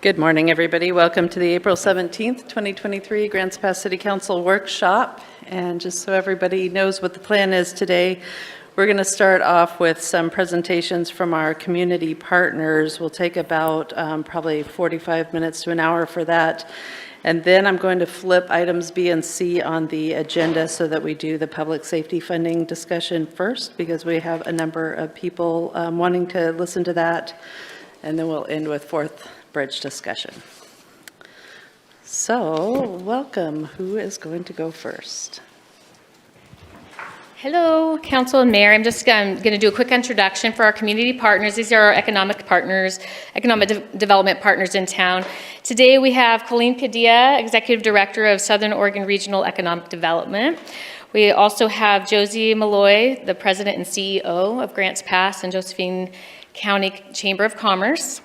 Good morning, everybody. Welcome to the April 17th, 2023 Grants Pass City Council Workshop. And just so everybody knows what the plan is today, we're going to start off with some presentations from our community partners. We'll take about probably 45 minutes to an hour for that. And then I'm going to flip items B and C on the agenda so that we do the public safety funding discussion first, because we have a number of people wanting to listen to that. And then we'll end with fourth bridge discussion. So, welcome. Who is going to go first? Hello, Council and Mayor. I'm just going to do a quick introduction for our community partners. These are our economic partners, development partners in town. Today we have Colleen Padilla, Executive Director of Southern Oregon Regional Economic Development. We also have Josie Malloy, the President and CEO of Grants Pass and Josephine County Chamber of Commerce.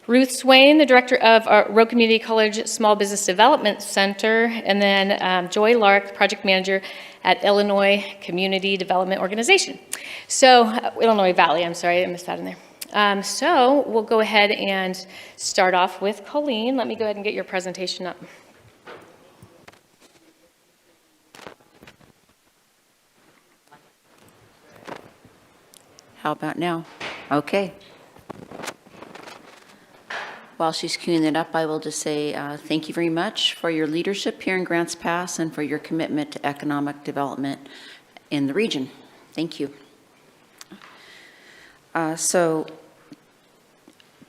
Ruth Swain, the Director of Rowe Community College Small Business Development Center, and then Joy Lark, Project Manager at Illinois Community Development Organization. So, Illinois Valley, I'm sorry, I missed that in there. So, we'll go ahead and start off with Colleen. Let me go ahead and get your presentation up. How about now? Okay. While she's queuing it up, I will just say thank you very much for your leadership here in Grants Pass and for your commitment to economic development in the region. Thank you. So,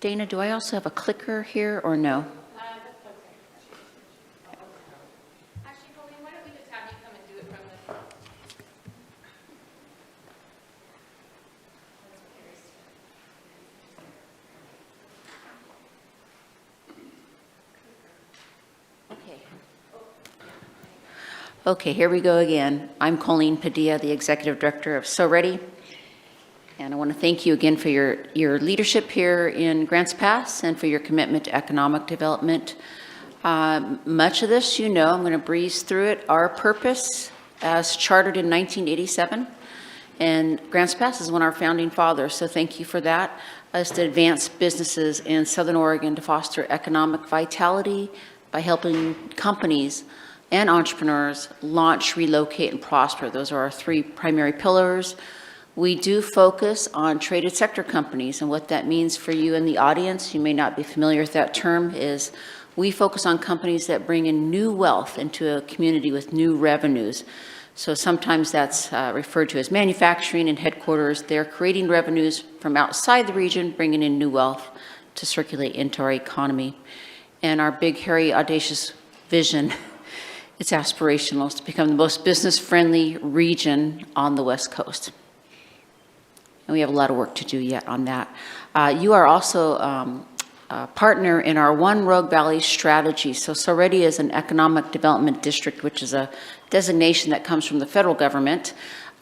Dana, do I also have a clicker here or no? Actually, Colleen, why don't we just have you come and do it from the... Okay, here we go again. I'm Colleen Padilla, the Executive Director of So Ready. And I want to thank you again for your leadership here in Grants Pass and for your commitment to economic development. Much of this, you know, I'm going to breeze through it. Our purpose, as chartered in 1987, and Grants Pass is one of our founding fathers, so thank you for that, is to advance businesses in Southern Oregon to foster economic vitality by helping companies and entrepreneurs launch, relocate, and prosper. Those are our three primary pillars. We do focus on traded sector companies, and what that means for you in the audience, you may not be familiar with that term, is we focus on companies that bring in new wealth into a community with new revenues. So sometimes that's referred to as manufacturing and headquarters. They're creating revenues from outside the region, bringing in new wealth to circulate into our economy. And our big, hairy, audacious vision, it's aspirational, is to become the most business-friendly region on the West Coast. And we have a lot of work to do yet on that. You are also a partner in our One Rogue Valley strategy. So Ready is an economic development district, which is a designation that comes from the federal government.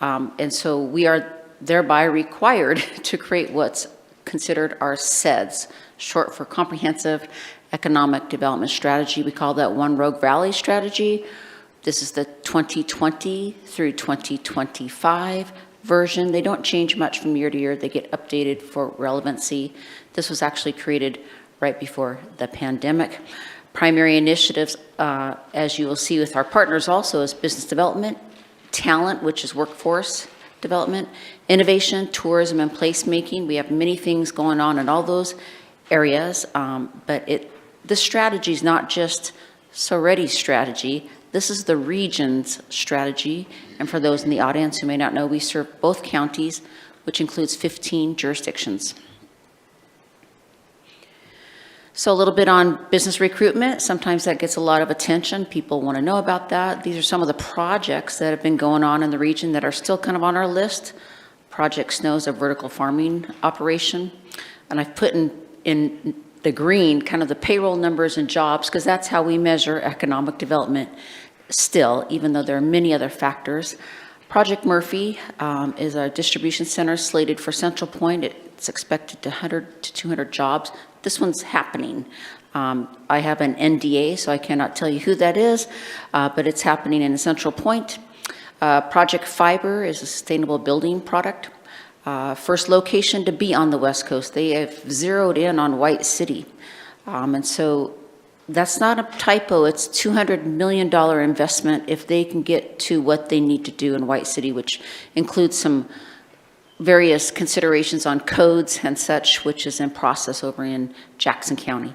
And so we are thereby required to create what's considered our CEDS, short for Comprehensive Economic Development Strategy. We call that One Rogue Valley strategy. This is the 2020 through 2025 version. They don't change much from year to year. They get updated for relevancy. This was actually created right before the pandemic. Primary initiatives, as you will see with our partners also, is business development, talent, which is workforce development, innovation, tourism, and placemaking. We have many things going on in all those areas, but this strategy is not just So Ready's strategy. This is the region's strategy. And for those in the audience who may not know, we serve both counties, which includes 15 jurisdictions. So a little bit on business recruitment. Sometimes that gets a lot of attention. People want to know about that. These are some of the projects that have been going on in the region that are still kind of on our list. Project Snow is a vertical farming operation. And I've put in the green kind of the payroll numbers and jobs, because that's how we measure economic development still, even though there are many other factors. Project Murphy is a distribution center slated for Central Point. It's expected to 100 to 200 jobs. This one's happening. I have an NDA, so I cannot tell you who that is, but it's happening in Central Point. Project Fiber is a sustainable building product. First location to be on the West Coast. They have zeroed in on White City. And so that's not a typo. It's $200 million investment if they can get to what they need to do in White City, which includes some various considerations on codes and such, which is in process over in Jackson County.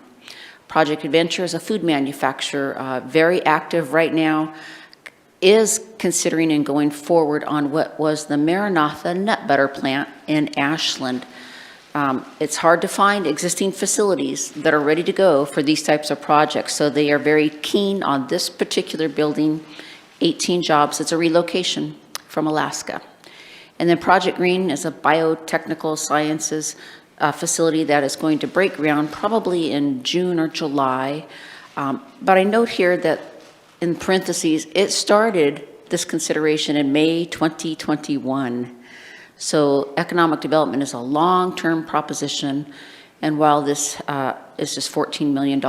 Project Adventure is a food manufacturer, very active right now, is considering and going forward on what was the Maranatha nut butter plant in Ashland. It's hard to find existing facilities that are ready to go for these types of projects, so they are very keen on this particular building, 18 jobs. It's a relocation from Alaska. And then Project Green is a biotechnical sciences facility that is going to break ground probably in June or July. But I note here that in parentheses, it started this consideration in May 2021. So economic development is a long-term proposition, and while this is just $14 million,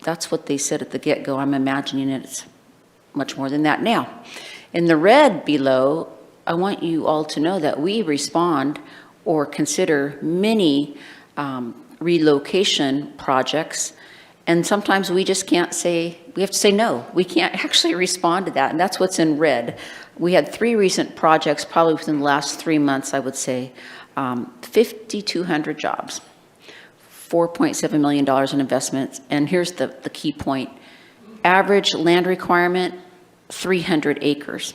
that's what they said at the get-go. I'm imagining it's much more than that now. In the red below, I want you all to know that we respond or consider many relocation projects, and sometimes we just can't say, we have to say no. We can't actually respond to that, and that's what's in red. We had 3 recent projects, probably within the last 3 months, I would say, 5,200 jobs, $4.7 million in investments, and here's the key point. Average land requirement, 300 acres.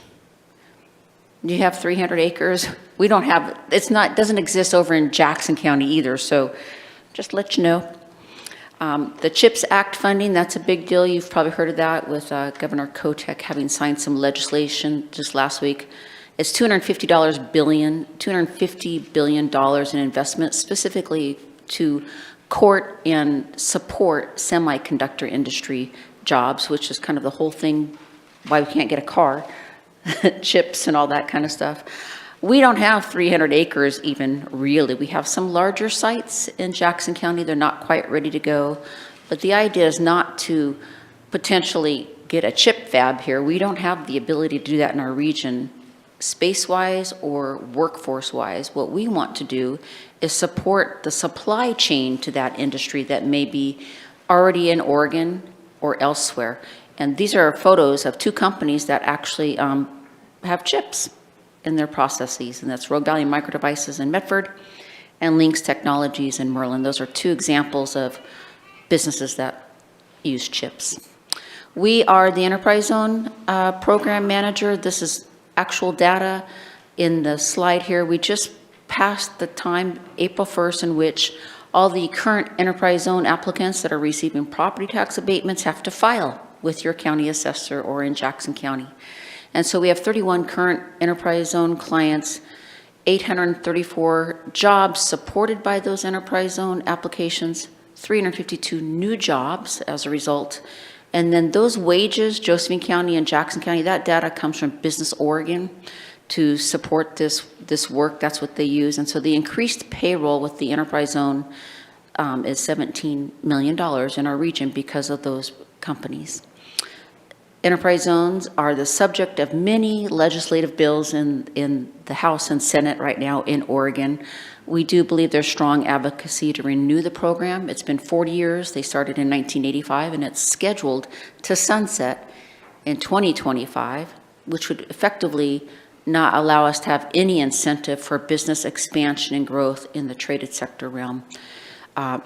Do you have 300 acres? We don't have, doesn't exist over in Jackson County either, so just to let you know. The CHIPS Act funding, that's a big deal. You've probably heard of that with Governor Kotek having signed some legislation just last week. It's $250 billion in investment specifically to court and support semiconductor industry jobs, which is kind of the whole thing why we can't get a car, chips and all that kind of stuff. We don't have 300 acres even, really. We have some larger sites in Jackson County. They're not quite ready to go. But the idea is not to potentially get a chip fab here. We don't have the ability to do that in our region, space-wise or workforce-wise. What we want to do is support the supply chain to that industry that may be already in Oregon or elsewhere. And these are photos of 2 companies that actually have chips in their processes, and that's Rogue Valley Microdevices in Medford and Lynx Technologies in Merlin. Those are 2 examples of businesses that use chips. We are the Enterprise Zone program manager. This is actual data in the slide here. We just passed the time, April 1st, in which all the current Enterprise Zone applicants that are receiving property tax abatements have to file with your county assessor or in Jackson County. And so we have 31 current Enterprise Zone clients, 834 jobs supported by those Enterprise Zone applications, 352 new jobs as a result. And then those wages, Josephine County and Jackson County, that data comes from Business Oregon to support this work. That's what they use. And so the increased payroll with the Enterprise Zone is $17 million in our region because of those companies. Enterprise zones are the subject of many legislative bills in the House and Senate right now in Oregon. We do believe there's strong advocacy to renew the program. It's been 40 years. They started in 1985, and it's scheduled to sunset in 2025, which would effectively not allow us to have any incentive for business expansion and growth in the traded sector realm.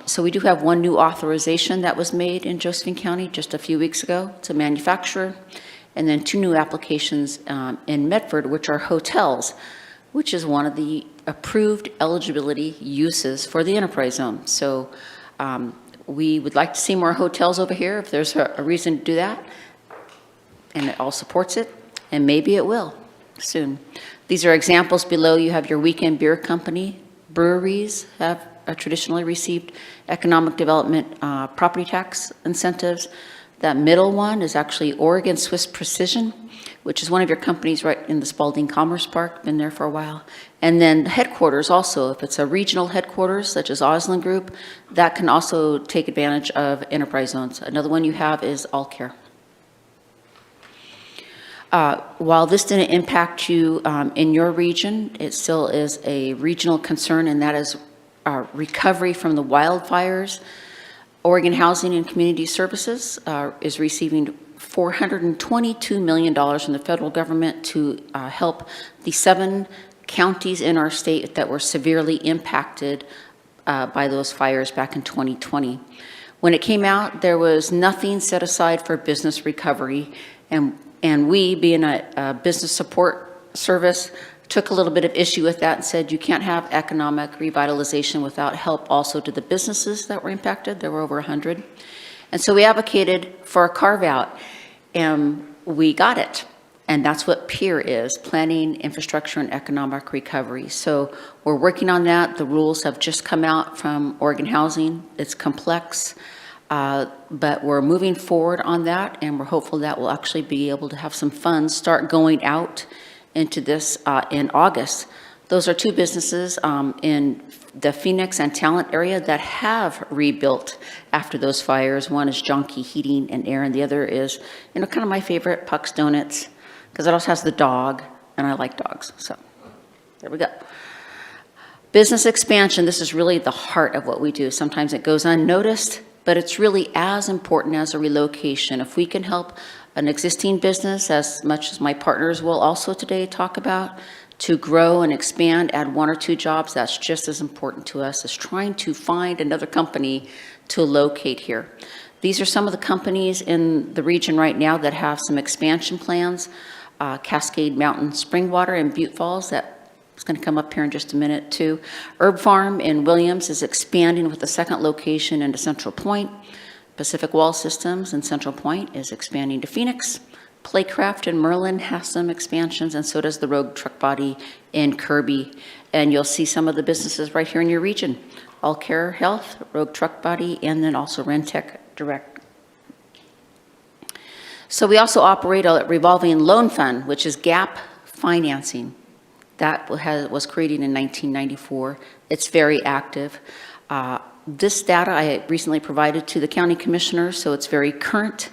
So we do have 1 new authorization that was made in Josephine County just a few weeks ago. It's a manufacturer. And then 2 new applications in Medford, which are hotels, which is one of the approved eligibility uses for the Enterprise Zone. So we would like to see more hotels over here if there's a reason to do that. And it all supports it. And maybe it will soon. These are examples below. You have your weekend beer company. Breweries have traditionally received economic development property tax incentives. That middle one is actually Oregon Swiss Precision, which is one of your companies right in the Spalding Commerce Park, been there for a while. And then the headquarters also, if it's a regional headquarters such as Osland Group, that can also take advantage of Enterprise Zones. Another one you have is Allcare. While this didn't impact you in your region, it still is a regional concern, and that is recovery from the wildfires. Oregon Housing and Community Services is receiving $422 million from the federal government to help the 7 counties in our state that were severely impacted by those fires back in 2020. When it came out, there was nothing set aside for business recovery, and we, being a business support service, took a little bit of issue with that and said you can't have economic revitalization without help also to the businesses that were impacted. There were over 100. And so we advocated for a carve-out, and we got it. And that's what PEER is, Planning, Infrastructure, and Economic Recovery. So we're working on that. The rules have just come out from Oregon Housing. It's complex, but we're moving forward on that, and we're hopeful that we'll actually be able to have some funds start going out into this in August. Those are 2 businesses in the Phoenix and Talent area that have rebuilt after those fires. One is Jonky Heating and Air, and the other is, kind of my favorite, Puck's Donuts, because it also has the dog, and I like dogs, so there we go. Business expansion, this is really the heart of what we do. Sometimes it goes unnoticed, but it's really as important as a relocation. If we can help an existing business, as much as my partners will also today talk about, to grow and expand, add 1 or 2 jobs, that's just as important to us as trying to find another company to locate here. These are some of the companies in the region right now that have some expansion plans. Cascade Mountain Spring Water in Butte Falls, that is going to come up here in just a minute too. Herb Farm in Williams is expanding with a 2nd location into Central Point. Pacific Wall Systems in Central Point is expanding to Phoenix. Playcraft in Merlin has some expansions, and so does the Rogue Truck Body in Kirby. And you'll see some of the businesses right here in your region. All Care Health, Rogue Truck Body, and then also Rentec Direct. So we also operate a revolving loan fund, which is GAP financing. That was created in 1994. It's very active. This data I recently provided to the county commissioners, so it's very current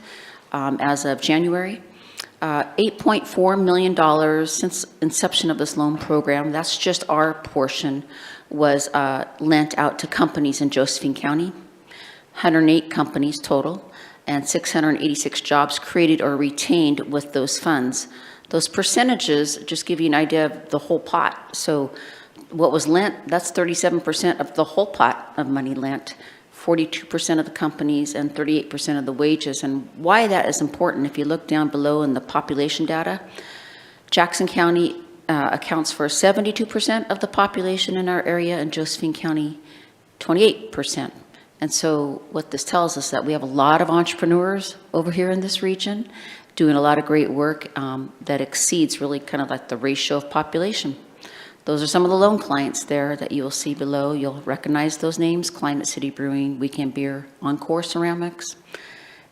as of January. $8.4 million since inception of this loan program, that's just our portion, was lent out to companies in Josephine County. 108 companies total, and 686 jobs created or retained with those funds. Those percentages just give you an idea of the whole pot. So what was lent, that's 37% of the whole pot of money lent, 42% of the companies, and 38% of the wages. And why that is important, if you look down below in the population data, Jackson County accounts for 72% of the population in our area, and Josephine County, 28%. And so what this tells us that we have a lot of entrepreneurs over here in this region doing a lot of great work that exceeds really kind of like the ratio of population. Those are some of the loan clients there that you'll see below. You'll recognize those names: Climate City Brewing, Weekend Beer, Encore Ceramics,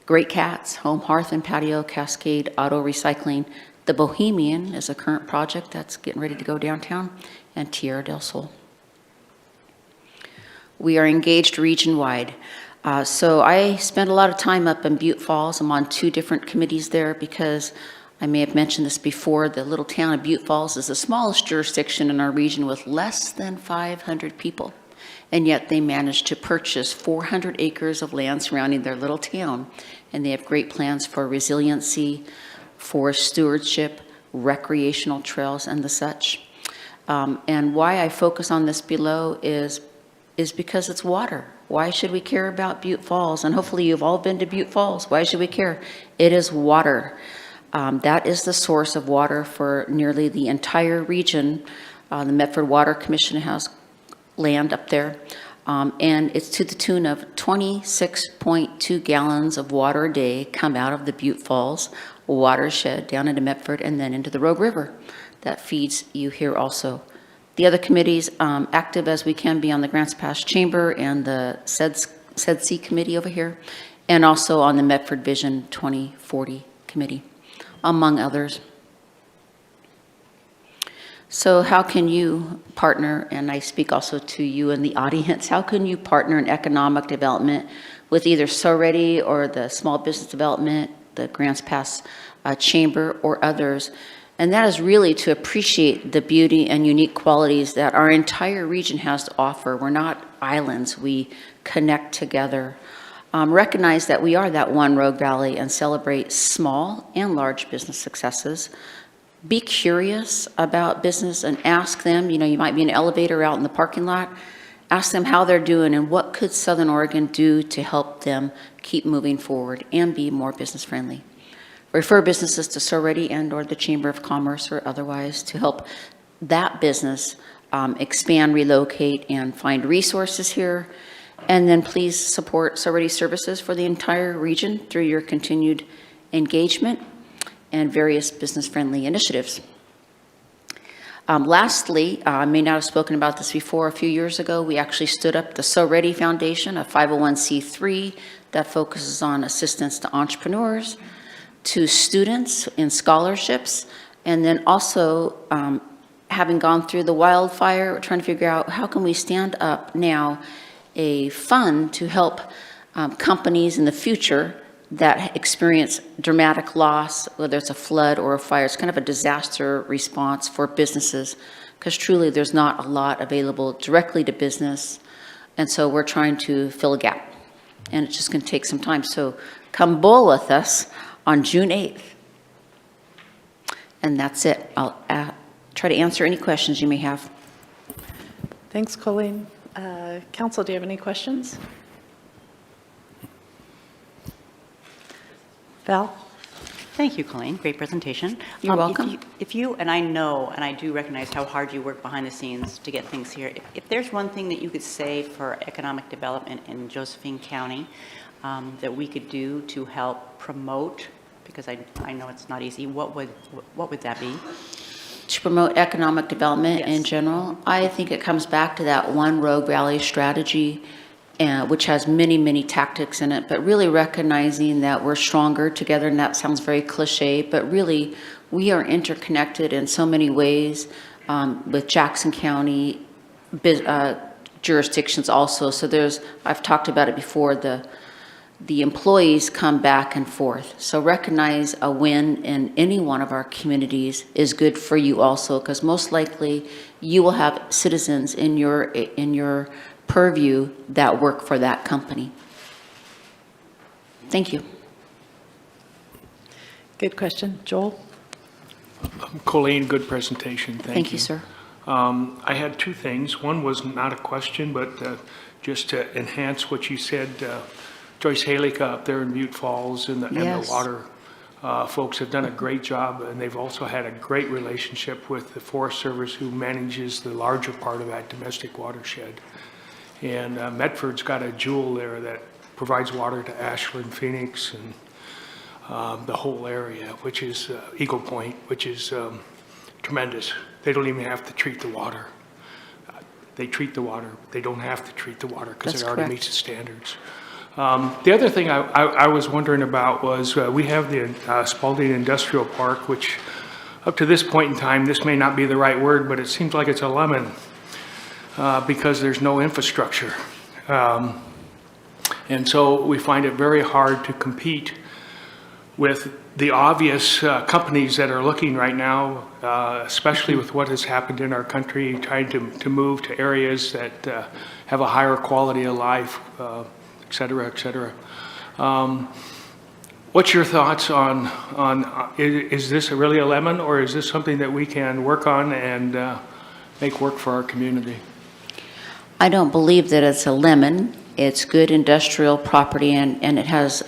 Great Cats, Home Hearth and Patio, Cascade Auto Recycling. The Bohemian is a current project that's getting ready to go downtown, and Tierra del Sol. We are engaged region-wide. So I spend a lot of time up in Butte Falls. I'm on 2 different committees there because I may have mentioned this before. The little town of Butte Falls is the smallest jurisdiction in our region with less than 500 people. And yet they managed to purchase 400 acres of land surrounding their little town. And they have great plans for resiliency, forest stewardship, recreational trails, and the such. And why I focus on this below is because it's water. Why should we care about Butte Falls? And hopefully you've all been to Butte Falls. Why should we care? It is water. That is the source of water for nearly the entire region. The Medford Water Commission has land up there. And it's to the tune of 26.2 gallons of water a day come out of the Butte Falls watershed down into Medford and then into the Rogue River. That feeds you here also. The other committees, active as we can be on the Grants Pass Chamber and the SEDC committee over here, and also on the Medford Vision 2040 committee, among others. So how can you partner, and I speak also to you in the audience, how can you partner in economic development with either SoReady or the Small Business Development, the Grants Pass Chamber, or others? And that is really to appreciate the beauty and unique qualities that our entire region has to offer. We're not islands, we connect together. recognize that we are that one Rogue Valley and celebrate small and large business successes. Be curious about business and ask them, you might be in an elevator out in the parking lot, ask them how they're doing and what could Southern Oregon do to help them keep moving forward and be more business friendly. Refer businesses to SoReady and or the Chamber of Commerce or otherwise to help that business expand, relocate, and find resources here. And then please support SoReady services for the entire region through your continued engagement and various business-friendly initiatives. Lastly, I may not have spoken about this before, a few years ago, we actually stood up the SoReady Foundation, a 501c3 that focuses on assistance to entrepreneurs, to students in scholarships, and then also having gone through the wildfire, we're trying to figure out how can we stand up now a fund to help companies in the future that experience dramatic loss, whether it's a flood or a fire. It's kind of a disaster response for businesses, because truly there's not a lot available directly to business. And so we're trying to fill a gap. And it's just going to take some time. So come bowl with us on June 8th. And that's it. I'll try to answer any questions you may have. Thanks, Colleen. Council, do you have any questions? Val? Thank you, Colleen. Great presentation. You're welcome. If you, and I know, and I do recognize how hard you work behind the scenes to get things here. If there's one thing that you could say for economic development in Josephine County that we could do to help promote, because I know it's not easy, what would that be? To promote economic development Yes. in general, I think it comes back to that one Rogue Valley strategy, which has many, many tactics in it, but really recognizing that we're stronger together, and that sounds very cliche, but really we are interconnected in so many ways with Jackson County jurisdictions also. So I've talked about it before, the employees come back and forth. So recognize a win in any one of our communities is good for you also, because most likely you will have citizens in your purview that work for that company. Thank you. Good question. Joel? Colleen, good presentation. Thank you, sir. I had two things. One was not a question, but just to enhance what you said. Joyce Halika up there in Butte Falls and the Yes. water folks have done a great job, and they've also had a great relationship with the Forest Service, who manages the larger part of that domestic watershed. And Medford's got a jewel there that provides water to Ashland, Phoenix, and the whole area, which is Eagle Point, which is tremendous. They don't even have to treat the water. They treat the water. They don't have to treat the water because That's it already correct. meets the standards. The other thing I was wondering about was we have the Spalding Industrial Park, which up to this point in time, this may not be the right word, but it seems like it's a lemon because there's no infrastructure. And so we find it very hard to compete with the obvious companies that are looking right now, especially with what has happened in our country, trying to move to areas that have a higher quality of life, et cetera, et cetera. What's your thoughts on is this really a lemon, or is this something that we can work on and make work for our community? I don't believe that it's a lemon. It's good industrial property, and it has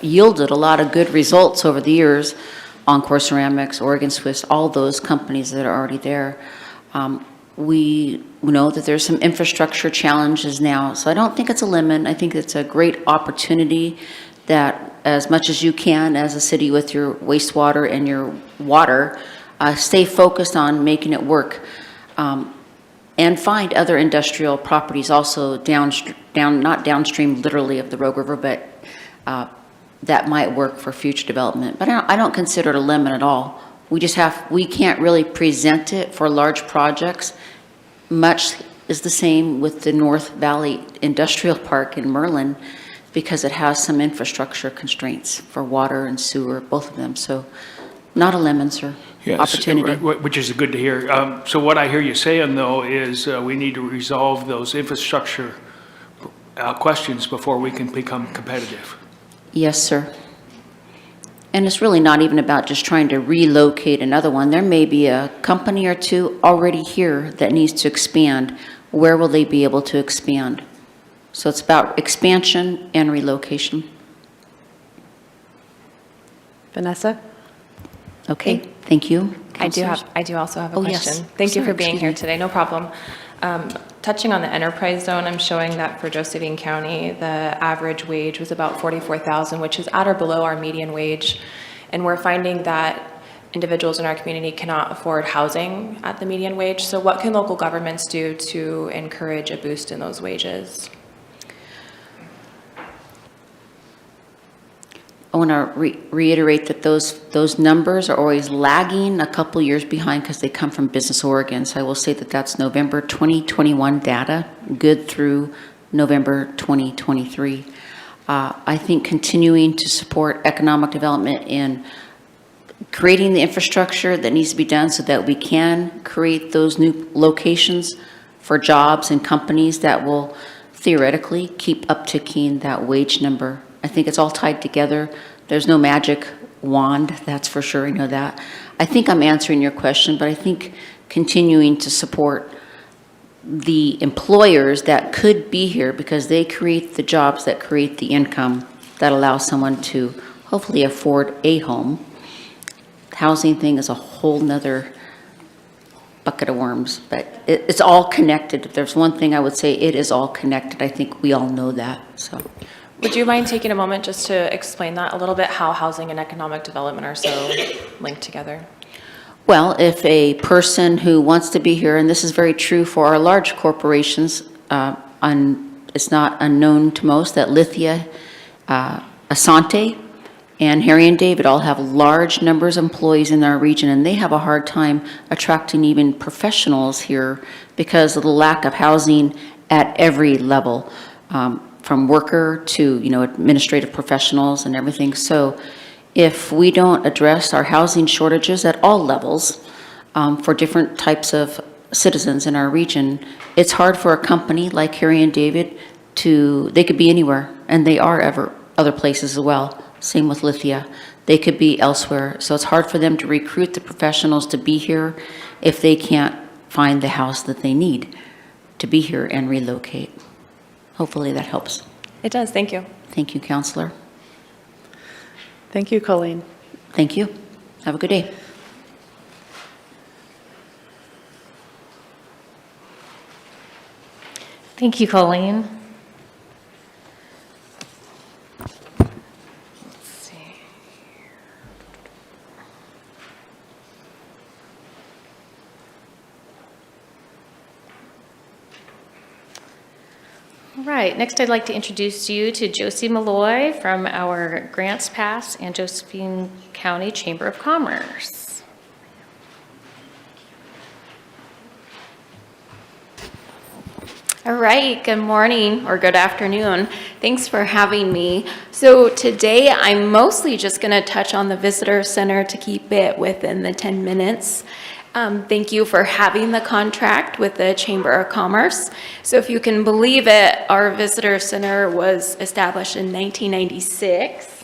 yielded a lot of good results over the years. Encore Ceramics, Oregon Swiss, all those companies that are already there. We know that there's some infrastructure challenges now, so I don't think it's a lemon. I think it's a great opportunity that as much as you can as a city with your wastewater and your water, stay focused on making it work. And find other industrial properties also not downstream literally of the Rogue River, but that might work for future development. But I don't consider it a lemon at all. We can't really present it for large projects. Much is the same with the North Valley Industrial Park in Merlin, because it has some infrastructure constraints for water and sewer, both of them. So not a lemon, sir. Yes, Opportunity. which is good to hear. So what I hear you saying, though, is we need to resolve those infrastructure questions before we can become competitive. Yes, sir. And it's really not even about just trying to relocate another one. There may be a company or two already here that needs to expand. Where will they be able to expand? So it's about expansion and relocation. Vanessa? Okay, thank you. I Counselors? do also have a Oh, yes. question. Thank you Sorry, for being excuse here me. today, no problem. Touching on the enterprise zone, I'm showing that for Josephine County, the average wage was about $44,000, which is at or below our median wage. And we're finding that individuals in our community cannot afford housing at the median wage. So what can local governments do to encourage a boost in those wages? I want to reiterate that those numbers are always lagging a couple years behind because they come from Business Oregon. So I will say that that's November 2021 data, good through November 2023. I think continuing to support economic development in creating the infrastructure that needs to be done so that we can create those new locations for jobs and companies that will theoretically keep upticking that wage number. I think it's all tied together. There's no magic wand, that's for sure, I know that. I think I'm answering your question, but I think continuing to support the employers that could be here because they create the jobs that create the income that allow someone to hopefully afford a home. Housing thing is a whole nother bucket of worms, but it's all connected. If there's one thing I would say, it is all connected. I think we all know that, so. Would you mind taking a moment just to explain that a little bit, how housing and economic development are so linked together? Well, if a person who wants to be here, and this is very true for our large corporations, it's not unknown to most that Lithia, Asante, and Harry and David all have large numbers of employees in our region, and they have a hard time attracting even professionals here because of the lack of housing at every level. From worker to, administrative professionals and everything. So if we don't address our housing shortages at all levels for different types of citizens in our region, it's hard for a company like Harry and David they could be anywhere, and they are other places as well. Same with Lithia. They could be elsewhere. So it's hard for them to recruit the professionals to be here if they can't find the house that they need to be here and relocate. Hopefully that helps. It does, thank you. Thank you, Counselor. Thank you, Colleen. Thank you. Have a good day. Thank you, Colleen. Let's see. All right, next I'd like to introduce you to Josie Malloy from our Grants Pass and Josephine County Chamber of Commerce. All right, good morning or good afternoon. Thanks for having me. So today I'm mostly just going to touch on the visitor center to keep it within the 10 minutes. Thank you for having the contract with the Chamber of Commerce. So if you can believe it, our visitor center was established in 1996.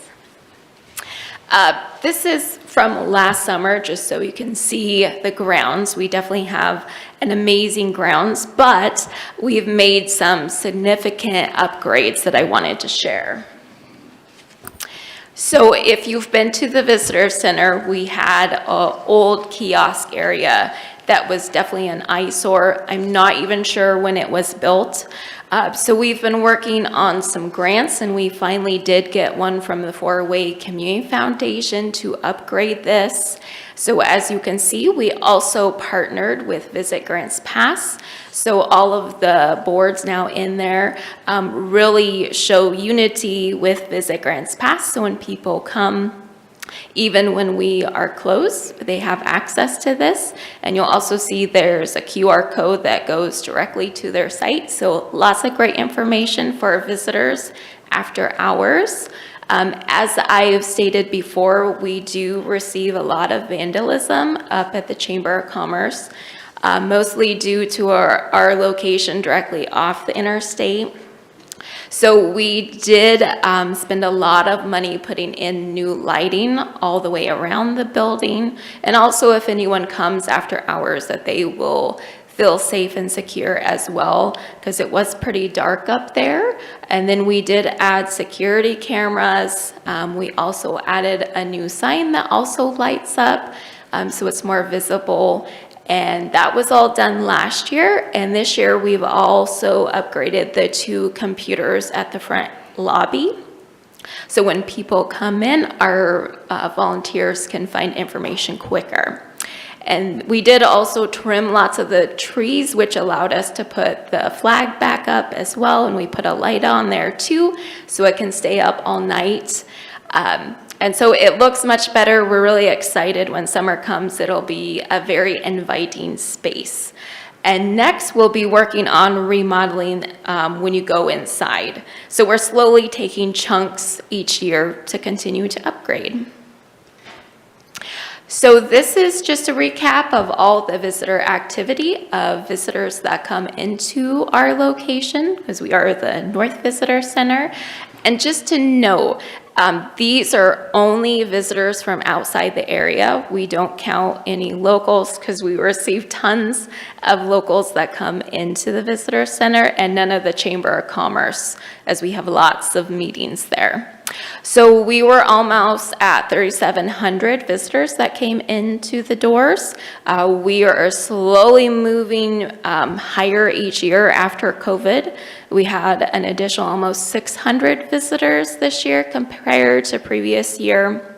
This is from last summer, just so you can see the grounds. We definitely have an amazing grounds, but we've made some significant upgrades that I wanted to share. So if you've been to the visitor center, we had an old kiosk area that was definitely an eyesore. I'm not even sure when it was built. So we've been working on some grants, and we finally did get one from the Four-Way Community Foundation to upgrade this. So as you can see, we also partnered with Visit Grants Pass. So all of the boards now in there really show unity with Visit Grants Pass. So when people come, even when we are closed, they have access to this. And you'll also see there's a QR code that goes directly to their site. So lots of great information for visitors after hours. As I have stated before, we do receive a lot of vandalism up at the Chamber of Commerce, mostly due to our location directly off the interstate. So we did spend a lot of money putting in new lighting all the way around the building. And also if anyone comes after hours, that they will feel safe and secure as well, because it was pretty dark up there. And then we did add security cameras. We also added a new sign that also lights up, so it's more visible. And that was all done last year. And this year we've also upgraded the 2 computers at the front lobby. So when people come in, our volunteers can find information quicker. And we did also trim lots of the trees, which allowed us to put the flag back up as well. And we put a light on there too, so it can stay up all night. And so it looks much better. We're really excited when summer comes. It'll be a very inviting space. And next, we'll be working on remodeling when you go inside. So we're slowly taking chunks each year to continue to upgrade. So this is just a recap of all the visitor activity of visitors that come into our location, because we are the North Visitor Center. And just to know, these are only visitors from outside the area. We don't count any locals, because we receive tons of locals that come into the Visitor Center, and none of the Chamber of Commerce, as we have lots of meetings there. So we were almost at 3,700 visitors that came into the doors. We are slowly moving higher each year after COVID. We had an additional almost 600 visitors this year compared to previous year.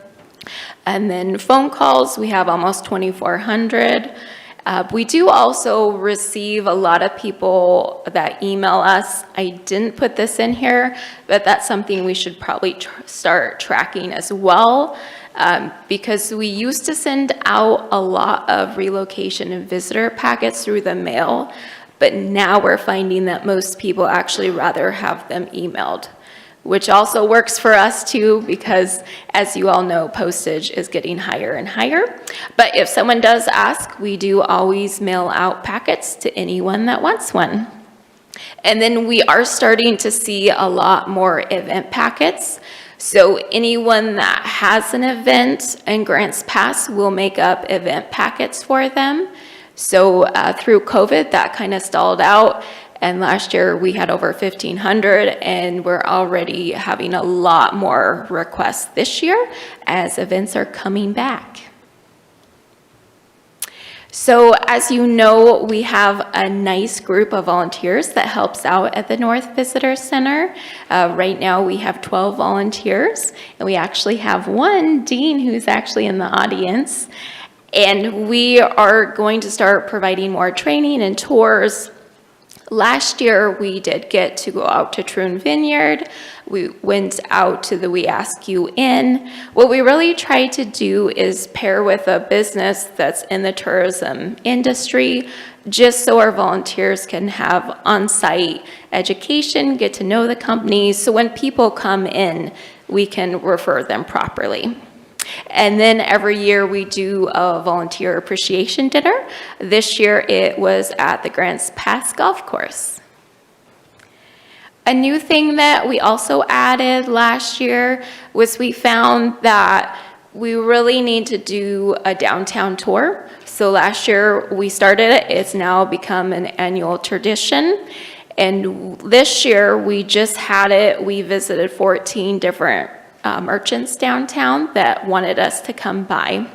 And then phone calls, we have almost 2,400. We do also receive a lot of people that email us. I didn't put this in here, but that's something we should probably start tracking as well, because we used to send out a lot of relocation and visitor packets through the mail, but now we're finding that most people actually rather have them emailed, which also works for us too, because as you all know, postage is getting higher and higher. But if someone does ask, we do always mail out packets to anyone that wants one. And then we are starting to see a lot more event packets. So anyone that has an event in Grants Pass will make up event packets for them. So through COVID, that kind of stalled out. And last year we had over 1,500, and we're already having a lot more requests this year as events are coming back. So as you know, we have a nice group of volunteers that helps out at the North Visitor Center. Right now we have 12 volunteers, and we actually have one, Dean, who's actually in the audience. And we are going to start providing more training and tours. Last year, we did get to go out to Troon Vineyard. We went out to the We Ask You Inn. What we really try to do is pair with a business that's in the tourism industry, just so our volunteers can have on-site education, get to know the companies, so when people come in, we can refer them properly. And then every year we do a volunteer appreciation dinner. This year it was at the Grants Pass Golf Course. A new thing that we also added last year was we found that we really need to do a downtown tour. So last year we started it. It's now become an annual tradition. And this year we just had it. We visited 14 different merchants downtown that wanted us to come by.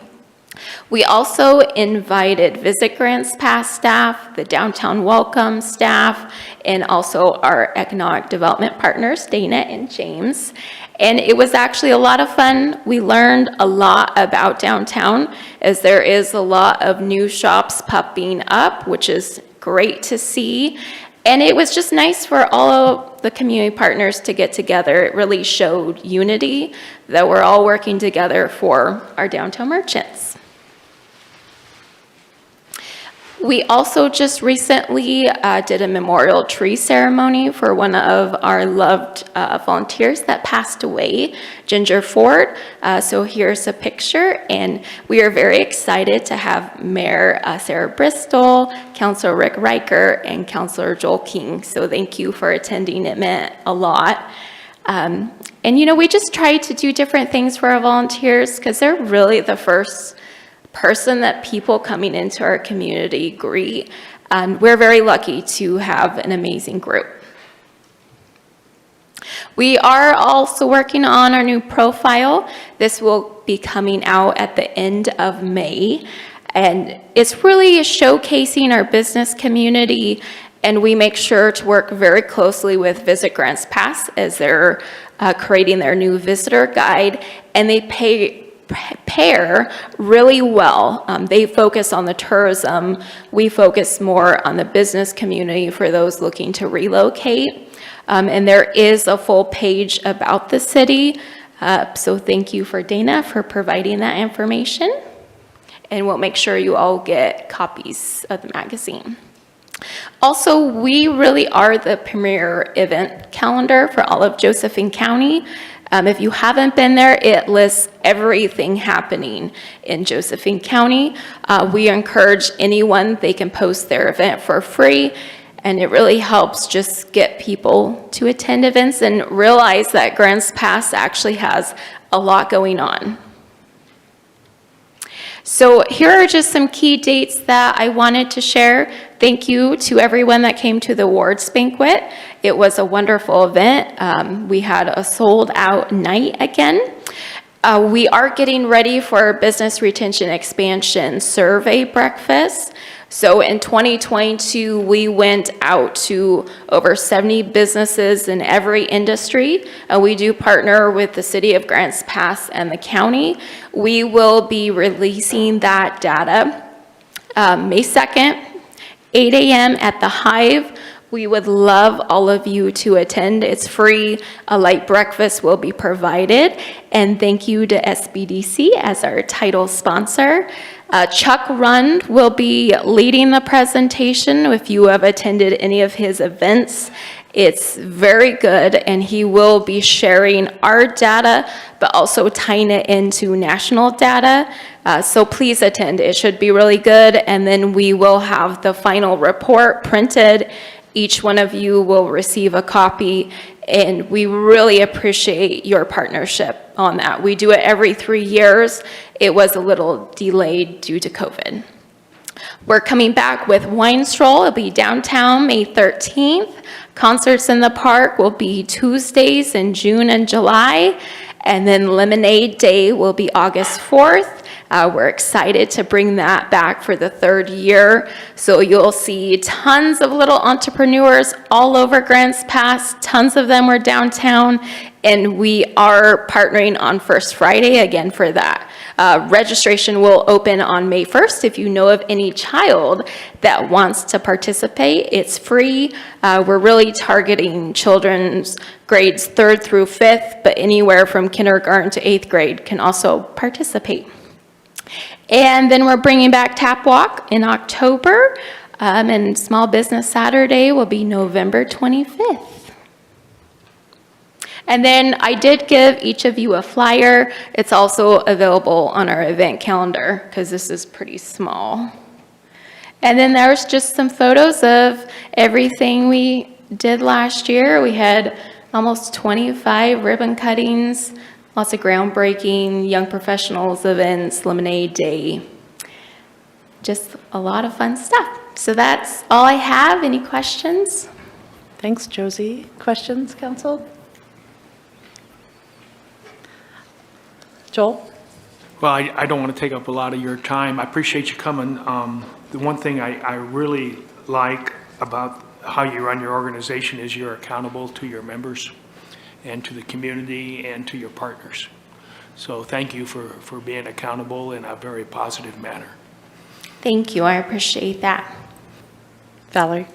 We also invited Visit Grants Pass staff, the Downtown Welcome staff, and also our economic development partners, Dana and James. And it was actually a lot of fun. We learned a lot about downtown, as there is a lot of new shops popping up, which is great to see. And it was just nice for all of the community partners to get together. It really showed unity, that we're all working together for our downtown merchants. We also just recently did a memorial tree ceremony for one of our loved volunteers that passed away, Ginger Ford. So here's a picture, and we are very excited to have Mayor Sarah Bristol, Councilor Rick Riker, and Councilor Joel King. So thank you for attending. It meant a lot. And you know, we just try to do different things for our volunteers because they're really the first person that people coming into our community greet. And we're very lucky to have an amazing group. We are also working on our new profile. This will be coming out at the end of May. And it's really showcasing our business community, and we make sure to work very closely with Visit Grants Pass as they're creating their new visitor guide, and they pair really well. They focus on the tourism. We focus more on the business community for those looking to relocate. And there is a full page about the city. So thank you for Dana for providing that information. And we'll make sure you all get copies of the magazine. Also, we really are the premier event calendar for all of Josephine County. If you haven't been there, it lists everything happening in Josephine County. We encourage anyone, they can post their event for free, and it really helps just get people to attend events and realize that Grants Pass actually has a lot going on. So here are just some key dates that I wanted to share. Thank you to everyone that came to the awards banquet. It was a wonderful event. We had a sold out night again. We are getting ready for our business retention expansion survey breakfast. So in 2022, we went out to over 70 businesses in every industry. We do partner with the City of Grants Pass and the county. We will be releasing that data May 2nd, 8 a.m. at the Hive. We would love all of you to attend. It's free. A light breakfast will be provided. And thank you to SBDC as our title sponsor. Chuck Rund will be leading the presentation. If you have attended any of his events, it's very good, and he will be sharing our data, but also tying it into national data. So please attend. It should be really good, and then we will have the final report printed. Each one of you will receive a copy, and we really appreciate your partnership on that. We do it every 3 years. It was a little delayed due to COVID. We're coming back with Wine Stroll. It'll be downtown May 13th. Concerts in the park will be Tuesdays in June and July. And then Lemonade Day will be August 4th. We're excited to bring that back for the 3rd year. So you'll see tons of little entrepreneurs all over Grants Pass. Tons of them were downtown. And we are partnering on First Friday again for that. Registration will open on May 1st. If you know of any child that wants to participate, it's free. We're really targeting children's grades 3rd through 5th, but anywhere from kindergarten to 8th grade can also participate. And then we're bringing back Tap Walk in October, and Small Business Saturday will be November 25th. And then I did give each of you a flyer. It's also available on our event calendar because this is pretty small. And then there's just some photos of everything we did last year. We had almost 25 ribbon cuttings, lots of groundbreaking, young professionals events, Lemonade Day. Just a lot of fun stuff. So that's all I have. Any questions? Thanks, Josie. Questions, council? Joel? Well, I don't want to take up a lot of your time. I appreciate you coming. The one thing I really like about how you run your organization is you're accountable to your members and to the community and to your partners. So thank you for being accountable in a very positive manner. Thank you. I appreciate that. Valerie?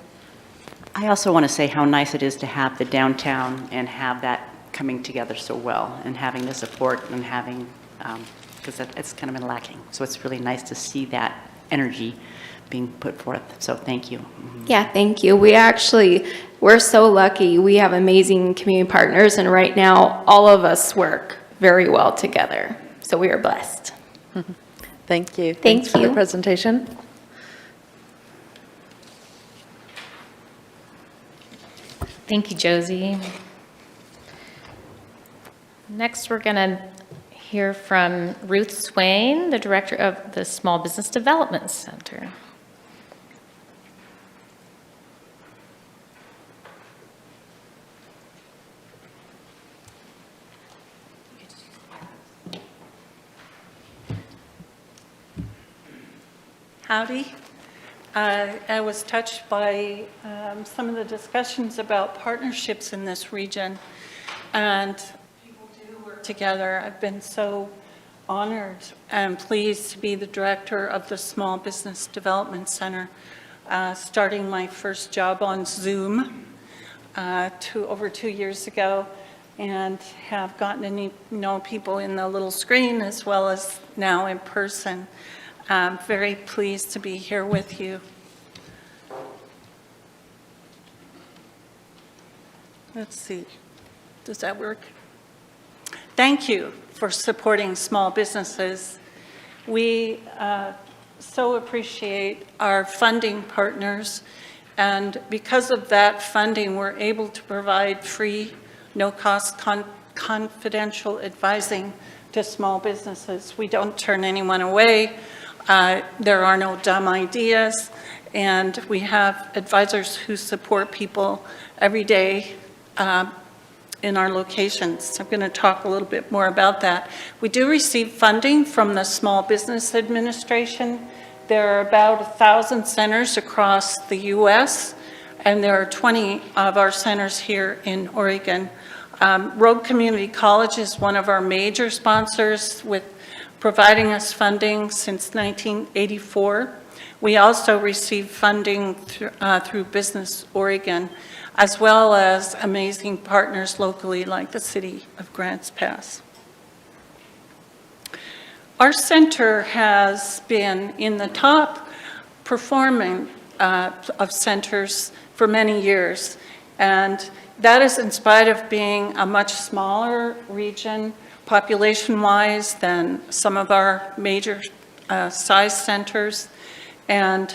I also want to say how nice it is to have the downtown and have that coming together so well, and having the support and having, because it's kind of been lacking. So it's really nice to see that energy being put forth. So thank you. Yeah, thank you. We're so lucky. We have amazing community partners, and right now, all of us work very well together. So we are blessed. Thank you. Thank Thanks for the you. presentation. Thank you, Josie. Next, we're going to hear from Ruth Swain, the Director of the Small Business Development Center. Howdy. I was touched by some of the discussions about partnerships in this region, and people do work together. I've been so honored and pleased to be the director of the Small Business Development Center, starting my first job on Zoom over 2 years ago, and have gotten to know people in the little screen as well as now in person. I'm very pleased to be here with you. Let's see, does that work? Thank you for supporting small businesses. We so appreciate our funding partners, and because of that funding, we're able to provide free, no-cost confidential advising to small businesses. We don't turn anyone away. There are no dumb ideas, and we have advisors who support people every day in our locations. I'm going to talk a little bit more about that. We do receive funding from the Small Business Administration. There are about 1,000 centers across the U.S., and there are 20 of our centers here in Oregon. Rogue Community College is one of our major sponsors, with providing us funding since 1984. We also receive funding through Business Oregon, as well as amazing partners locally like the City of Grants Pass. Our center has been in the top performing of centers for many years, and that is in spite of being a much smaller region population-wise than some of our major size centers. And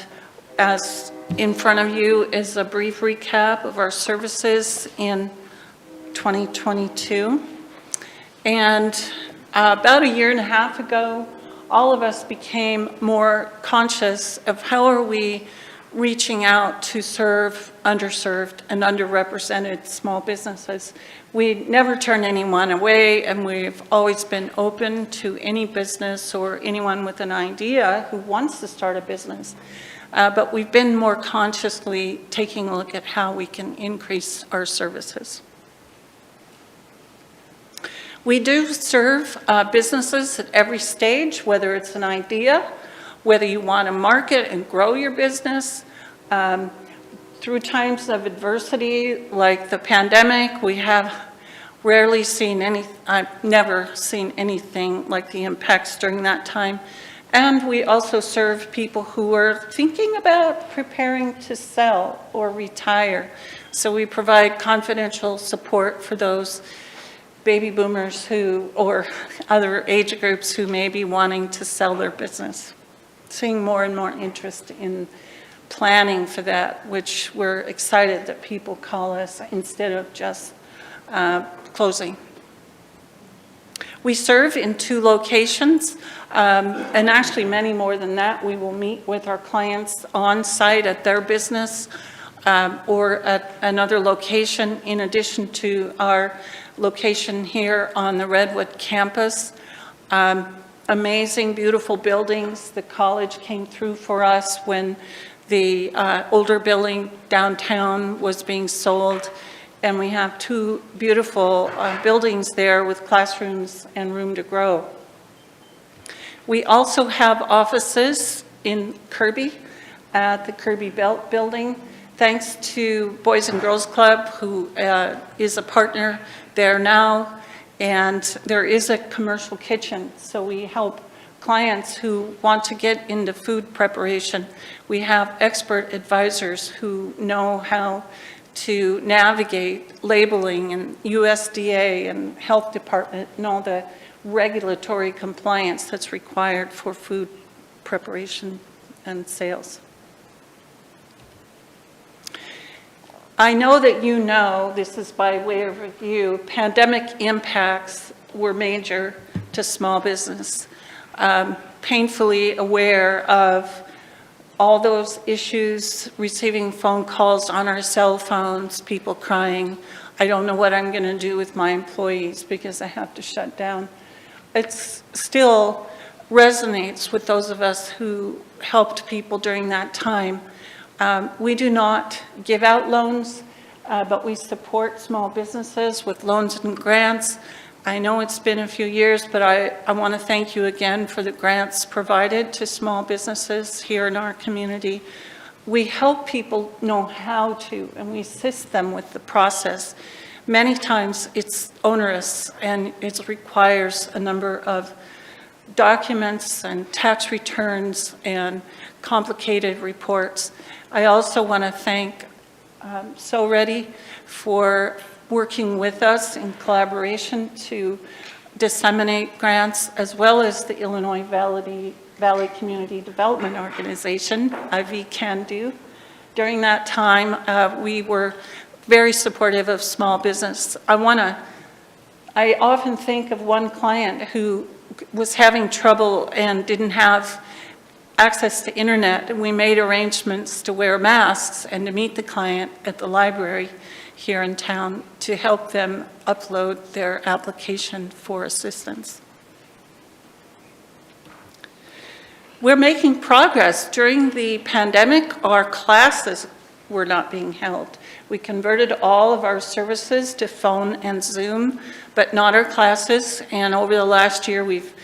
as in front of you is a brief recap of our services in 2022. And about a year and a half ago, all of us became more conscious of how are we reaching out to serve underserved and underrepresented small businesses. We never turn anyone away, and we've always been open to any business or anyone with an idea who wants to start a business. But we've been more consciously taking a look at how we can increase our services. We do serve businesses at every stage, whether it's an idea, whether you want to market and grow your business. Through times of adversity like the pandemic, we have rarely seen I've never seen anything like the impacts during that time. And we also serve people who are thinking about preparing to sell or retire. So we provide confidential support for those baby boomers or other age groups who may be wanting to sell their business. Seeing more and more interest in planning for that, which we're excited that people call us instead of just closing. We serve in 2 locations, and actually many more than that. We will meet with our clients on site at their business or at another location, in addition to our location here on the Redwood campus. Amazing, beautiful buildings. The college came through for us when the older building downtown was being sold, and we have 2 beautiful buildings there with classrooms and room to grow. We also have offices in Kirby at the Kirby Belt Building, thanks to Boys and Girls Club, who is a partner there now. And there is a commercial kitchen, so we help clients who want to get into food preparation. We have expert advisors who know how to navigate labeling and USDA and Health Department and all the regulatory compliance that's required for food preparation and sales. I know that you know, this is by way of review, pandemic impacts were major to small business. Painfully aware of all those issues, receiving phone calls on our cell phones, people crying, I don't know what I'm going to do with my employees because I have to shut down. It still resonates with those of us who helped people during that time. We do not give out loans, but we support small businesses with loans and grants. I know it's been a few years, but I want to thank you again for the grants provided to small businesses here in our community. We help people know how to, and we assist them with the process. Many times it's onerous and it requires a number of documents and tax returns and complicated reports. I also want to thank So Ready for working with us in collaboration to disseminate grants, as well as the Illinois Valley Community Development Organization, IV-CAN-DO. During that time, we were very supportive of small business. I often think of one client who was having trouble and didn't have access to internet, and we made arrangements to wear masks and to meet the client at the library here in town to help them upload their application for assistance. We're making progress. During the pandemic, our classes were not being held. We converted all of our services to phone and Zoom, but not our classes. And over the last year, we've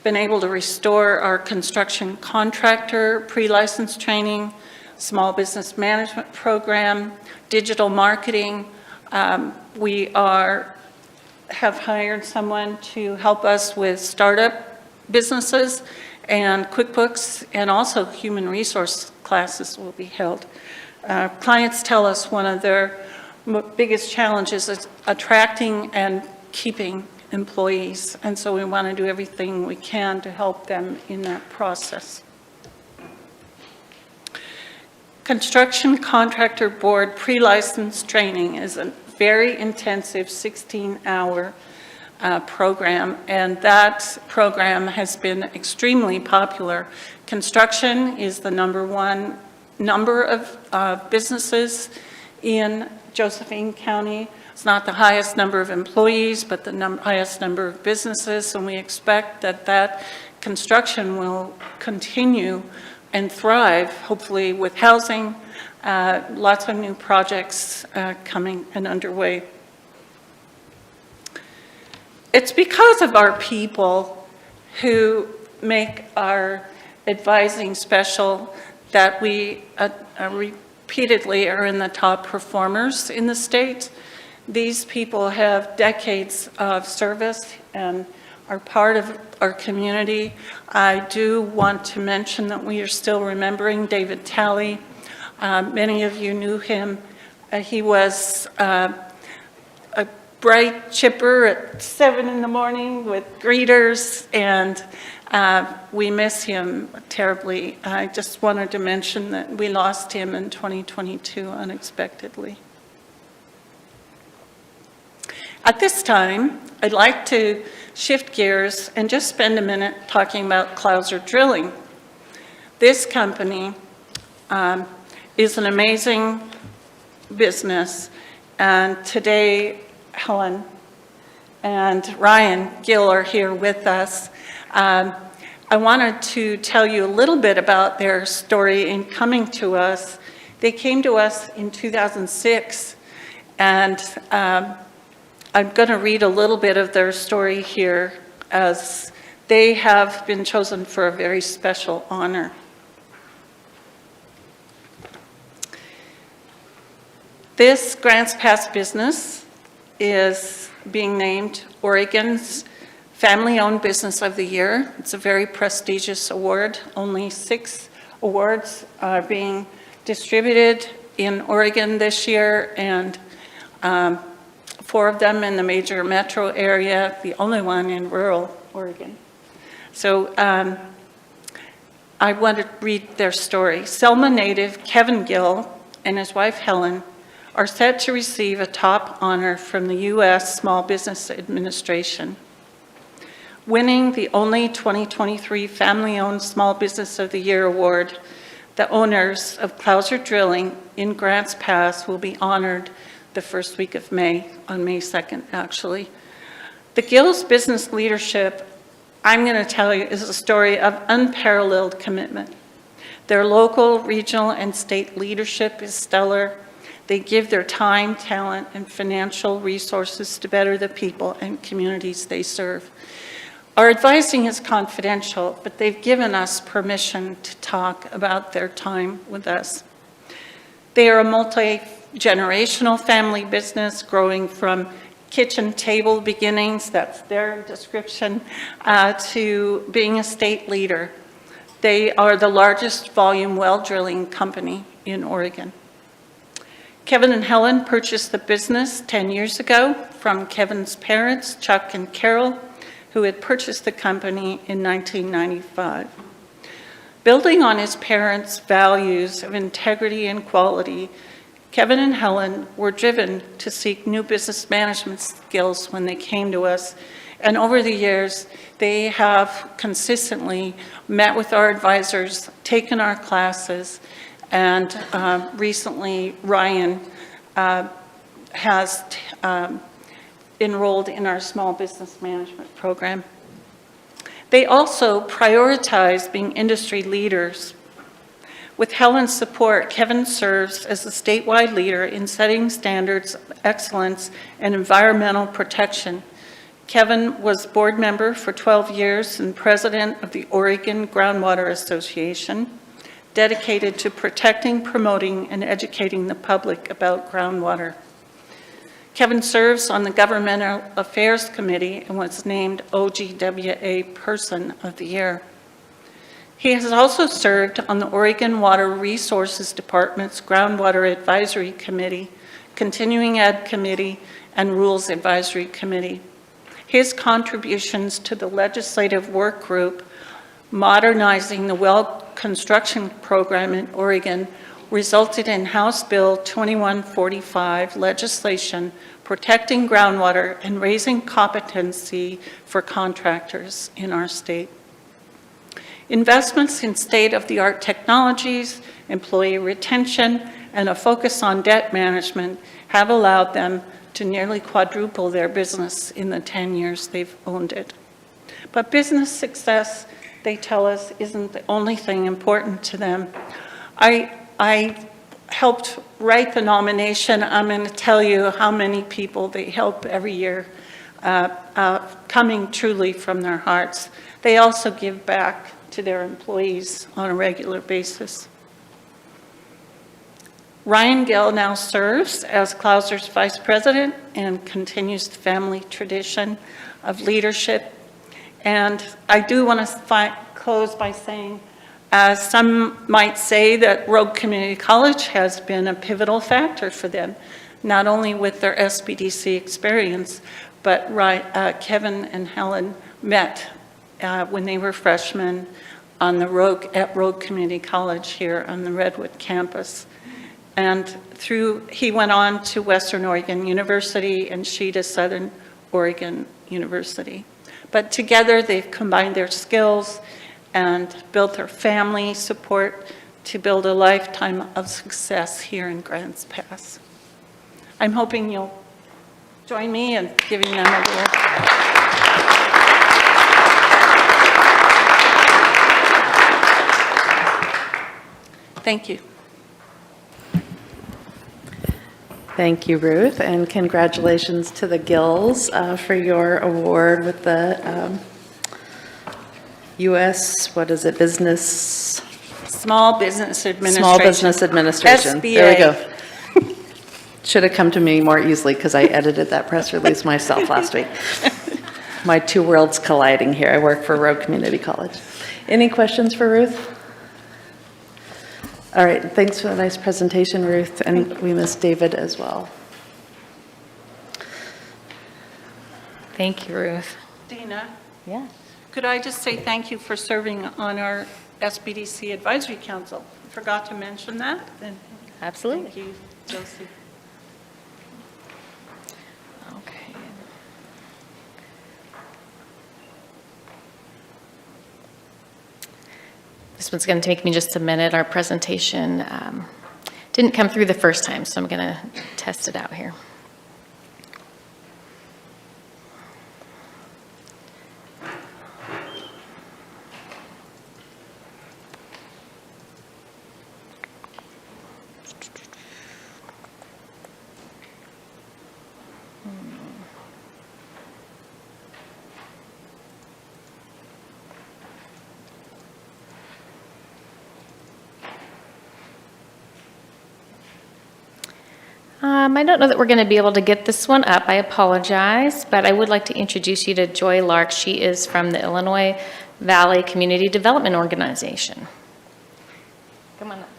been able to restore our construction contractor pre-license training, small business management program, digital marketing. We have hired someone to help us with startup businesses and QuickBooks, and also human resource classes will be held. Clients tell us one of their biggest challenges is attracting and keeping employees, and so we want to do everything we can to help them in that process. Construction Contractor Board pre-license training is a very intensive 16-hour program, and that program has been extremely popular. Construction is the #1 number of businesses in Josephine County. It's not the highest number of employees, but the highest number of businesses, and we expect that construction will continue and thrive, hopefully with housing, lots of new projects coming and underway. It's because of our people who make our advising special that we repeatedly are in the top performers in the state. These people have decades of service and are part of our community. I do want to mention that we are still remembering David Talley. Many of you knew him. He was a bright chipper at 7 in the morning with greeters, and we miss him terribly. I just wanted to mention that we lost him in 2022 unexpectedly. At this time, I'd like to shift gears and just spend a minute talking about Clouser Drilling. This company is an amazing business, and today Helen and Ryan Gill are here with us. I wanted to tell you a little bit about their story in coming to us. They came to us in 2006, and I'm going to read a little bit of their story here, as they have been chosen for a very special honor. This Grants Pass business is being named Oregon's Family-Owned Business of the Year. It's a very prestigious award. Only 6 awards are being distributed in Oregon this year, and 4 of them in the major metro area, the only one in rural Oregon. So I want to read their story. Selma native Kevin Gill and his wife Helen are set to receive a top honor from the U.S. Small Business Administration. Winning the only 2023 Family-Owned Small Business of the Year award, the owners of Clouser Drilling in Grants Pass will be honored the first week of May, on May 2nd, actually. The Gill's business leadership, I'm going to tell you, is a story of unparalleled commitment. Their local, regional, and state leadership is stellar. They give their time, talent, and financial resources to better the people and communities they serve. Our advising is confidential, but they've given us permission to talk about their time with us. They are a multi-generational family business growing from kitchen table beginnings, that's their description, to being a state leader. They are the largest volume well drilling company in Oregon. Kevin and Helen purchased the business 10 years ago from Kevin's parents, Chuck and Carol, who had purchased the company in 1995. Building on his parents' values of integrity and quality, Kevin and Helen were driven to seek new business management skills when they came to us. And over the years, they have consistently met with our advisors, taken our classes, and recently Ryan has enrolled in our small business management program. They also prioritize being industry leaders. With Helen's support, Kevin serves as a statewide leader in setting standards of excellence and environmental protection. Kevin was board member for 12 years and president of the Oregon Groundwater Association, dedicated to protecting, promoting, and educating the public about groundwater. Kevin serves on the Governmental Affairs Committee and was named OGWA Person of the Year. He has also served on the Oregon Water Resources Department's Groundwater Advisory Committee, Continuing Ed Committee, and Rules Advisory Committee. His contributions to the legislative work group modernizing the well construction program in Oregon resulted in House Bill 2145 legislation protecting groundwater and raising competency for contractors in our state. Investments in state-of-the-art technologies, employee retention, and a focus on debt management have allowed them to nearly quadruple their business in the 10 years they've owned it. But business success, they tell us, isn't the only thing important to them. I helped write the nomination. I'm going to tell you how many people they help every year, coming truly from their hearts. They also give back to their employees on a regular basis. Ryan Gill now serves as Clouser's vice president and continues the family tradition of leadership. And I do want to close by saying, some might say that Rogue Community College has been a pivotal factor for them, not only with their SBDC experience, but Kevin and Helen met when they were freshmen on at Rogue Community College here on the Redwood campus. And he went on to Western Oregon University and she to Southern Oregon University. But together they've combined their skills and built their family support to build a lifetime of success here in Grants Pass. I'm hoping you'll join me in giving them a little. Thank you. Thank you, Ruth, and congratulations to the Gills for your award with the U.S., what is it, Business? Small Business Administration. Small Business Administration. SBA. There we go. Should have come to me more easily because I edited that press release myself last week. my two worlds colliding here. I work for Rogue Community College. Any questions for Ruth? All right, thanks for the nice presentation, Ruth, and we miss David as well. Thank you, Ruth. Dina, Yeah. could I just say thank you for serving on our SBDC Advisory Council? Forgot to mention that. And Absolutely. thank you, Josie. Okay. This one's going to take me just a minute. Our presentation didn't come through the first time, so I'm going to test it out here. I don't know that we're going to be able to get this one up. I apologize, but I would like to introduce you to Joy Lark. She is from the Illinois Valley Community Development Organization. Come on up.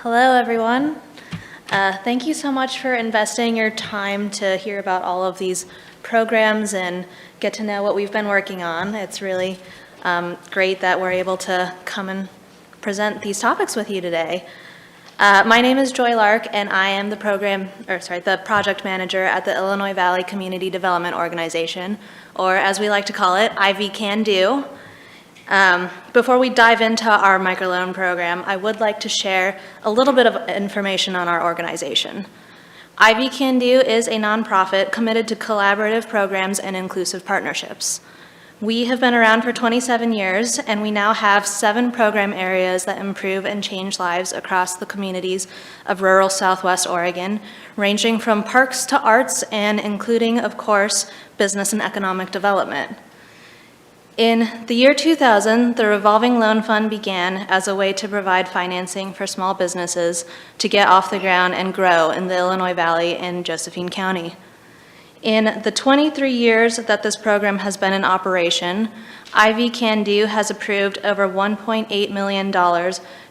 Hello, everyone. Thank you so much for investing your time to hear about all of these programs and get to know what we've been working on. It's really great that we're able to come and present these topics with you today. My name is Joy Lark, and I am the project manager at the Illinois Valley Community Development Organization, or as we like to call it, IV Can Do. Before we dive into our microloan program, I would like to share a little bit of information on our organization. IV Can Do is a nonprofit committed to collaborative programs and inclusive partnerships. We have been around for 27 years, and we now have 7 program areas that improve and change lives across the communities of rural Southwest Oregon, ranging from parks to arts and including, of course, business and economic development. In the year 2000, the revolving loan fund began as a way to provide financing for small businesses to get off the ground and grow in the Illinois Valley and Josephine County. In the 23 years that this program has been in operation, IV Can Do has approved over $1.8 million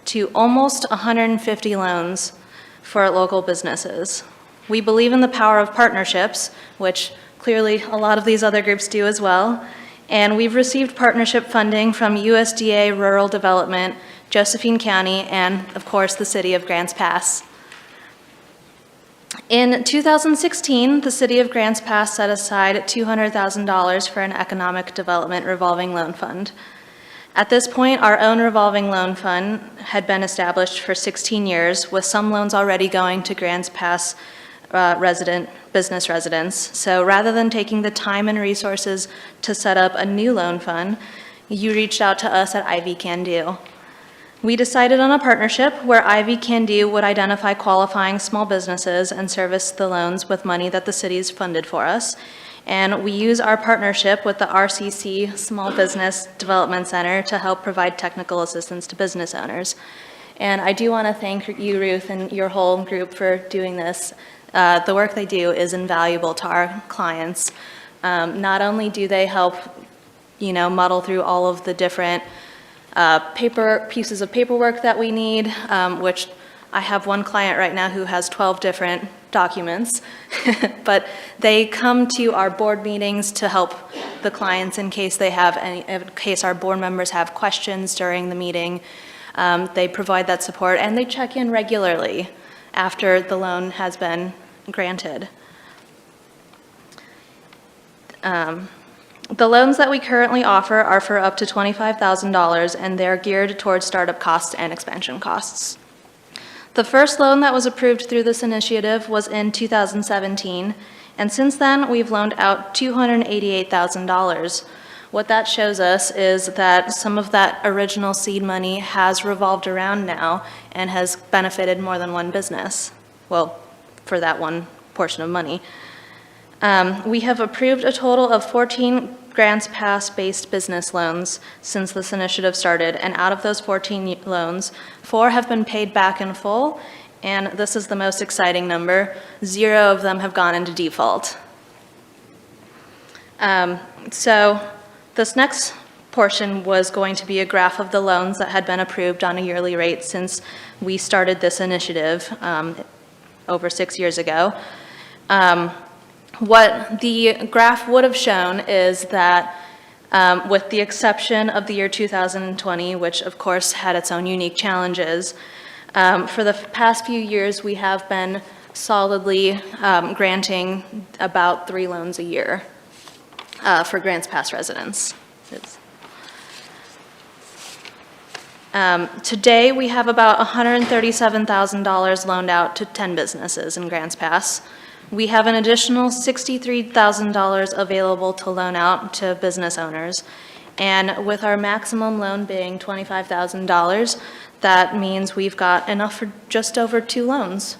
to almost 150 loans for local businesses. We believe in the power of partnerships, which clearly a lot of these other groups do as well, and we've received partnership funding from USDA Rural Development, Josephine County, and of course the City of Grants Pass. In 2016, the City of Grants Pass set aside $200,000 for an economic development revolving loan fund. At this point, our own revolving loan fund had been established for 16 years, with some loans already going to Grants Pass business residents. So rather than taking the time and resources to set up a new loan fund, you reached out to us at IV Can Do. We decided on a partnership where IV Can Do would identify qualifying small businesses and service the loans with money that the city's funded for us. And we use our partnership with the RCC Small Business Development Center to help provide technical assistance to business owners. And I do want to thank you, Ruth, and your whole group for doing this. The work they do is invaluable to our clients. Not only do they help, muddle through all of the different pieces of paperwork that we need, which I have one client right now who has 12 different documents, but they come to our board meetings to help the clients in case our board members have questions during the meeting. They provide that support, and they check in regularly after the loan has been granted. The loans that we currently offer are for up to $25,000, and they're geared towards startup costs and expansion costs. The first loan that was approved through this initiative was in 2017, and since then, we've loaned out $288,000. What that shows us is that some of that original seed money has revolved around now and has benefited more than one business. Well, for that one portion of money. We have approved a total of 14 Grants Pass-based business loans since this initiative started, and out of those 14 loans, 4 have been paid back in full, and this is the most exciting number. 0 of them have gone into default. So this next portion was going to be a graph of the loans that had been approved on a yearly rate since we started this initiative over 6 years ago. What the graph would have shown is that with the exception of the year 2020, which of course had its own unique challenges, for the past few years we have been solidly granting about 3 loans a year for Grants Pass residents. Today, we have about $137,000 loaned out to 10 businesses in Grants Pass. We have an additional $63,000 available to loan out to business owners. And with our maximum loan being $25,000, that means we've got enough for just over 2 loans.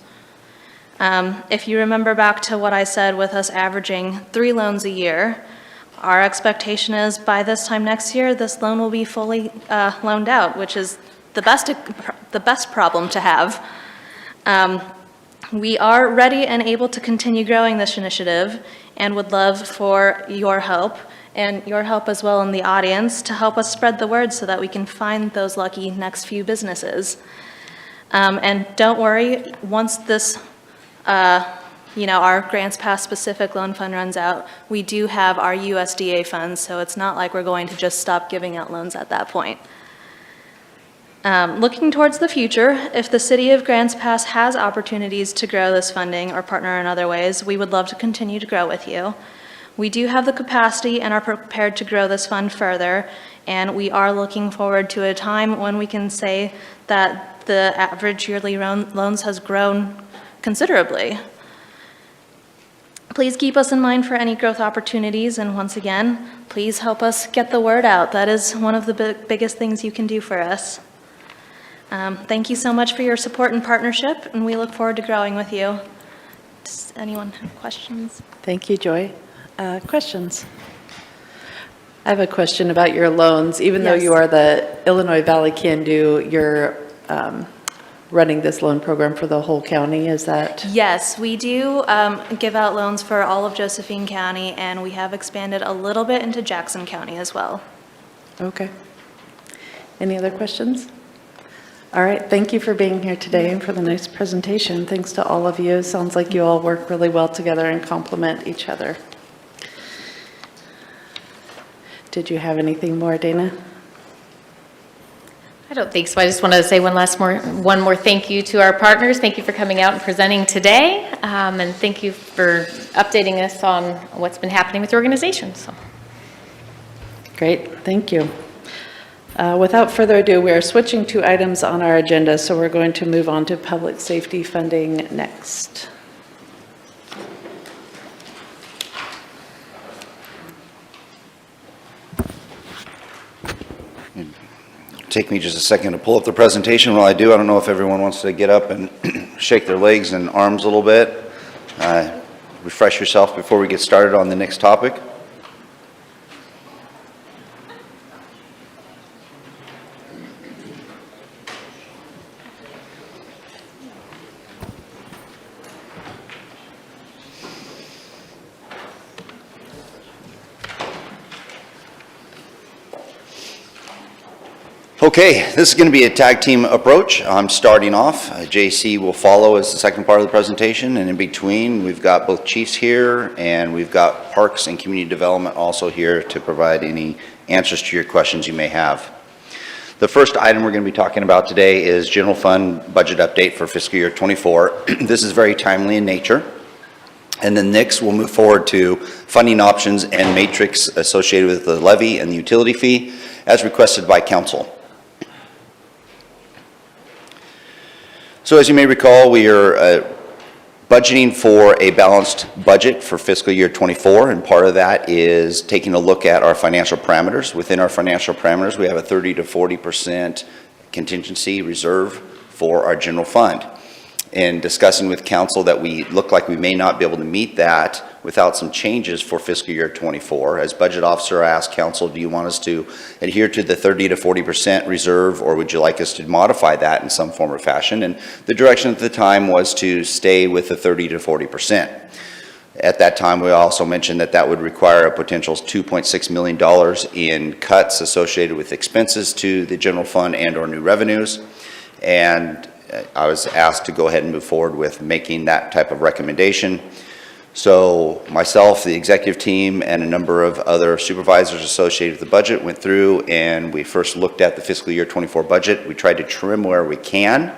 If you remember back to what I said with us averaging 3 loans a year, our expectation is by this time next year, this loan will be fully loaned out, which is the best problem to have. We are ready and able to continue growing this initiative and would love for your help and your help as well in the audience to help us spread the word so that we can find those lucky next few businesses. And don't worry, once this our Grants Pass specific loan fund runs out, we do have our USDA funds, so it's not like we're going to just stop giving out loans at that point. Looking towards the future, if the City of Grants Pass has opportunities to grow this funding or partner in other ways, we would love to continue to grow with you. We do have the capacity and are prepared to grow this fund further, and we are looking forward to a time when we can say that the average yearly loans has grown considerably. Please keep us in mind for any growth opportunities, and once again, please help us get the word out. That is one of the biggest things you can do for us. Thank you so much for your support and partnership, and we look forward to growing with you. Does anyone have questions? Thank you, Joy. Questions? I have a question about your loans. Even though Yes. you are the Illinois Valley Can-Do, you're running this loan program for the whole county, is that? Yes, we do give out loans for all of Josephine County, and we have expanded a little bit into Jackson County as well. Okay. Any other questions? All right, thank you for being here today and for the nice presentation. Thanks to all of you. Sounds like you all work really well together and complement each other. Did you have anything more, Dana? I don't think so. I just wanted to say one more thank you to our partners. Thank you for coming out and presenting today, and thank you for updating us on what's been happening with your organization. So. Great, thank you. Without further ado, we are switching to items on our agenda, so we're going to move on to public safety funding next. Take me just a second to pull up the presentation. While I do, I don't know if everyone wants to get up and shake their legs and arms a little bit. Refresh yourself before we get started on the next topic. Okay, this is going to be a tag team approach. I'm starting off. JC will follow as the second part of the presentation, and in between, we've got both chiefs here, and we've got Parks and Community Development also here to provide any answers to your questions you may have. The first item we're going to be talking about today is General Fund Budget Update for fiscal year 24. This is very timely in nature. And then next, we'll move forward to funding options and matrix associated with the levy and the utility fee as requested by council. So as you may recall, we are budgeting for a balanced budget for fiscal year 24, and part of that is taking a look at our financial parameters. Within our financial parameters, we have a 30 to 40% contingency reserve for our general fund. in discussing with council that we look like we may not be able to meet that without some changes for fiscal year '24. As budget officer, I asked council, do you want us to adhere to the 30 to 40% reserve, or would you like us to modify that in some form or fashion? And the direction at the time was to stay with the 30 to 40%. At that time, we also mentioned that that would require a potential $2.6 million in cuts associated with expenses to the general fund and or new revenues. And I was asked to go ahead and move forward with making that type of recommendation. So myself, the executive team, and a number of other supervisors associated with the budget went through, and we first looked at the fiscal year '24 budget. We tried to trim where we can.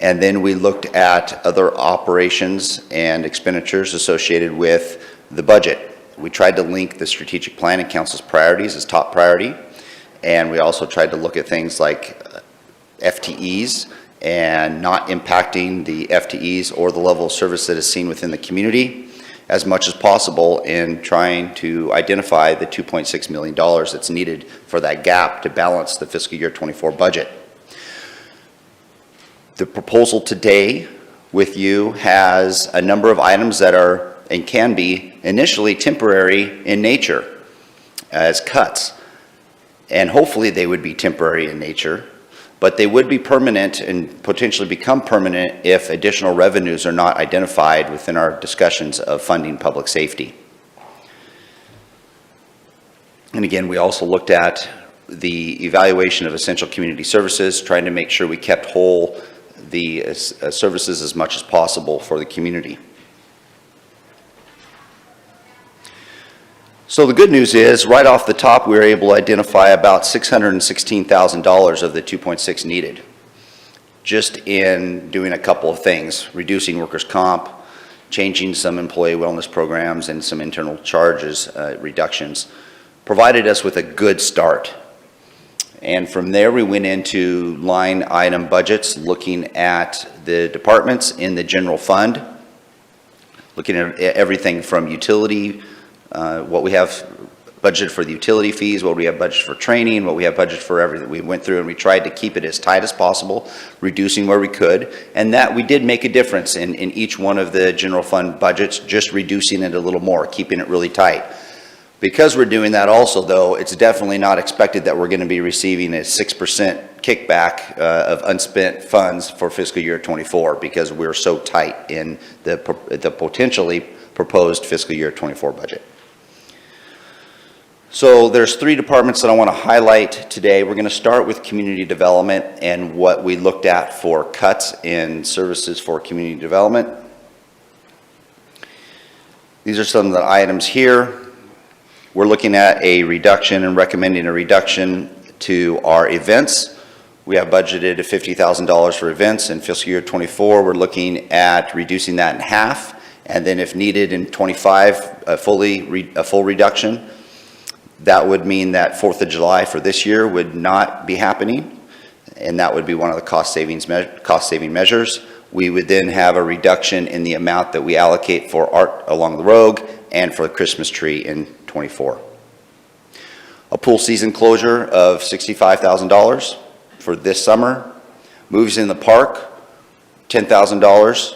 And then we looked at other operations and expenditures associated with the budget. We tried to link the strategic plan and council's priorities as top priority. And we also tried to look at things like FTEs and not impacting the FTEs or the level of service that is seen within the community as much as possible in trying to identify the $2.6 million that's needed for that gap to balance the fiscal year '24 budget. The proposal today with you has a number of items that are and can be initially temporary in nature as cuts. And hopefully they would be temporary in nature, but they would be permanent and potentially become permanent if additional revenues are not identified within our discussions of funding public safety. And again, we also looked at the evaluation of essential community services, trying to make sure we kept whole the services as much as possible for the community. So the good news is, right off the top, we were able to identify about $616,000 of the 2.6 needed, just in doing a couple of things: reducing workers' comp, changing some employee wellness programs, and some internal charges reductions, provided us with a good start. And from there, we went into line item budgets, looking at the departments in the general fund, looking at everything from utility, what we have budgeted for the utility fees, what we have budgeted for training, what we have budgeted for everything. We went through and we tried to keep it as tight as possible, reducing where we could. And that we did make a difference in each one of the general fund budgets, just reducing it a little more, keeping it really tight. Because we're doing that also, though, it's definitely not expected that we're going to be receiving a 6% kickback of unspent funds for fiscal year '24, because we're so tight in the potentially proposed fiscal year '24 budget. So there's three departments that I want to highlight today. We're going to start with community development and what we looked at for cuts in services for community development. These are some of the items here. We're looking at a reduction and recommending a reduction to our events. We have budgeted $50,000 for events in fiscal year '24. We're looking at reducing that in half, and then if needed in '25, a full reduction. That would mean that 4th of July for this year would not be happening, and that would be one of the cost-saving measures. We would then have a reduction in the amount that we allocate for art along the road and for the Christmas tree in '24. A pool season closure of $65,000 for this summer. Movies in the park, $10,000.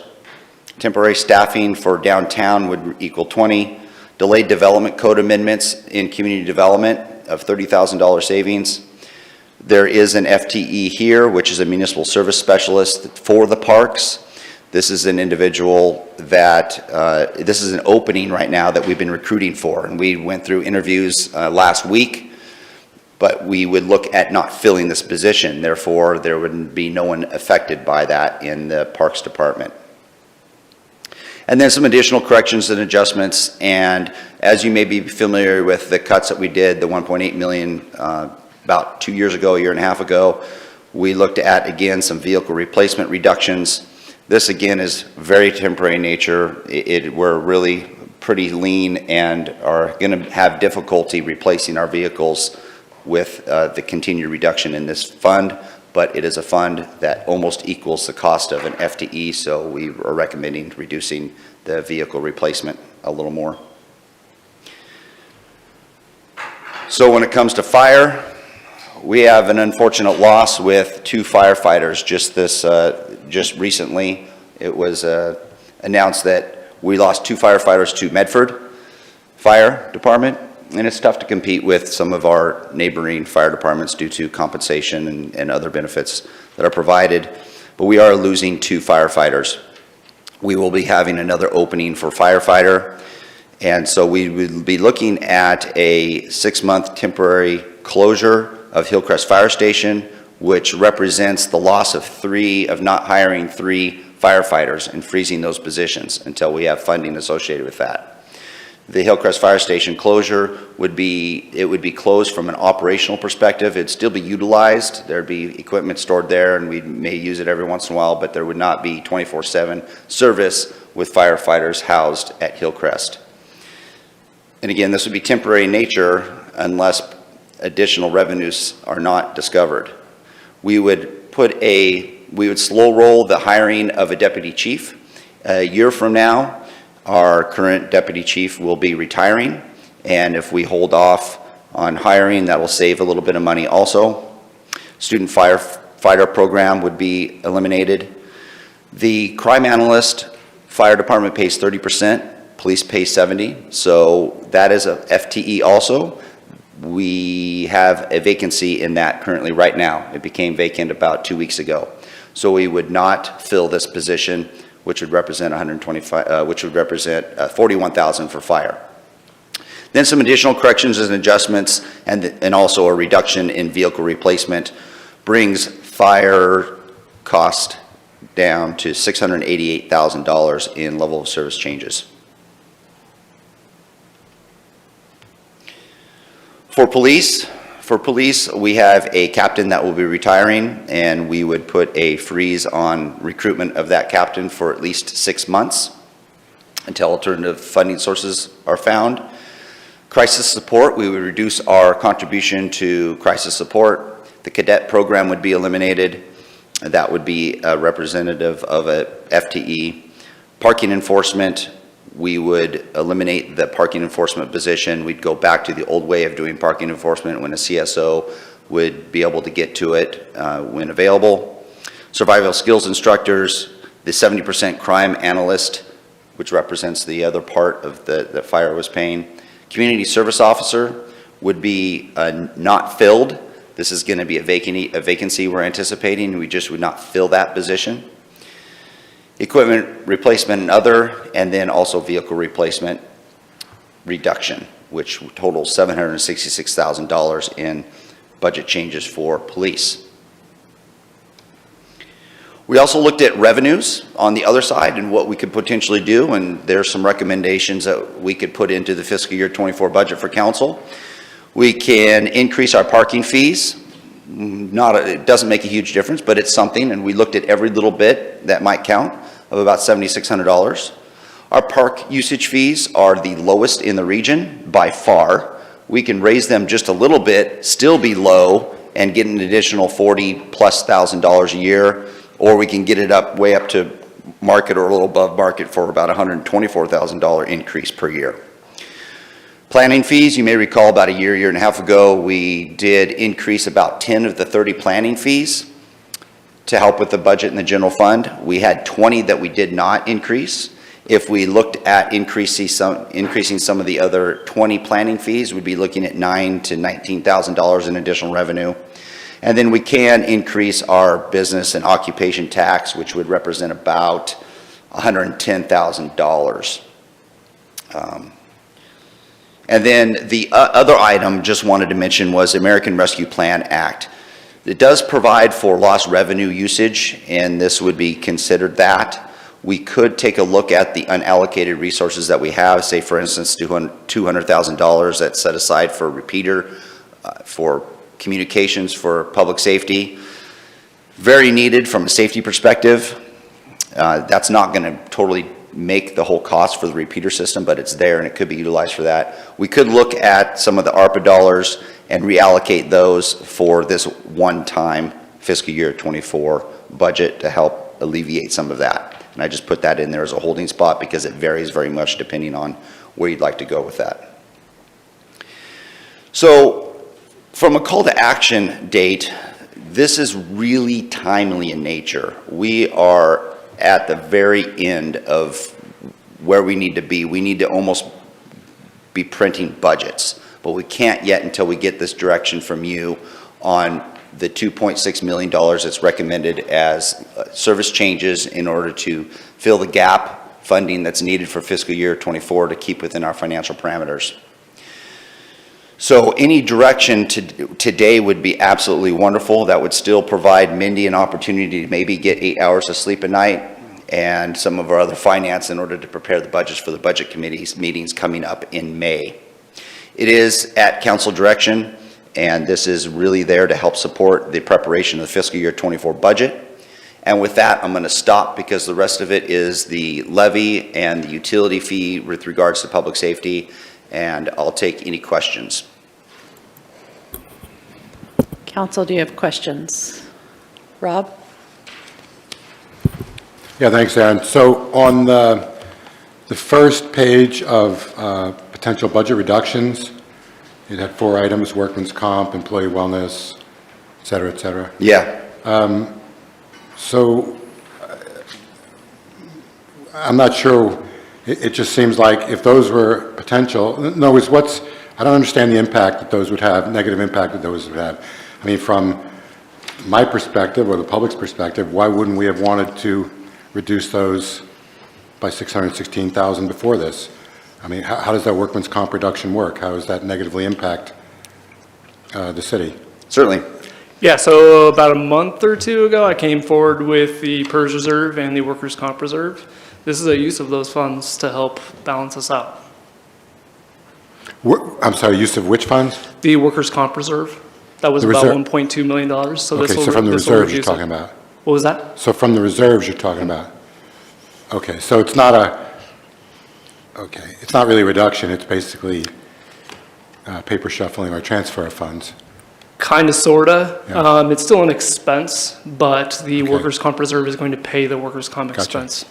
Temporary staffing for downtown would equal $20,000. Delayed development code amendments in community development of $30,000 savings. There is an FTE here, which is a municipal service specialist for the parks. This is an individual that, this is an opening right now that we've been recruiting for, and we went through interviews last week, but we would look at not filling this position. Therefore, there would be no one affected by that in the Parks Department. And then some additional corrections and adjustments, and as you may be familiar with the cuts that we did, the $1.8 million about 2 years ago, a year and a half ago, we looked at, again, some vehicle replacement reductions. This, again, is very temporary in nature. We're really pretty lean and are going to have difficulty replacing our vehicles with the continued reduction in this fund, but it is a fund that almost equals the cost of an FTE, so we are recommending reducing the vehicle replacement a little more. So when it comes to fire, we have an unfortunate loss with 2 firefighters just just recently, it was announced that we lost 2 firefighters to Medford Fire Department, and it's tough to compete with some of our neighboring fire departments due to compensation and other benefits that are provided, but we are losing 2 firefighters. We will be having another opening for firefighter, and so we will be looking at a 6-month temporary closure of Hillcrest Fire Station, which represents the loss of not hiring 3 firefighters and freezing those positions until we have funding associated with that. The Hillcrest Fire Station closure would be closed from an operational perspective. It'd still be utilized. There'd be equipment stored there, and we may use it every once in a while, but there would not be 24/7 service with firefighters housed at Hillcrest. And again, this would be temporary in nature unless additional revenues are not discovered. We would slow roll the hiring of a deputy chief. A year from now, our current deputy chief will be retiring, and if we hold off on hiring, that will save a little bit of money also. Student firefighter program would be eliminated. The crime analyst, fire department pays 30%, police pays 70%, so that is a FTE also. We have a vacancy in that currently right now. It became vacant about 2 weeks ago. So we would not fill this position, which would represent $41,000 for fire. Then some additional corrections and adjustments, and also a reduction in vehicle replacement brings fire cost down to $688,000 in level of service changes. For police, we have a captain that will be retiring, and we would put a freeze on recruitment of that captain for at least 6 months until alternative funding sources are found. Crisis support, we would reduce our contribution to crisis support. The cadet program would be eliminated. That would be a representative of a FTE. Parking enforcement, we would eliminate the parking enforcement position. We'd go back to the old way of doing parking enforcement when a CSO would be able to get to it when available. Survival skills instructors, the 70% crime analyst, which represents the other part of the fire was paying. Community service officer would be not filled. This is going to be a vacancy we're anticipating. We just would not fill that position. Equipment replacement and other, and then also vehicle replacement reduction, which totals $766,000 in budget changes for police. We also looked at revenues on the other side and what we could potentially do, and there's some recommendations that we could put into the fiscal year 24 budget for council. We can increase our parking fees. It doesn't make a huge difference, but it's something, and we looked at every little bit that might count, of about $7,600. Our park usage fees are the lowest in the region by far. We can raise them just a little bit, still be low, and get an additional $40,000+ a year, or we can get it way up to market or a little above market for about $124,000 increase per year. Planning fees, you may recall about a year and a half ago, we did increase about 10 of the 30 planning fees to help with the budget in the general fund. We had 20 that we did not increase. If we looked at increasing some of the other 20 planning fees, we'd be looking at $9,000 to $19,000 in additional revenue. And then we can increase our business and occupation tax, which would represent about $110,000. And then the other item just wanted to mention was American Rescue Plan Act. It does provide for lost revenue usage, and this would be considered that. We could take a look at the unallocated resources that we have, say for instance $200,000 that's set aside for repeater, for communications, for public safety. Very needed from a safety perspective. That's not going to totally make the whole cost for the repeater system, but it's there and it could be utilized for that. We could look at some of the ARPA dollars and reallocate those for this one-time fiscal year 24 budget to help alleviate some of that. And I just put that in there as a holding spot because it varies very much depending on where you'd like to go with that. So from a call to action date, This is really timely in nature. We are at the very end of where we need to be. We need to almost be printing budgets, but we can't yet until we get this direction from you on the $2.6 million that's recommended as service changes in order to fill the gap funding that's needed for fiscal year '24 to keep within our financial parameters. So any direction today would be absolutely wonderful. That would still provide Mindy an opportunity to maybe get 8 hours of sleep a night and some of our other finance in order to prepare the budgets for the budget committee's meetings coming up in May. It is at council direction, and this is really there to help support the preparation of the fiscal year '24 budget. And with that, I'm going to stop because the rest of it is the levy and the utility fee with regards to public safety, and I'll take any questions. Council, do you have questions? Rob? Yeah, thanks, Aaron. So on the first page of potential budget reductions, it had 4 items: workman's comp, employee wellness, et cetera, et cetera. Yeah. So I'm not sure, it just seems like if those were potential, in other words, I don't understand the impact that those would have, negative impact that those would have. I mean, from my perspective or the public's perspective, why wouldn't we have wanted to reduce those by $616,000 before this? I mean, how does that workman's comp reduction work? How does that negatively impact the city? Certainly. Yeah, so about a month or two ago, I came forward with the PERS reserve and the workers' comp reserve. This is a use of those funds to help balance us out. I'm sorry, use of which funds? The workers' comp reserve, that was The about reserve- $1.2 million. So Okay, this will so from the this will reserves you're reduce it. talking about? What was that? So from the reserves you're talking about? Okay, so it's not it's not really a reduction, it's basically paper shuffling or transfer of funds. Kind of, sort of. Yeah. It's still an expense, but the Okay. workers' comp reserve is going to pay the workers' comp Gotcha. expense.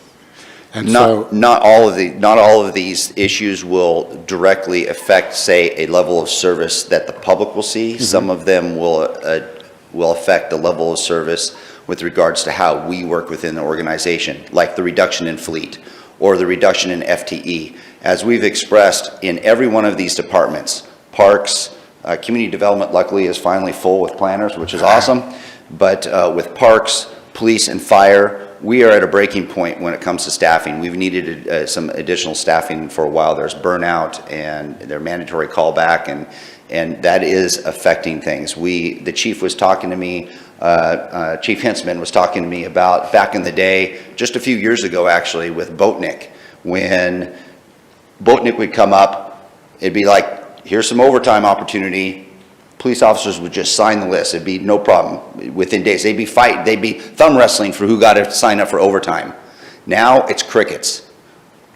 And so, Not all of these issues will directly affect, say, a level of service that the public will see. Some of them will affect the level of service with regards to how we work within the organization, like the reduction in fleet or the reduction in FTE. As we've expressed in every one of these departments, parks, community development luckily is finally full with planners, which is awesome. But with parks, police, and fire, we are at a breaking point when it comes to staffing. We've needed some additional staffing for a while. There's burnout and their mandatory callback, and that is affecting things. The chief was talking to me, Chief Hintzman was talking to me about back in the day, just a few years ago actually, with Boatnick. When Boatnick would come up, it'd be like, here's some overtime opportunity. Police officers would just sign the list. It'd be no problem. Within days, they'd be fighting, they'd be thumb wrestling for who got to sign up for overtime. Now it's crickets.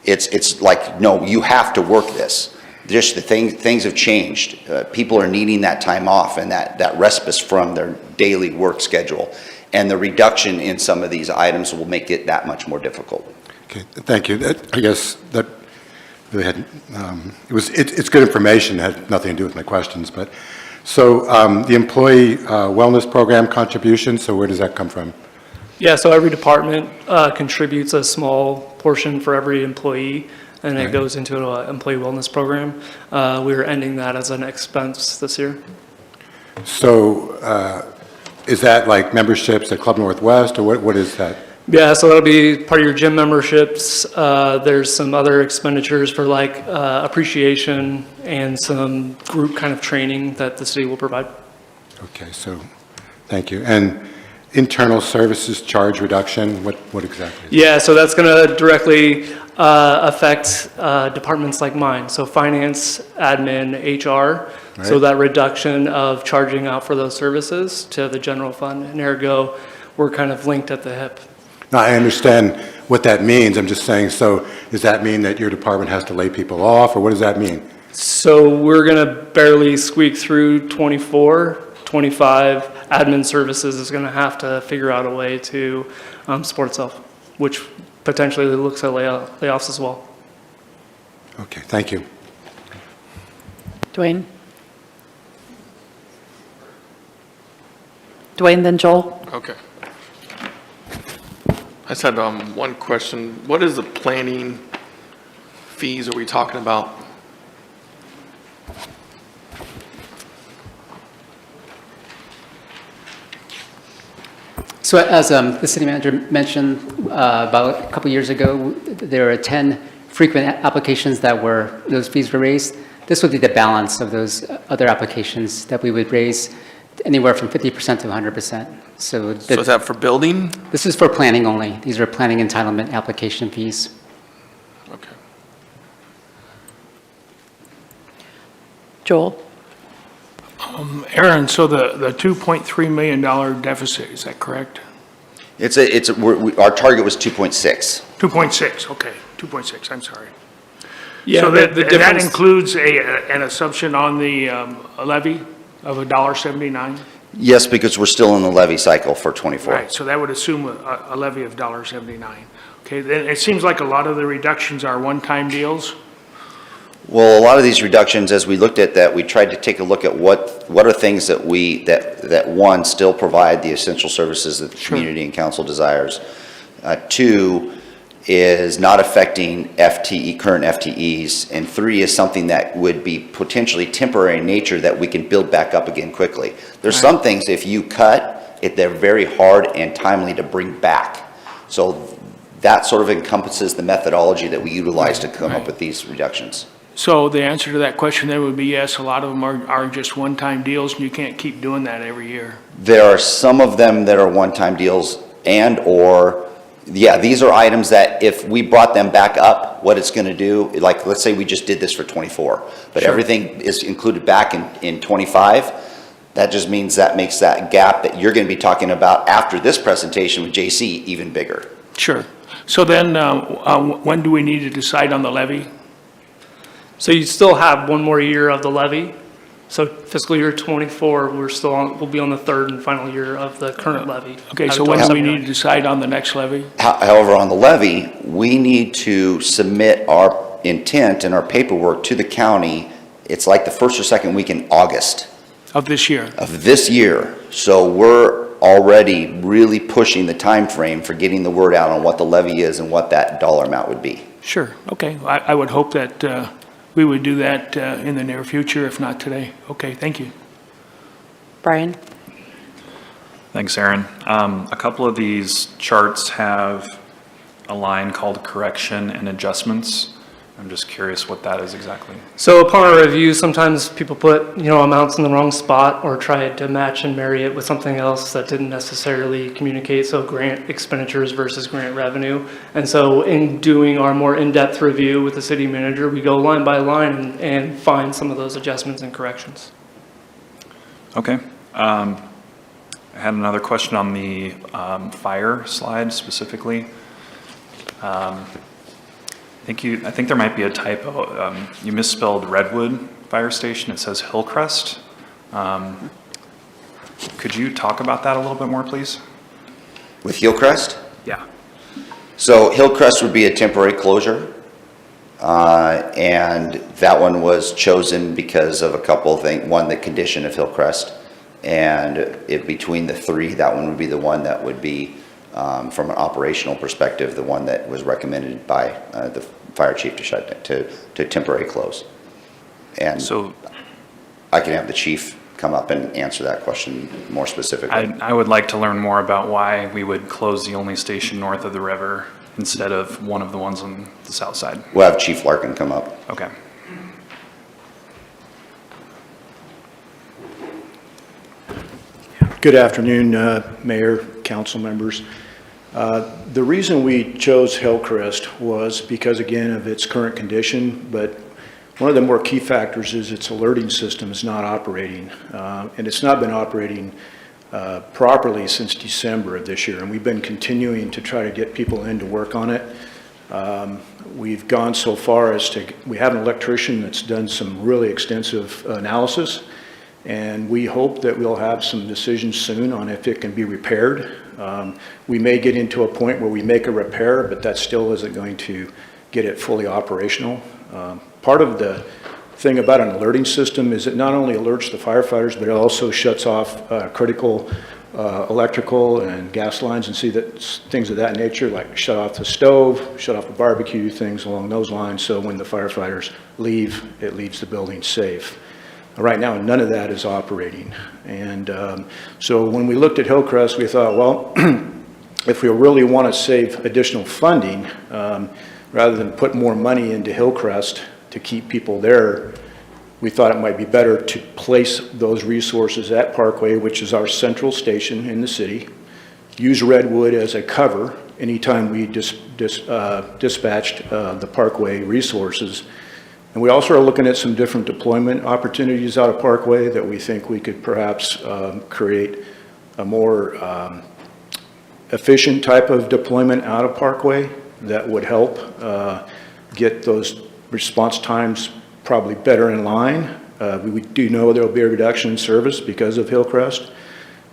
It's like, no, you have to work this. Just things have changed. People are needing that time off and that respite from their daily work schedule. And the reduction in some of these items will make it that much more difficult. okay, thank you. I guess that really had, it's good information, it had nothing to do with my questions, but, so the employee wellness program contribution, so where does that come from? Yeah, so every department contributes a small portion for every employee, and it Right. goes into an employee wellness program. We are ending that as an expense this year. So is that like memberships at Club Northwest, or what is that? Yeah, so that'll be part of your gym memberships. There's some other expenditures for like appreciation and some group kind of training that the city will provide. Okay, so, thank you. And internal services charge reduction, what exactly? Yeah, so that's going to directly affect departments like mine. So finance, admin, HR. So Right. that reduction of charging out for those services to the general fund. And ergo, we're kind of linked at the hip. Now, I understand what that means, I'm just saying, so does that mean that your department has to lay people off, or what does that mean? So we're going to barely squeak through 24, 25. Admin services is going to have to figure out a way to support itself, which potentially looks at layoffs as well. Okay, thank you. Dwayne? Dwayne, then Joel. Okay. I just had one question. What is the planning fees are we talking about? So as the city manager mentioned about a couple years ago, there are 10 frequent applications those fees were raised. This would be the balance of those other applications that we would raise anywhere from 50% to 100%. So So is that for building? this is for planning only. These are planning entitlement application fees. Okay. Joel? Aaron, so the $2.3 million deficit, is that correct? Our target was 2.6. 2.6, okay, 2.6, I'm sorry. Yeah, So the that difference- includes an assumption on the levy of $1.79? Yes, because we're still in the levy cycle for '24. Right, so that would assume a levy of $1.79. Okay, then it seems like a lot of the reductions are one-time deals. Well, a lot of these reductions, as we looked at that, we tried to take a look at what are things that that one, still provide the essential services that the community and council desires. Two, is not affecting current FTEs. And three is something that would be potentially temporary in nature that we can build back up again quickly. There's some things, if you cut, they're very hard and timely to bring back. So that sort of encompasses the methodology that we utilize to come up with these reductions. So the answer to that question then would be yes, a lot of them are just one-time deals, and you can't keep doing that every year. There are some of them that are one-time deals these are items that if we brought them back up, what it's going to do, like let's say we just did this for '24, but everything is included back in '25, that just means that makes that gap that you're going to be talking about after this presentation with JC even bigger. Sure. So then, when do we need to decide on the levy? So you still have one more year of the levy. So fiscal year '24, we'll be on the third and final year of the current levy. Okay, so when do we need to decide on the next levy? However, on the levy, we need to submit our intent and our paperwork to the county. It's like the first or second week in August Of this year? of this year. So we're already really pushing the time frame for getting the word out on what the levy is and what that dollar amount would be. Sure, okay. I would hope that we would do that in the near future, if not today. Okay, thank you. Brian? Thanks, Aaron. A couple of these charts have a line called correction and adjustments. I'm just curious what that is exactly. So upon our review, sometimes people put, amounts in the wrong spot or try to match and marry it with something else that didn't necessarily communicate, so grant expenditures versus grant revenue. And so in doing our more in-depth review with the city manager, we go line by line and find some of those adjustments and corrections. Okay. I had another question on the fire slide specifically. I think there might be a typo. You misspelled Redwood Fire Station. It says Hillcrest. Could you talk about that a little bit more, please? With Hillcrest? Yeah. So Hillcrest would be a temporary closure. And that one was chosen because of a couple of things. One, the condition of Hillcrest. And between the three, that one would be the one that would be, from an operational perspective, the one that was recommended by the fire chief to temporary close. And So I can have the chief come up and answer that question more specifically. I would like to learn more about why we would close the only station north of the river instead of one of the ones on the south side. We'll have Chief Larkin come up. Okay. Good afternoon, Mayor, council members. The reason we chose Hillcrest was because, again, of its current condition, but one of the more key factors is its alerting system is not operating, and it's not been operating properly since December of this year, and we've been continuing to try to get people in to work on it. We've gone so far as we have an electrician that's done some really extensive analysis, and we hope that we'll have some decisions soon on if it can be repaired. We may get into a point where we make a repair, but that still isn't going to get it fully operational. Part of the thing about an alerting system is it not only alerts the firefighters, but it also shuts off critical electrical and gas lines and see that things of that nature, like shut off the stove, shut off the barbecue, things along those lines, so when the firefighters leave, it leaves the building safe. Right now, none of that is operating. And so when we looked at Hillcrest, we thought, well, if we really want to save additional funding, rather than put more money into Hillcrest to keep people there, we thought it might be better to place those resources at Parkway, which is our central station in the city, use Redwood as a cover anytime we dispatched the Parkway resources. And we also are looking at some different deployment opportunities out of Parkway that we think we could perhaps create a more efficient type of deployment out of Parkway that would help get those response times probably better in line. We do know there will be a reduction in service because of Hillcrest.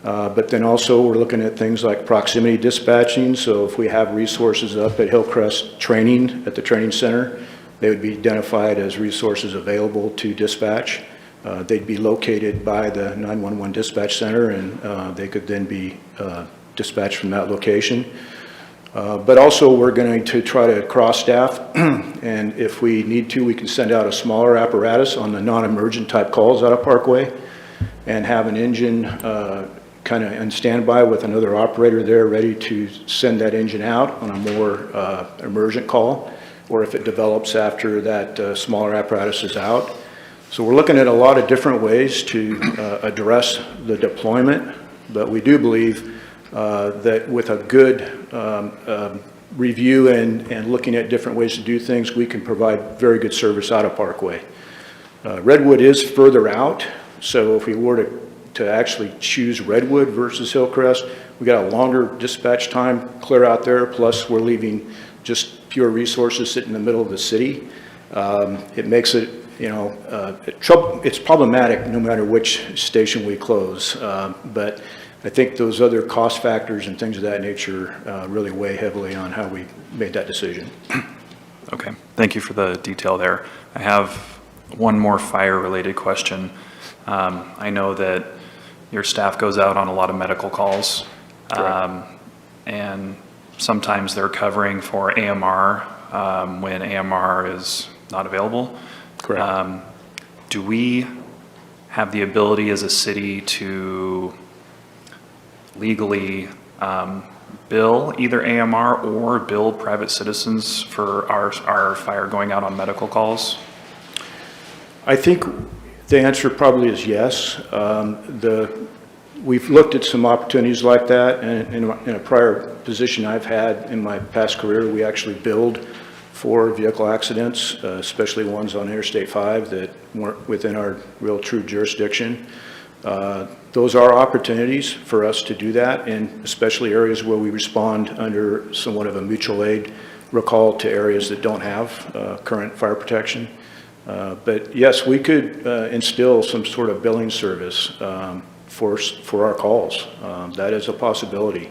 But then also we're looking at things like proximity dispatching. So if we have resources up at Hillcrest training at the training center, they would be identified as resources available to dispatch. They'd be located by the 911 dispatch center, and they could then be dispatched from that location. But also we're going to try to cross-staff, and if we need to, we can send out a smaller apparatus on the non-emergent type calls out of Parkway and have an engine kind of on standby with another operator there ready to send that engine out on a more emergent call, or if it develops after that smaller apparatus is out. So we're looking at a lot of different ways to address the deployment, but we do believe that with a good review and looking at different ways to do things, we can provide very good service out of Parkway. Redwood is further out, so if we were to actually choose Redwood versus Hillcrest, we got a longer dispatch time clear out there, plus we're leaving just fewer resources sitting in the middle of the city. It makes it, it's problematic no matter which station we close, but I think those other cost factors and things of that nature really weigh heavily on how we made that decision. Okay, thank you for the detail there. I have one more fire-related question. I know that your staff goes out on a lot of medical calls, and sometimes they're covering for AMR when AMR is not available. Correct. Do we have the ability as a city to legally bill either AMR or bill private citizens for our fire going out on medical calls? I think the answer probably is yes. We've looked at some opportunities like that, and in a prior position I've had in my past career, we actually billed for vehicle accidents, especially ones on Interstate 5 that weren't within our real true jurisdiction. Those are opportunities for us to do that, and especially areas where we respond under somewhat of a mutual aid recall to areas that don't have current fire protection. But yes, we could instill some sort of billing service for our calls. That is a possibility.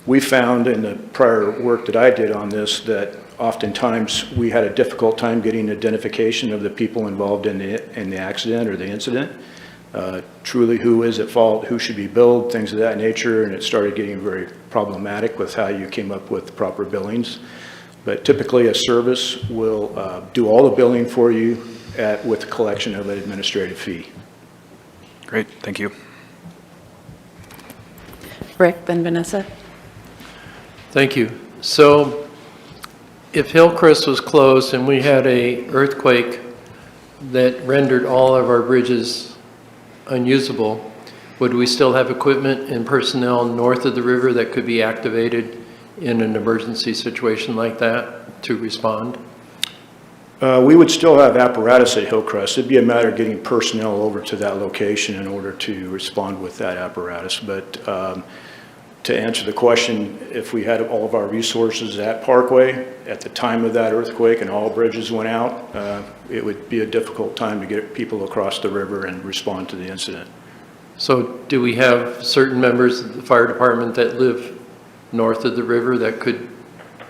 We found in the prior work that I did on this that oftentimes we had a difficult time getting identification of the people involved in the accident or the incident. Truly who is at fault, who should be billed, things of that nature, and it started getting very problematic with how you came up with proper billings. But typically a service will do all the billing for you with collection of an administrative fee. Great, thank you. Rick, then Vanessa. Thank you. So if Hillcrest was closed and we had a earthquake that rendered all of our bridges unusable, would we still have equipment and personnel north of the river that could be activated in an emergency situation like that to respond? We would still have apparatus at Hillcrest. It'd be a matter of getting personnel over to that location in order to respond with that apparatus. But to answer the question, if we had all of our resources at Parkway at the time of that earthquake and all bridges went out, it would be a difficult time to get people across the river and respond to the incident. So do we have certain members of the fire department that live north of the river that could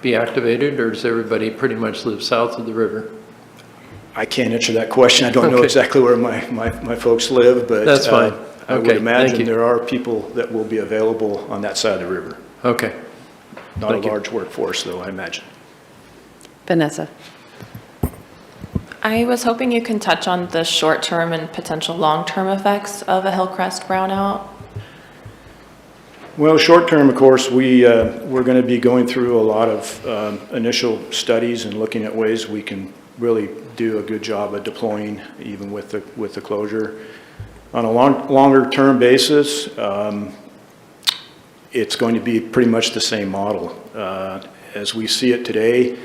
be activated, or does everybody pretty much live south of the river? I can't answer that question. I don't know exactly where my folks live, but that's fine. I would Okay, thank imagine you. there are people that will be available on that side of the river. Okay. Not a Thank you. large workforce, though, I imagine. Vanessa? I was hoping you can touch on the short-term and potential long-term effects of a Hillcrest brownout. Well, short term, of course, we're going to be going through a lot of initial studies and looking at ways we can really do a good job of deploying even with the closure. On a longer term basis, it's going to be pretty much the same model. As we see it today,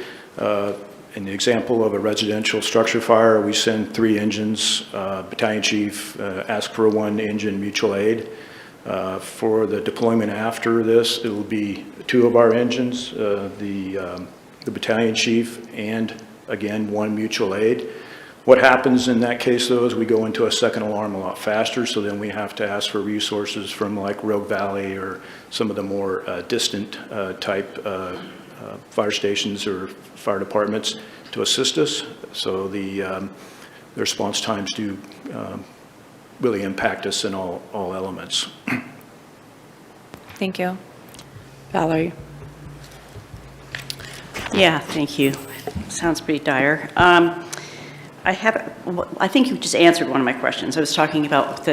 in the example of a residential structure fire, we send 3 engines, battalion chief, ask for 1 engine mutual aid. For the deployment after this, it will be 2 of our engines, the battalion chief, and again, 1 mutual aid. What happens in that case, though, is we go into a second alarm a lot faster, so then we have to ask for resources from like Rogue Valley or some of the more distant type fire stations or fire departments to assist us. So the response times do really impact us in all elements. Thank you. Valerie? Yeah, thank you. Sounds pretty dire. I think you just answered one of my questions. I was talking about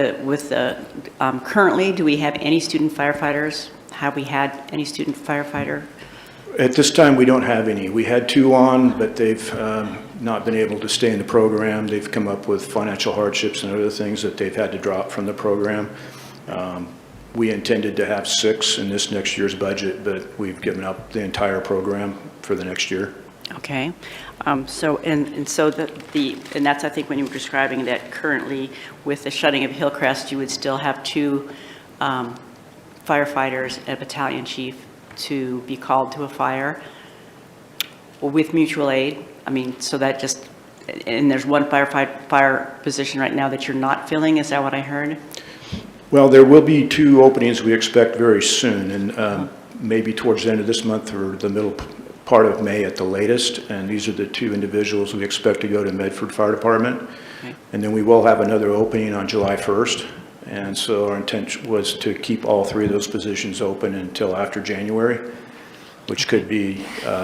currently, do we have any student firefighters? Have we had any student firefighter? At this time, we don't have any. We had 2 on, but they've not been able to stay in the program. They've come up with financial hardships and other things that they've had to drop from the program. We intended to have 6 in this next year's budget, but we've given up the entire program for the next year. Okay. So that's, I think, when you were describing that currently with the shutting of Hillcrest, you would still have 2 firefighters and a battalion chief to be called to a fire with mutual aid. I mean, so that just, and there's 1 fire position right now that you're not filling, is that what I heard? Well, there will be 2 openings we expect very soon, and maybe towards the end of this month or the middle part of May at the latest, and these are the 2 individuals we expect to go to Medford Fire Department. Okay. And then we will have another opening on July 1st, and so our intent was to keep all 3 of those positions open until after January, which could be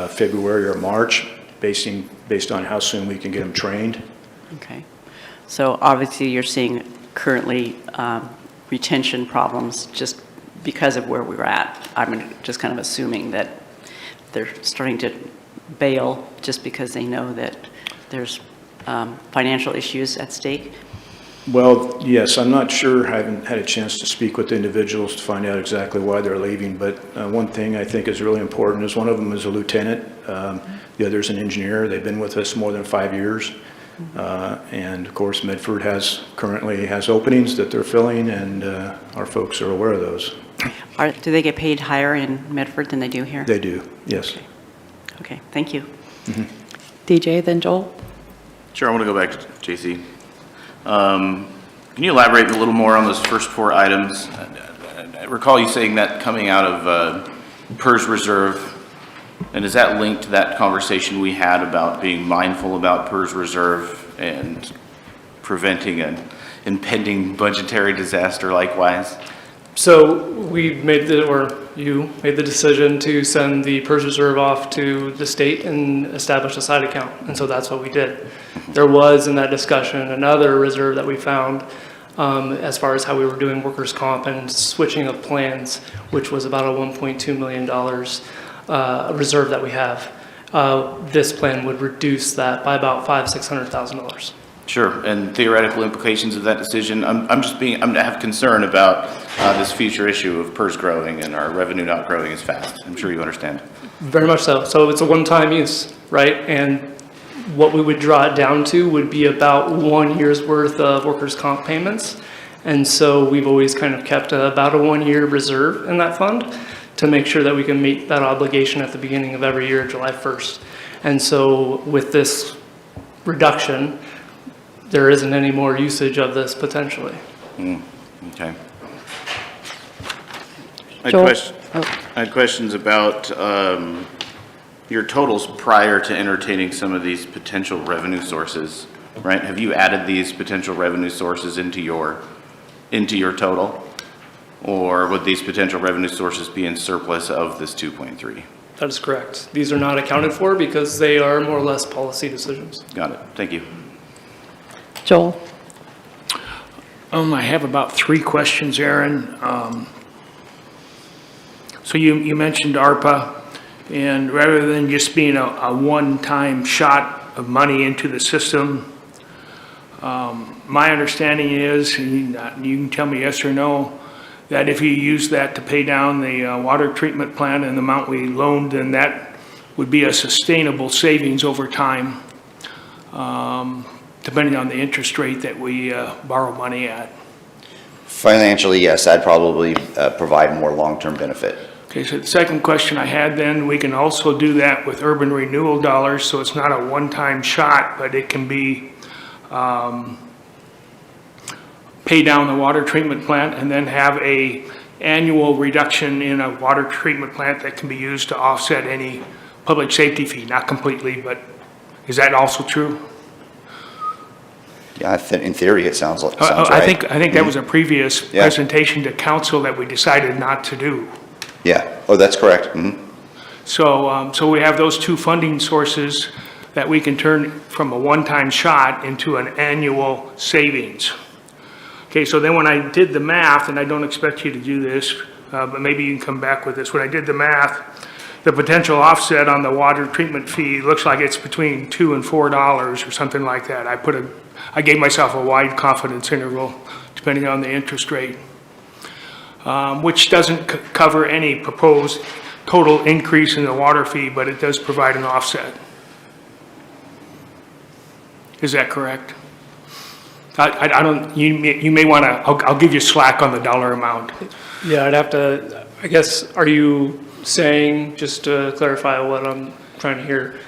February or March, based on how soon we can get them trained. Okay. So obviously you're seeing currently retention problems just because of where we're at. I'm just kind of assuming that they're starting to bail just because they know that there's financial issues at stake. Well, yes, I'm not sure. I haven't had a chance to speak with the individuals to find out exactly why they're leaving, but one thing I think is really important is one of them is a lieutenant, the other is an engineer. They've been with us more than 5 years. And of course, Medford currently has openings that they're filling, and our folks are aware of those. Do they get paid higher in Medford than they do here? They do, yes. Okay, thank you. DJ, then Joel? Sure, I want to go back to JC. Can you elaborate a little more on those first 4 items? I recall you saying that coming out of PERS Reserve, and is that linked to that conversation we had about being mindful about PERS Reserve and preventing an impending budgetary disaster likewise? So you made the decision to send the PERS Reserve off to the state and establish a side account, and so that's what we did. There was in that discussion another reserve that we found as far as how we were doing workers' comp and switching of plans, which was about a $1.2 million reserve that we have. This plan would reduce that by about $600,000. Sure, and theoretical implications of that decision. I have concern about this future issue of PERS growing and our revenue not growing as fast. I'm sure you understand. Very much so. So it's a one-time use, right? And what we would draw it down to would be about 1 year's worth of workers' comp payments. And so we've always kind of kept about a 1-year reserve in that fund to make sure that we can meet that obligation at the beginning of every year, July 1st. And so with this reduction, there isn't any more usage of this potentially. Okay. Joel? I had questions about your totals prior to entertaining some of these potential revenue sources, right? Have you added these potential revenue sources into your into your total? Or would these potential revenue sources be in surplus of this 2.3? That is correct. These are not accounted for because they are more or less policy decisions. Got it. Thank you. Joel? I have about 3 questions, Aaron. So you mentioned ARPA, and rather than just being a one-time shot of money into the system, my understanding is, and you can tell me yes or no, that if you use that to pay down the water treatment plant and the amount we loaned, then that would be a sustainable savings over time, depending on the interest rate that we borrow money at. Financially, yes, that'd probably provide more long-term benefit. Okay, so the second question I had then, we can also do that with urban renewal dollars, so it's not a one-time shot, but it can be pay down the water treatment plant and then have a annual reduction in a water treatment plant that can be used to offset any public safety fee, not completely, but is that also true? Yeah, in theory, it sounds right. I think that was a previous Yeah. presentation to council that we decided not to do. Yeah, oh, that's correct. Mhm. So we have those 2 funding sources that we can turn from a one-time shot into an annual savings. Okay, so then when I did the math, and I don't expect you to do this, but maybe you can come back with this. When I did the math, the potential offset on the water treatment fee looks like it's between $2 and $4 or something like that. I gave myself a wide confidence interval depending on the interest rate, which doesn't cover any proposed total increase in the water fee, but it does provide an offset. Is that correct? I don't, you may want to, I'll give you slack on the dollar amount. Yeah, I'd have to, I guess, are you saying, just to clarify what I'm trying to hear,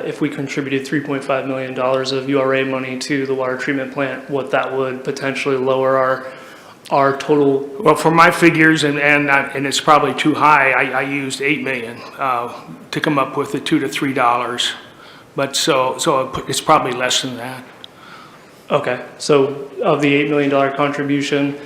if we contributed $3.5 million of URA money to the water treatment plant, what that would potentially lower our total? Well, for my figures, and it's probably too high, I used 8 million to come up with the $2 to $3. But so it's probably less than that. Okay, so of the $8 million contribution,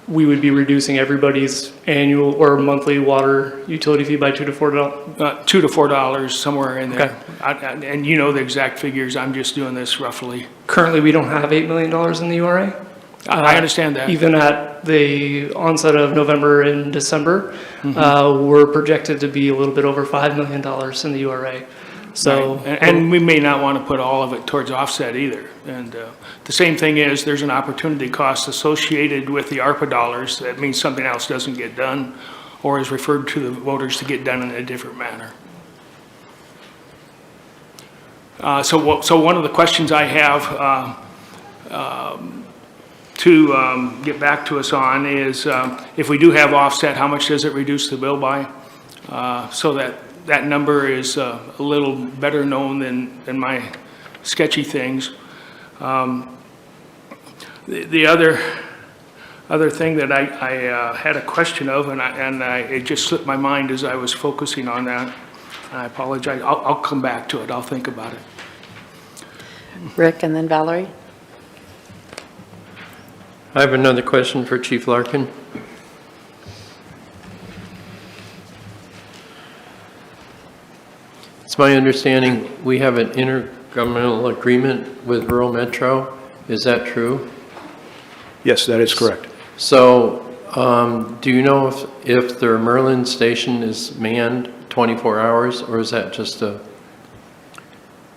we would be reducing everybody's annual or monthly water utility fee by $2 to $4? $2 to $4, somewhere in there. Okay. And you know the exact figures, I'm just doing this roughly. Currently, we don't have $8 million in the URA. I understand that. Even at the onset of November and December, we're projected to be a little bit over $5 million in the URA. So, Right. And we may not want to put all of it towards offset either. And the same thing is, there's an opportunity cost associated with the ARPA dollars. That means something else doesn't get done or is referred to the voters to get done in a different manner. So one of the questions I have to get back to us on is, if we do have offset, how much does it reduce the bill by? So that number is a little better known than my sketchy things. The other thing that I had a question of, and it just slipped my mind as I was focusing on that. I apologize. I'll come back to it. I'll think about it. Rick and then Valerie? I have another question for Chief Larkin. It's my understanding we have an intergovernmental agreement with Rural Metro. Is that true? Yes, that is correct. So, do you know if their Merlin station is manned 24 hours, or is that just a?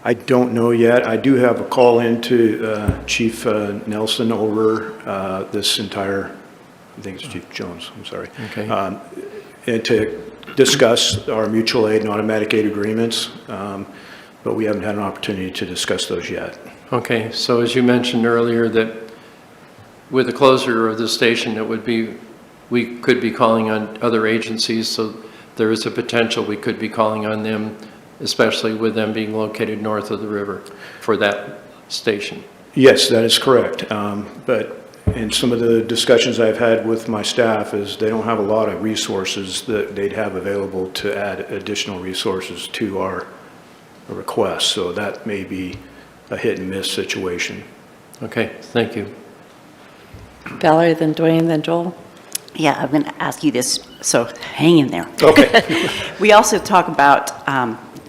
I don't know yet. I do have a call into Chief Nelson over this entire, I think it's Chief Jones, I'm sorry. Okay. And to discuss our mutual aid and automatic aid agreements, but we haven't had an opportunity to discuss those yet. Okay, so as you mentioned earlier, that with the closure of the station, it would be, we could be calling on other agencies, so there is a potential we could be calling on them, especially with them being located north of the river for that station. Yes, that is correct. But in some of the discussions I've had with my staff is they don't have a lot of resources that they'd have available to add additional resources to our request. So that may be a hit and miss situation. Okay, thank you. Valerie, then Dwayne, then Joel. Yeah, I'm going to ask you this, so hang in there. Okay. We also talk about,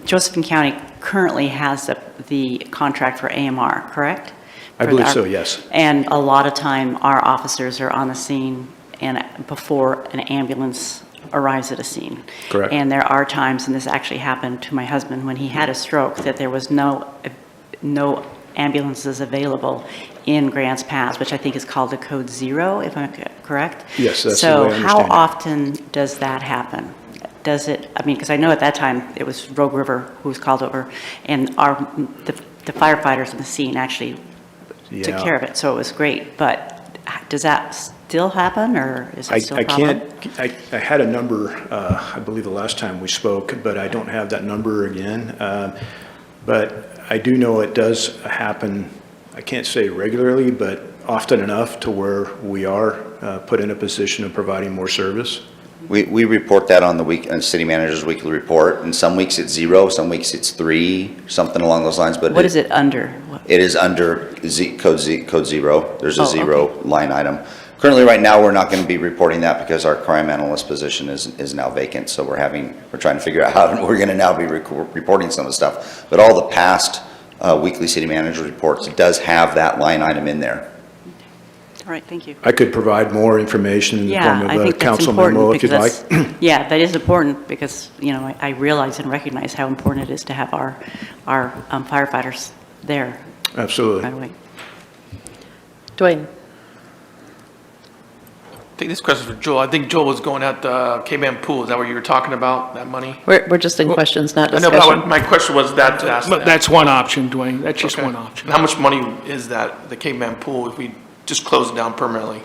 Josephine County currently has the contract for AMR, correct? I For believe our- so, yes. And a lot of time, our officers are on the scene and before an ambulance arrives at a scene. Correct. And there are times, and this actually happened to my husband when he had a stroke, that there was no ambulances available in Grants Pass, which I think is called the Code Zero, if I'm correct? Yes, that's the way I So how understand it. often does that happen? Does it, I mean, because I know at that time it was Rogue River who was called over, and the firefighters on the scene actually took Yeah. care of it, so it was great. But does that still happen, or is it still a I problem? can't, I had a number, I believe the last time we spoke, but I don't have that number again. But I do know it does happen, I can't say regularly, but often enough to where we are put in a position of providing more service. We report that on the city manager's weekly report, and some weeks it's 0, some weeks it's 3, something along those lines, but. What is it under? It is under code 0. There's a Oh, 0 okay. line item. Currently, right now, we're not going to be reporting that because our crime analyst position is now vacant. So we're trying to figure out how we're going to now be reporting some of the stuff. But all the past weekly city manager reports does have that line item in there. All right, thank you. I could provide more information in the Yeah, form I of a think that's council important memo if you'd like. because yeah, that is important because, you know, I realize and recognize how important it is to have our firefighters there Absolutely. right away. Dwayne. I think this question is for Joel. I think Joel was going at the K-Man pool. Is that what you were talking about, that money? We're just in questions, not I know, discussion. but my question was that to ask But that. that's one option, Dwayne. That's just Okay. one option. How much money is that, the Caveman pool, if we just close it down permanently?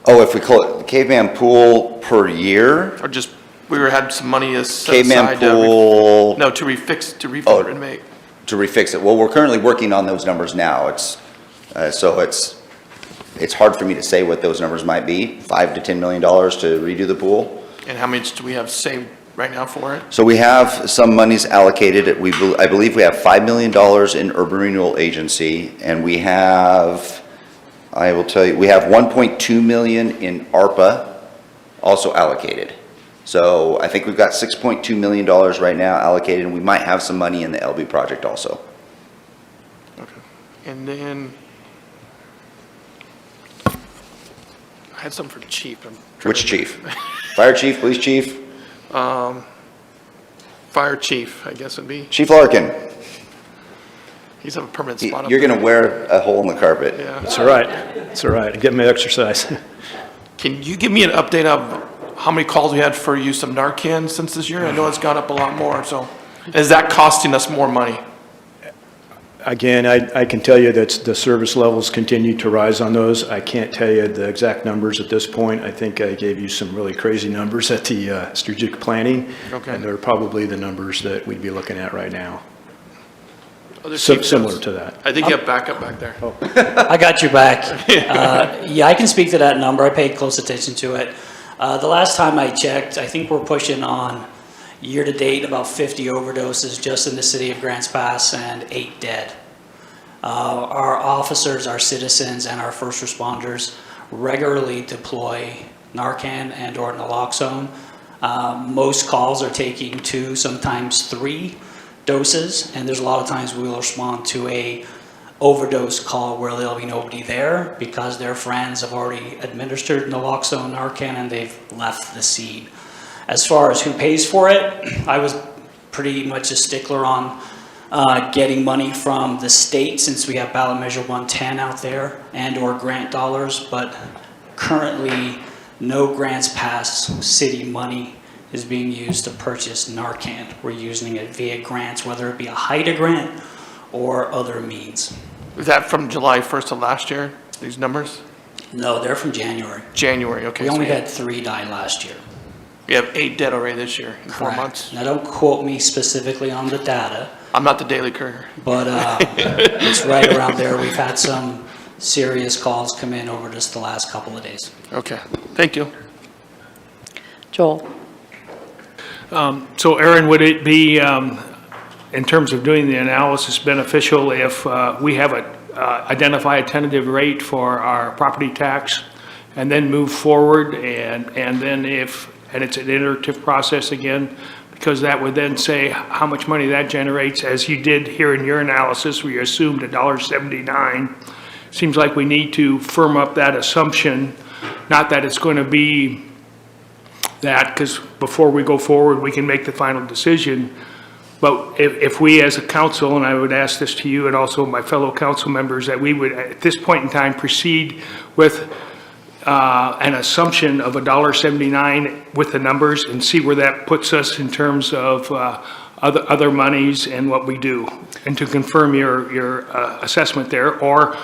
Oh, if we call it Caveman Pool per year, Or just, had some money set Caveman aside Pool. No, to refix, to refund Oh. inmate. to refix it. Well, we're currently working on those numbers now. It's hard for me to say what those numbers might be, $5 to $10 million to redo the pool. And how much do we have saved right now for it? So we have some monies allocated. I believe we have $5 million in urban renewal agency, and we have, I will tell you, we have 1.2 million in ARPA also allocated. So I think we've got $6.2 million right now allocated, and we might have some money in the LB project also. Okay. And then, I had something for chief. Which chief? Fire chief, police chief? Fire chief, I guess would be. Chief Larkin, He's have a permanent spot up you're there. gonna wear a hole in the carpet. Yeah. It's all right. It's all right. Get my exercise. Can you give me an update of how many calls we had for use of Narcan since this year? I know it's gone up a lot more, so is that costing us more money? Again, I can tell you that the service levels continue to rise on those. I can't tell you the exact numbers at this point. I think I gave you some really crazy numbers at the strategic planning. Okay. And they're probably the numbers that we'd be looking at right now. Other chief Similar does. to that. I think you have backup back there. I got your back. Yeah, I can speak to that number. I paid close attention to it. The last time I checked, I think we're pushing on year-to-date about 50 overdoses just in the city of Grants Pass and 8 dead. Our officers, our citizens, and our first responders regularly deploy Narcan and/or naloxone. Most calls are taking 2, sometimes 3 doses, and there's a lot of times we will respond to a overdose call where there'll be nobody there because their friends have already administered naloxone, Narcan, and they've left the scene. As far as who pays for it, I was pretty much a stickler on getting money from the state since we have ballot measure 110 out there and/or grant dollars, but currently no Grants Pass city money is being used to purchase Narcan. We're using it via grants, whether it be a HIDA grant or other means. Is that from July 1st of last year, these numbers? No, they're from January. January, okay. We so only had 3 die last year. We have 8 dead already this year in 4 Correct. months. Now, don't quote me specifically on the data, I'm not the Daily Courier. but it's right around there. We've had some serious calls come in over just the last couple of days. Okay, thank you. Joel. So Aaron, would it be, in terms of doing the analysis, beneficial if we have identify a tentative rate for our property tax and then move forward, and then and it's an iterative process again, because that would then say how much money that generates, as you did here in your analysis, where you assumed $1.79. Seems like we need to firm up that assumption, not that it's going to be that, because before we go forward, we can make the final decision. But if we as a council, and I would ask this to you and also my fellow council members, that we would at this point in time proceed with an assumption of $1.79 with the numbers and see where that puts us in terms of other monies and what we do, and to confirm your assessment there. Or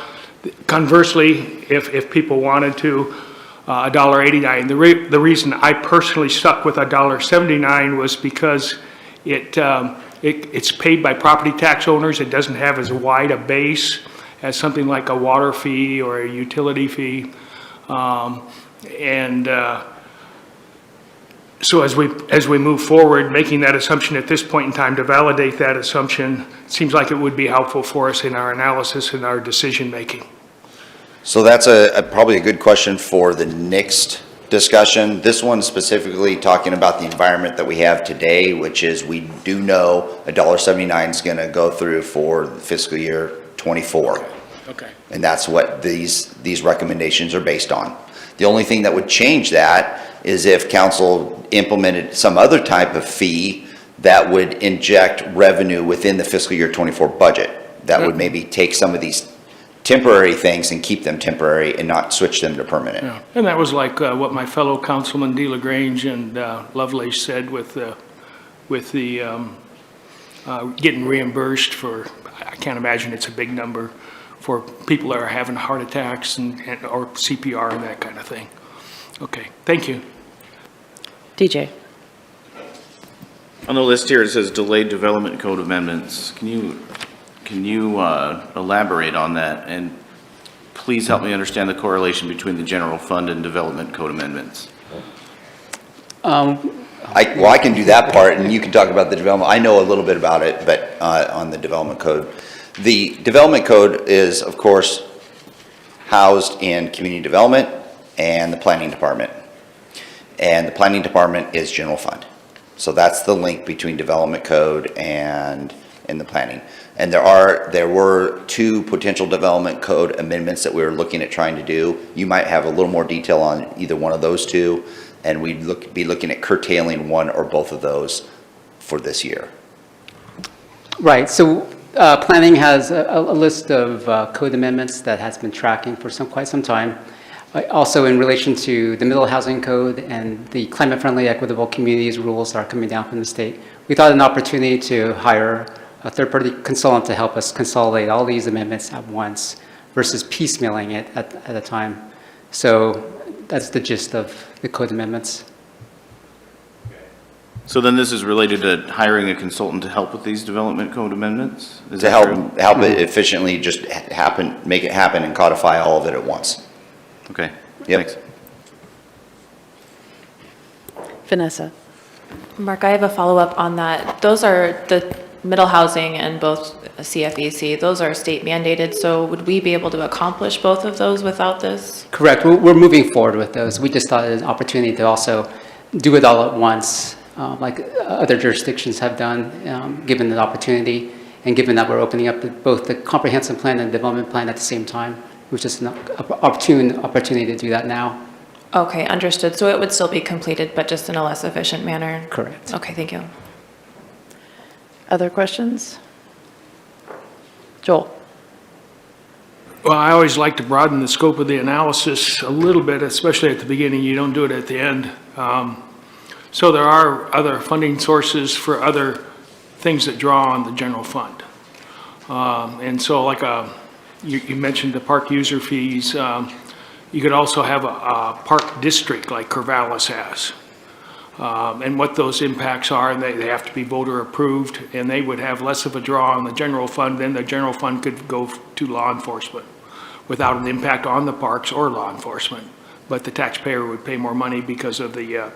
conversely, if people wanted to, $1.89. The reason I personally stuck with $1.79 was because it's paid by property tax owners. It doesn't have as wide a base as something like a water fee or a utility fee. So as we move forward, making that assumption at this point in time to validate that assumption, seems like it would be helpful for us in our analysis and our decision making. So that's probably a good question for the next discussion. This one specifically talking about the environment that we have today, which is we do know $1.79 is going to go through for fiscal year 24. Okay. And that's what these recommendations are based on. The only thing that would change that is if council implemented some other type of fee that would inject revenue within the fiscal year 24 budget. That would maybe take some of these temporary things and keep them temporary and not switch them to permanent. Yeah. And that was like what my fellow councilman De La Grange and Lovelace said with the getting reimbursed for, I can't imagine it's a big number, for people that are having heart attacks or CPR and that kind of thing. Okay, thank you. DJ. On the list here, it says delayed development code amendments. Can you elaborate on that? And please help me understand the correlation between the general fund and development code amendments. I can do that part, and you can talk about the development. I know a little bit about it, but on the development code. The development code is, of course, housed in community development and the planning department. And the planning department is general fund. So that's the link between development code and the planning. And there were 2 potential development code amendments that we were looking at trying to do. You might have a little more detail on either one of those 2, and we'd be looking at curtailing one or both of those for this year. Right, so planning has a list of code amendments that has been tracking for quite some time. Also in relation to the Middle Housing Code and the climate-friendly equitable communities rules that are coming down from the state, we thought an opportunity to hire a third-party consultant to help us consolidate all these amendments at once versus piecemealing it at a time. So that's the gist of the code amendments. So then this is related to hiring a consultant to help with these development code amendments? Is To that help true? it efficiently just make it happen and codify all of it at once. Okay, Yep. thanks. Vanessa. Mark, I have a follow-up on that. Those are the middle housing and both CFEC, those are state mandated, so would we be able to accomplish both of those without this? Correct, we're moving forward with those. We just thought it was an opportunity to also do it all at once, like other jurisdictions have done, given the opportunity, and given that we're opening up both the comprehensive plan and development plan at the same time. It was just an opportunity to do that now. Okay, understood. So it would still be completed, but just in a less efficient manner? Correct. Okay, thank you. Other questions? Joel. Well, I always like to broaden the scope of the analysis a little bit, especially at the beginning. You don't do it at the end. So there are other funding sources for other things that draw on the general fund. And so like you mentioned the park user fees. You could also have a park district like Corvallis has. And what those impacts are, and they have to be voter approved, and they would have less of a draw on the general fund. Then the general fund could go to law enforcement without an impact on the parks or law enforcement. But the taxpayer would pay more money because of the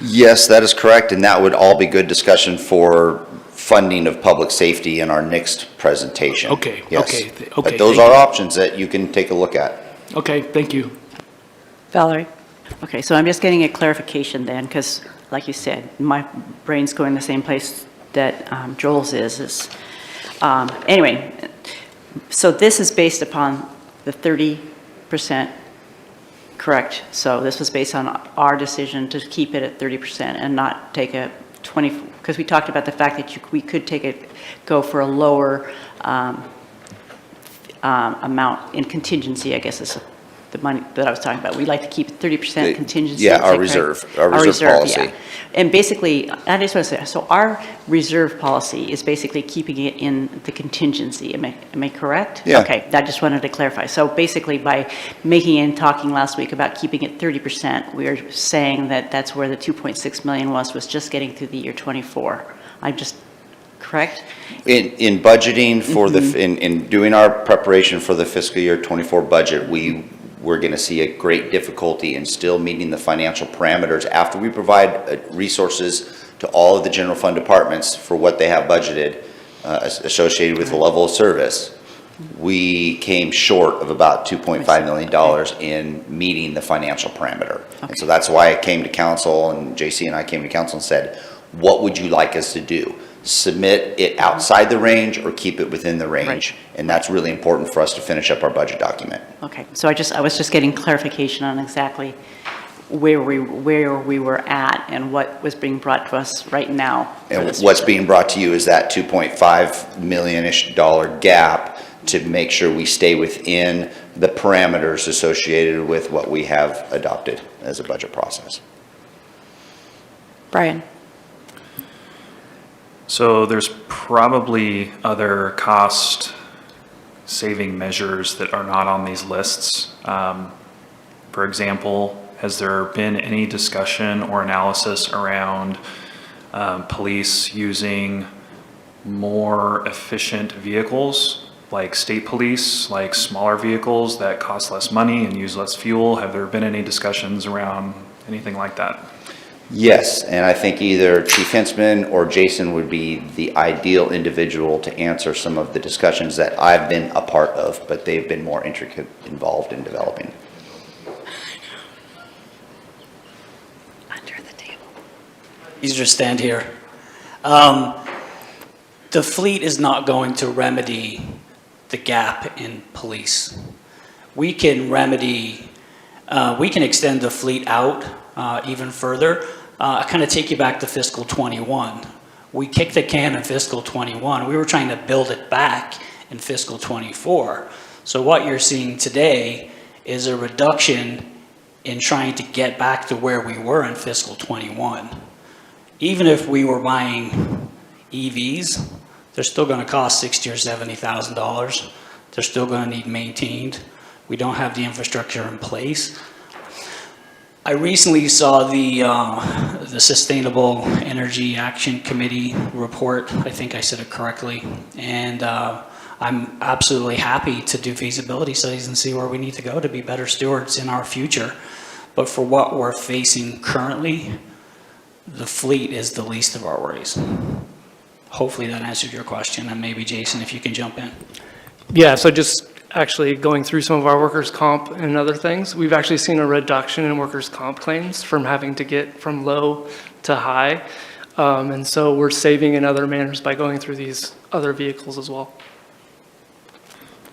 Yes, that is correct, and that would all be good discussion for funding of public safety in our next presentation. Okay, Yes. okay, okay, But those thank are you. options that you can take a look at. Okay, thank you. Valerie? Okay, so I'm just getting a clarification then, because like you said, my brain's going the same place that Joel's is, anyway, so this is based upon the 30%, correct? So this was based on our decision to keep it at 30% and not take a 20, because we talked about the fact that we could go for a lower amount in contingency, I guess is the money that I was talking about. We like to keep 30% contingency. Yeah, is our that correct? reserve, our reserve policy. Yeah. And basically, I just want to say, so our reserve policy is basically keeping it in the contingency. Am I correct? Yeah. Okay, I just wanted to clarify. So basically, by making and talking last week about keeping it 30%, we are saying that that's where the 2.6 million was just getting through the year 24. I'm just, correct? In budgeting for in doing our preparation for the fiscal year 24 budget, we're going to see a great difficulty in still meeting the financial parameters after we provide resources to all of the general fund departments for what they have budgeted associated with the level of service. We came short of about $2.5 million in meeting the financial parameter. And so that's why I came to council, and JC and I came to council and said, what would you like us to do? Submit it outside the range or keep it within the range? Right. And that's really important for us to finish up our budget document. Okay, so I was just getting clarification on exactly where we were at and what was being brought to us right now. for And this what's year. being brought to you is that $2.5 million-ish gap to make sure we stay within the parameters associated with what we have adopted as a budget process. Brian? So there's probably other cost-saving measures that are not on these lists. For example, has there been any discussion or analysis around police using more efficient vehicles, like state police, like smaller vehicles that cost less money and use less fuel? Have there been any discussions around anything like that? Yes, and I think either Chief Hinsman or Jason would be the ideal individual to answer some of the discussions that I've been a part of, but they've been more intricate, involved in developing. Easier to stand here. The fleet is not going to remedy the gap in police. We can remedy, we can extend the fleet out even further. I kind of take you back to fiscal 21. We kicked the can in fiscal 21. We were trying to build it back in fiscal 24. So what you're seeing today is a reduction in trying to get back to where we were in fiscal 21. Even if we were buying EVs, they're still going to cost $60,000 or $70,000. They're still going to need maintained. We don't have the infrastructure in place. I recently saw the Sustainable Energy Action Committee report. I think I said it correctly. And I'm absolutely happy to do feasibility studies and see where we need to go to be better stewards in our future. But for what we're facing currently, the fleet is the least of our worries. Hopefully that answered your question, and maybe Jason, if you can jump in. Yeah, so just actually going through some of our workers' comp and other things, we've actually seen a reduction in workers' comp claims from having to get from low to high. And so we're saving in other manners by going through these other vehicles as well.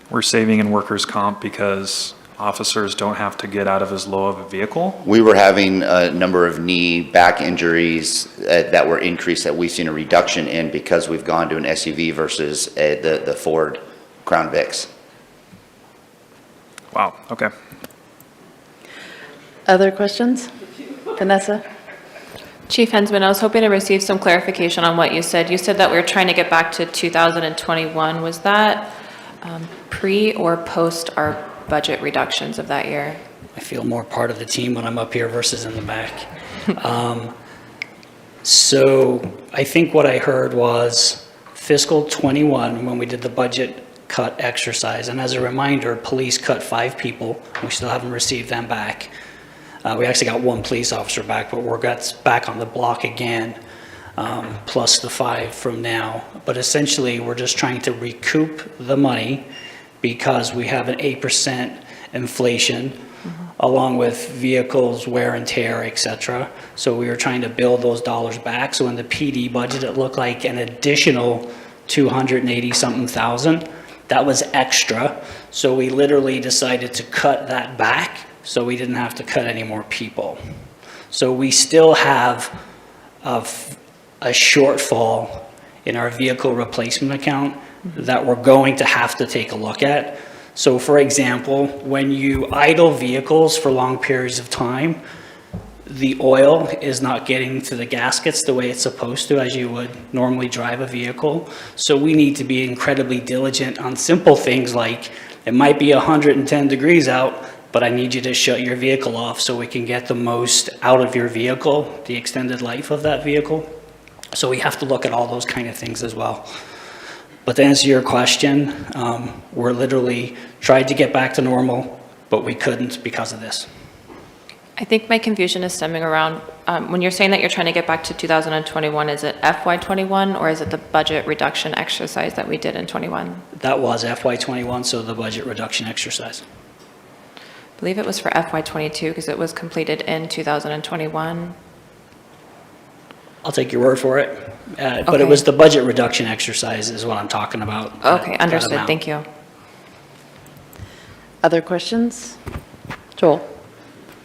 We're saving in workers' comp because officers don't have to get out of as low of a vehicle? We were having a number of knee, back injuries that were increased that we've seen a reduction in because we've gone to an SUV versus the Ford Crown Vics. Wow, okay. Other questions? Vanessa? Chief Hensman, I was hoping to receive some clarification on what you said. You said that we were trying to get back to 2021. Was that pre or post our budget reductions of that year? I feel more part of the team when I'm up here versus in the back. So I think what I heard was fiscal 21, when we did the budget cut exercise. And as a reminder, police cut 5 people. We still haven't received them back. We actually got 1 police officer back, but we're back on the block again. plus the 5 from now. But essentially, we're just trying to recoup the money because we have an 8% inflation along with vehicles wear and tear, et cetera. So we were trying to build those dollars back. So in the PD budget, it looked like an additional 280-something thousand. That was extra. So we literally decided to cut that back so we didn't have to cut any more people. So we still have a shortfall in our vehicle replacement account that we're going to have to take a look at. So for example, when you idle vehicles for long periods of time, the oil is not getting to the gaskets the way it's supposed to as you would normally drive a vehicle. So we need to be incredibly diligent on simple things like, it might be 110 degrees out, but I need you to shut your vehicle off so we can get the most out of your vehicle, the extended life of that vehicle. So we have to look at all those kind of things as well. But to answer your question, we're literally tried to get back to normal, but we couldn't because of this. I think my confusion is stemming around, when you're saying that you're trying to get back to 2021, is it FY21 or is it the budget reduction exercise that we did in 21? That was FY21, so the budget reduction exercise. I believe it was for FY22 because it was completed in 2021. I'll take your word for it. But Okay. it was the budget reduction exercise is what I'm talking about. Okay, that understood. amount. Thank you. Other questions? Joel?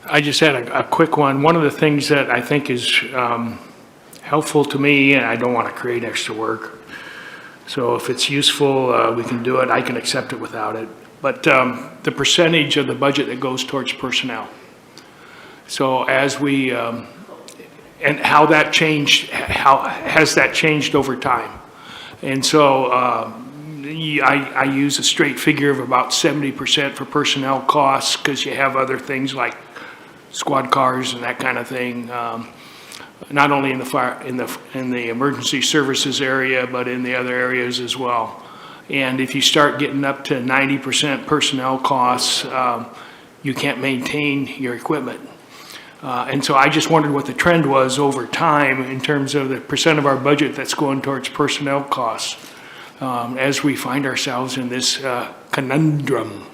I just had a quick one. One of the things that I think is helpful to me, and I don't want to create extra work, so if it's useful, we can do it. I can accept it without it. But the percentage of the budget that goes towards personnel. So as we, and how that changed, how has that changed over time? And so I use a straight figure of about 70% for personnel costs because you have other things like squad cars and that kind of thing, not only in the fire, in the emergency services area, but in the other areas as well. And if you start getting up to 90% personnel costs, you can't maintain your equipment. And so I just wondered what the trend was over time in terms of the percent of our budget that's going towards personnel costs as we find ourselves in this conundrum.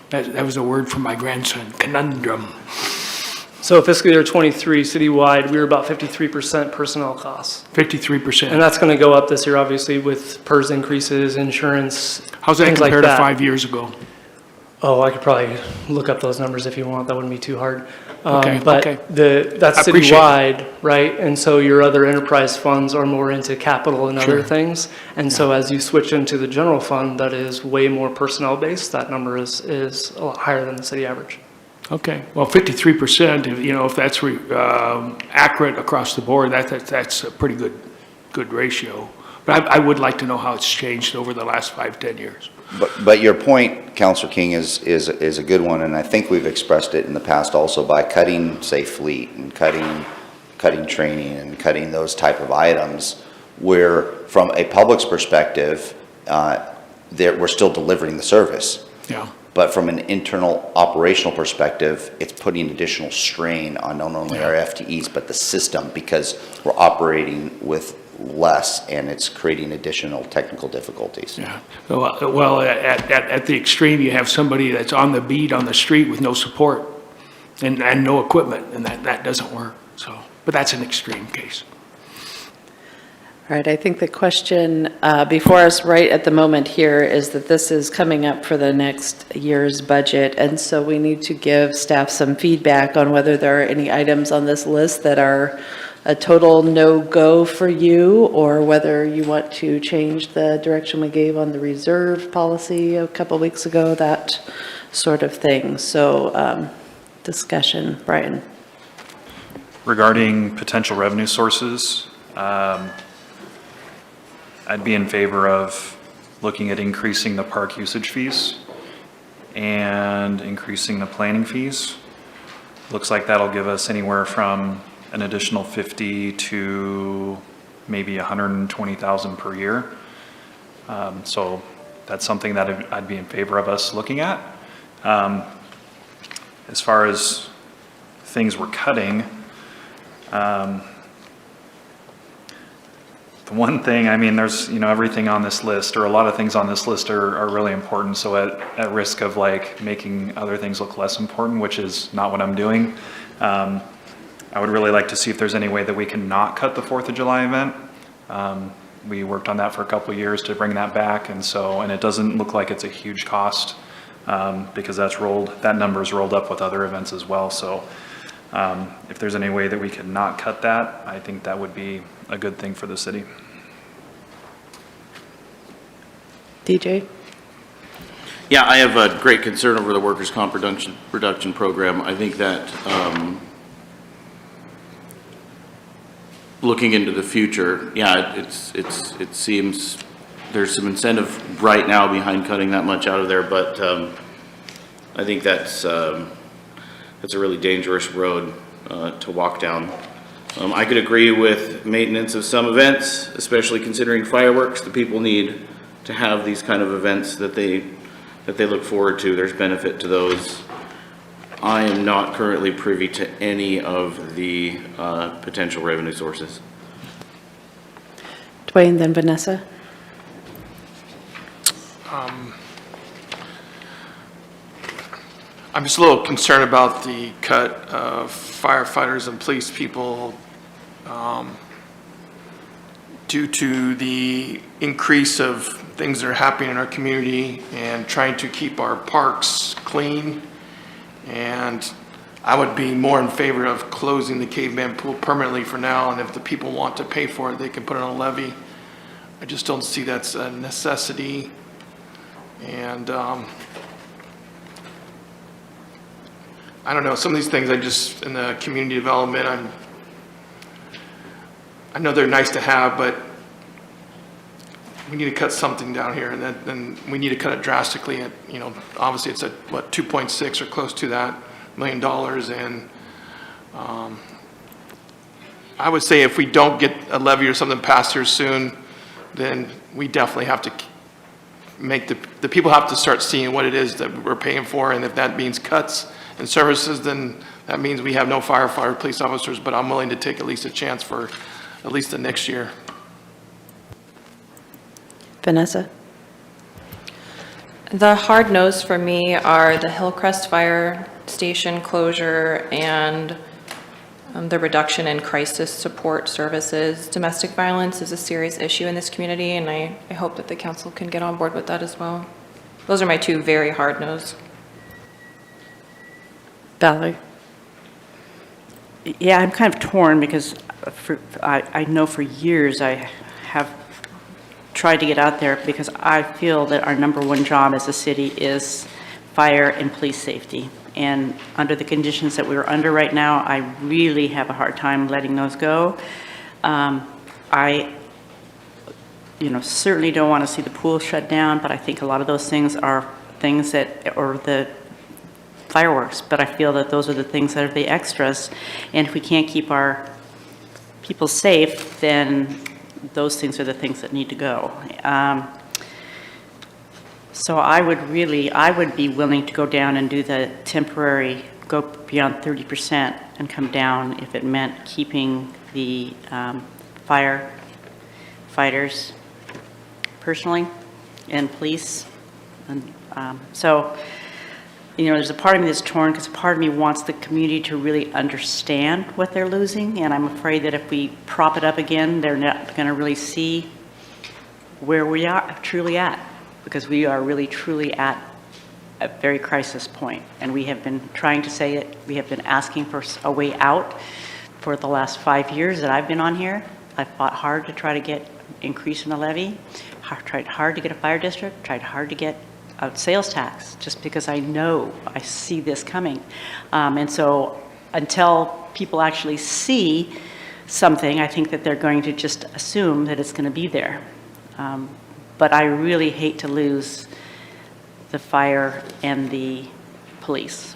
That was a word from my grandson, conundrum. So fiscal year '23 citywide, we were about 53% personnel costs. 53%. And that's going to go up this year, obviously, with PERS increases, insurance, How's that things like compared to that. 5 years ago? Oh, I could probably look up those numbers if you want. That wouldn't be too hard. Okay, But okay. that's I appreciate citywide, right? And so your other enterprise funds are more into capital and other Sure. things. And so as you switch into the general fund, that is way more personnel-based, that number is a lot higher than the city average. Okay, well, 53%, if that's accurate across the board, that's a pretty good ratio. But I would like to know how it's changed over the last 5-10 years. But your point, Councilor King, is a good one, and I think we've expressed it in the past also by cutting, say, fleet and cutting training and cutting those type of items, where from a public's perspective, we're still delivering the service. Yeah. But from an internal operational perspective, it's putting additional strain on not only our FTEs, but the system, because we're operating with less and it's creating additional technical difficulties. Yeah, well, at the extreme, you have somebody that's on the beat on the street with no support and no equipment, and that doesn't work, so, but that's an extreme case. All right, I think the question before us right at the moment here is that this is coming up for the next year's budget, and so we need to give staff some feedback on whether there are any items on this list that are a total no-go for you, or whether you want to change the direction we gave on the reserve policy a couple weeks ago, that sort of thing. So discussion, Brian. Regarding potential revenue sources, I'd be in favor of looking at increasing the park usage fees and increasing the planning fees. Looks like that'll give us anywhere from an additional 50 to maybe 120,000 per year. So that's something that I'd be in favor of us looking at. As far as things we're cutting, The one thing, I mean, there's, everything on this list, or a lot of things on this list are really important, so at risk of like making other things look less important, which is not what I'm doing, I would really like to see if there's any way that we can not cut the 4th of July event. We worked on that for a couple of years to bring that back, and it doesn't look like it's a huge cost, because that number's rolled up with other events as well, so if there's any way that we could not cut that, I think that would be a good thing for the city. DJ? Yeah, I have a great concern over the workers' comp reduction program. I think that looking into the future, yeah, it seems there's some incentive right now behind cutting that much out of there, but I think that's a really dangerous road to walk down. I could agree with maintenance of some events, especially considering fireworks. The people need to have these kind of events that they look forward to. There's benefit to those. I am not currently privy to any of the potential revenue sources. Dwayne, then Vanessa. I'm just a little concerned about the cut of firefighters and police people due to the increase of things that are happening in our community and trying to keep our parks clean. And I would be more in favor of closing the caveman pool permanently for now, and if the people want to pay for it, they can put it on a levy. I just don't see that's a necessity. And I don't know, some of these things in the community development, I know they're nice to have, but we need to cut something down here, and then we need to cut it drastically. At, obviously it's at what, 2.6 or close to that $1 million, and I would say if we don't get a levy or something passed here soon, then we definitely have to make the people have to start seeing what it is that we're paying for, and if that means cuts in services, then that means we have no firefighter, police officers, but I'm willing to take at least a chance for at least the next year. Vanessa? The hard no's for me are the Hillcrest Fire Station closure and the reduction in crisis support services. Domestic violence is a serious issue in this community, and I hope that the council can get on board with that as well. Those are my two very hard no's. Valerie? Yeah, I'm kind of torn because I know for years I have tried to get out there because I feel that our number one job as a city is fire and police safety. And under the conditions that we're under right now, I really have a hard time letting those go. I certainly don't want to see the pool shut down, but I think a lot of those things are things or the fireworks, but I feel that those are the things that are the extras. And if we can't keep our people safe, then those things are the things that need to go. So I would be willing to go down and do the temporary, go beyond 30% and come down if it meant keeping the firefighters personally and police. And there's a part of me that's torn because a part of me wants the community to really understand what they're losing, and I'm afraid that if we prop it up again, they're not going to really see where we are truly at, because we are really truly at a very crisis point, and we have been trying to say it. We have been asking for a way out for the last 5 years that I've been on here. I fought hard to try to get increase in the levy, tried hard to get a fire district, tried hard to get a sales tax, just because I know I see this coming. And so until people actually see something, I think that they're going to just assume that it's going to be there. But I really hate to lose the fire and the police.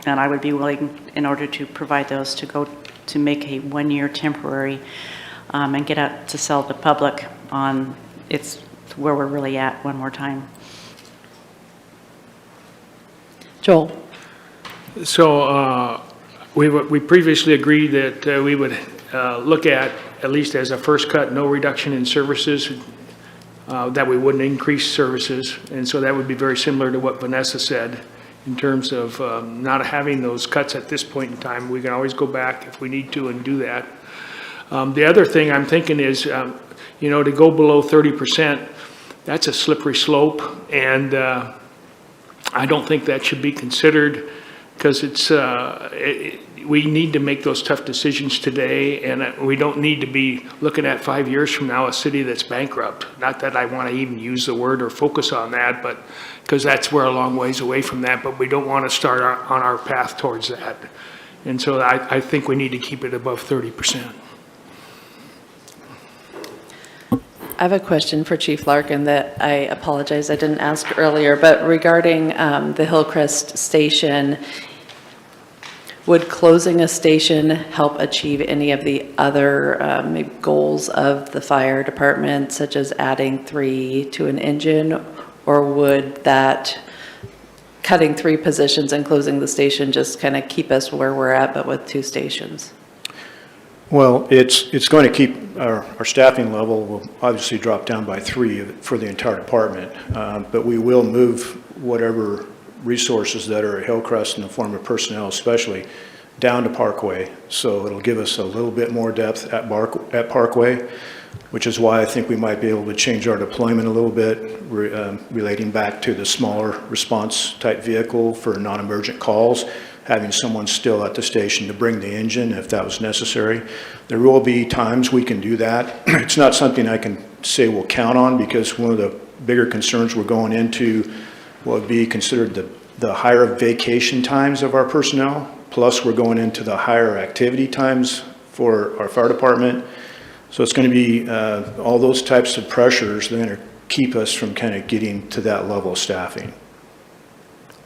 And I would be willing, in order to provide those, to make a 1-year temporary and get out to sell the public on where we're really at one more time. Joel? So we previously agreed that we would look at at least as a first cut, no reduction in services, that we wouldn't increase services. And so that would be very similar to what Vanessa said in terms of not having those cuts at this point in time. We can always go back if we need to and do that. The other thing I'm thinking is, you know, to go below 30%, that's a slippery slope. And I don't think that should be considered because we need to make those tough decisions today, and we don't need to be looking at 5 years from now a city that's bankrupt. Not that I want to even use the word or focus on that, but because that's we're a long ways away from that, but we don't want to start on our path towards that. And so I think we need to keep it above 30%. I have a question for Chief Larkin that I apologize I didn't ask earlier, but regarding the Hillcrest Station, would closing a station help achieve any of the other maybe goals of the fire department, such as adding 3 to an engine? Or would that cutting 3 positions and closing the station just kind of keep us where we're at, but with 2 stations? Well, it's going to keep our staffing level will obviously drop down by 3 for the entire department, but we will move whatever resources that are at Hillcrest in the form of personnel especially down to Parkway. So it'll give us a little bit more depth at Parkway, which is why I think we might be able to change our deployment a little bit, relating back to the smaller response type vehicle for non-emergent calls, having someone still at the station to bring the engine if that was necessary. There will be times we can do that. It's not something I can say we'll count on, because one of the bigger concerns we're going into would be considered the higher vacation times of our personnel, plus we're going into the higher activity times for our fire department. So it's going to be all those types of pressures that are going to keep us from kind of getting to that level of staffing.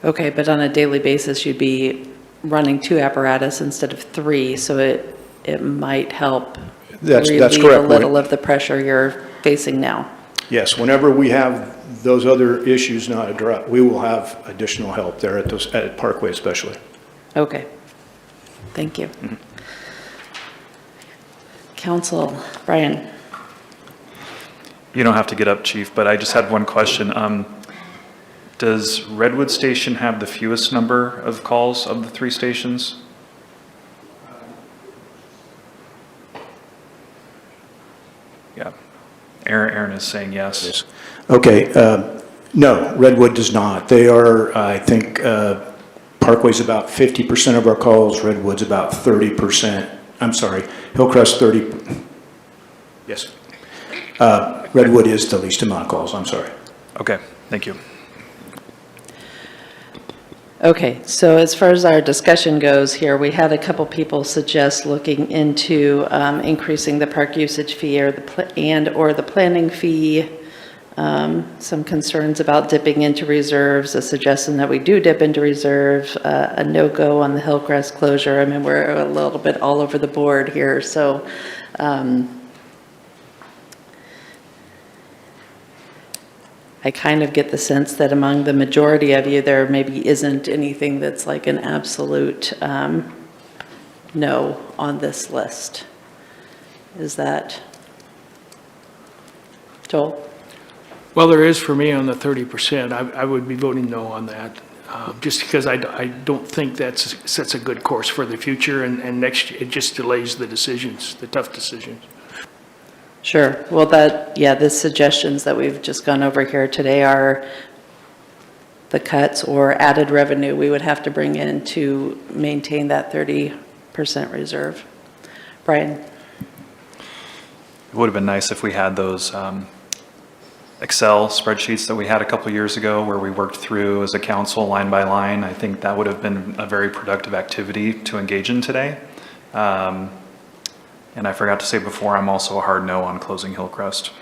Okay, but on a daily basis, you'd be running 2 apparatus instead of 3, so it might help That's relieve correct. a little of the pressure you're facing now. Yes, whenever we have those other issues not addressed, we will have additional help there at Parkway especially. Okay, thank you. Council, Brian. You don't have to get up, Chief, but I just had one question. Does Redwood Station have the fewest number of calls of the 3 stations? Yeah. Aaron is saying yes. Okay, no, Redwood does not. They are, I think, Parkway's about 50% of our calls, Redwood's about 30%. I'm sorry, Hillcrest 30, yes. Redwood is the least amount of calls, I'm sorry. Okay, thank you. Okay, so as far as our discussion goes here, we had a couple people suggest looking into increasing the park usage fee or the planning fee. Some concerns about dipping into reserves, a suggestion that we do dip into reserve, a no-go on the Hillcrest closure. I mean, we're a little bit all over the board here, so I kind of get the sense that among the majority of you, there maybe isn't anything that's like an absolute no on this list. Is that Joel? Well, there is for me on the 30%. I would be voting no on that, just because I don't think that sets a good course for the future, and next it just delays the decisions, the tough decisions. Sure. Well, the suggestions that we've just gone over here today are the cuts or added revenue we would have to bring in to maintain that 30% reserve. Brian? It would have been nice if we had those Excel spreadsheets that we had a couple years ago where we worked through as a council line by line. I think that would have been a very productive activity to engage in today. And I forgot to say before, I'm also a hard no on closing Hillcrest.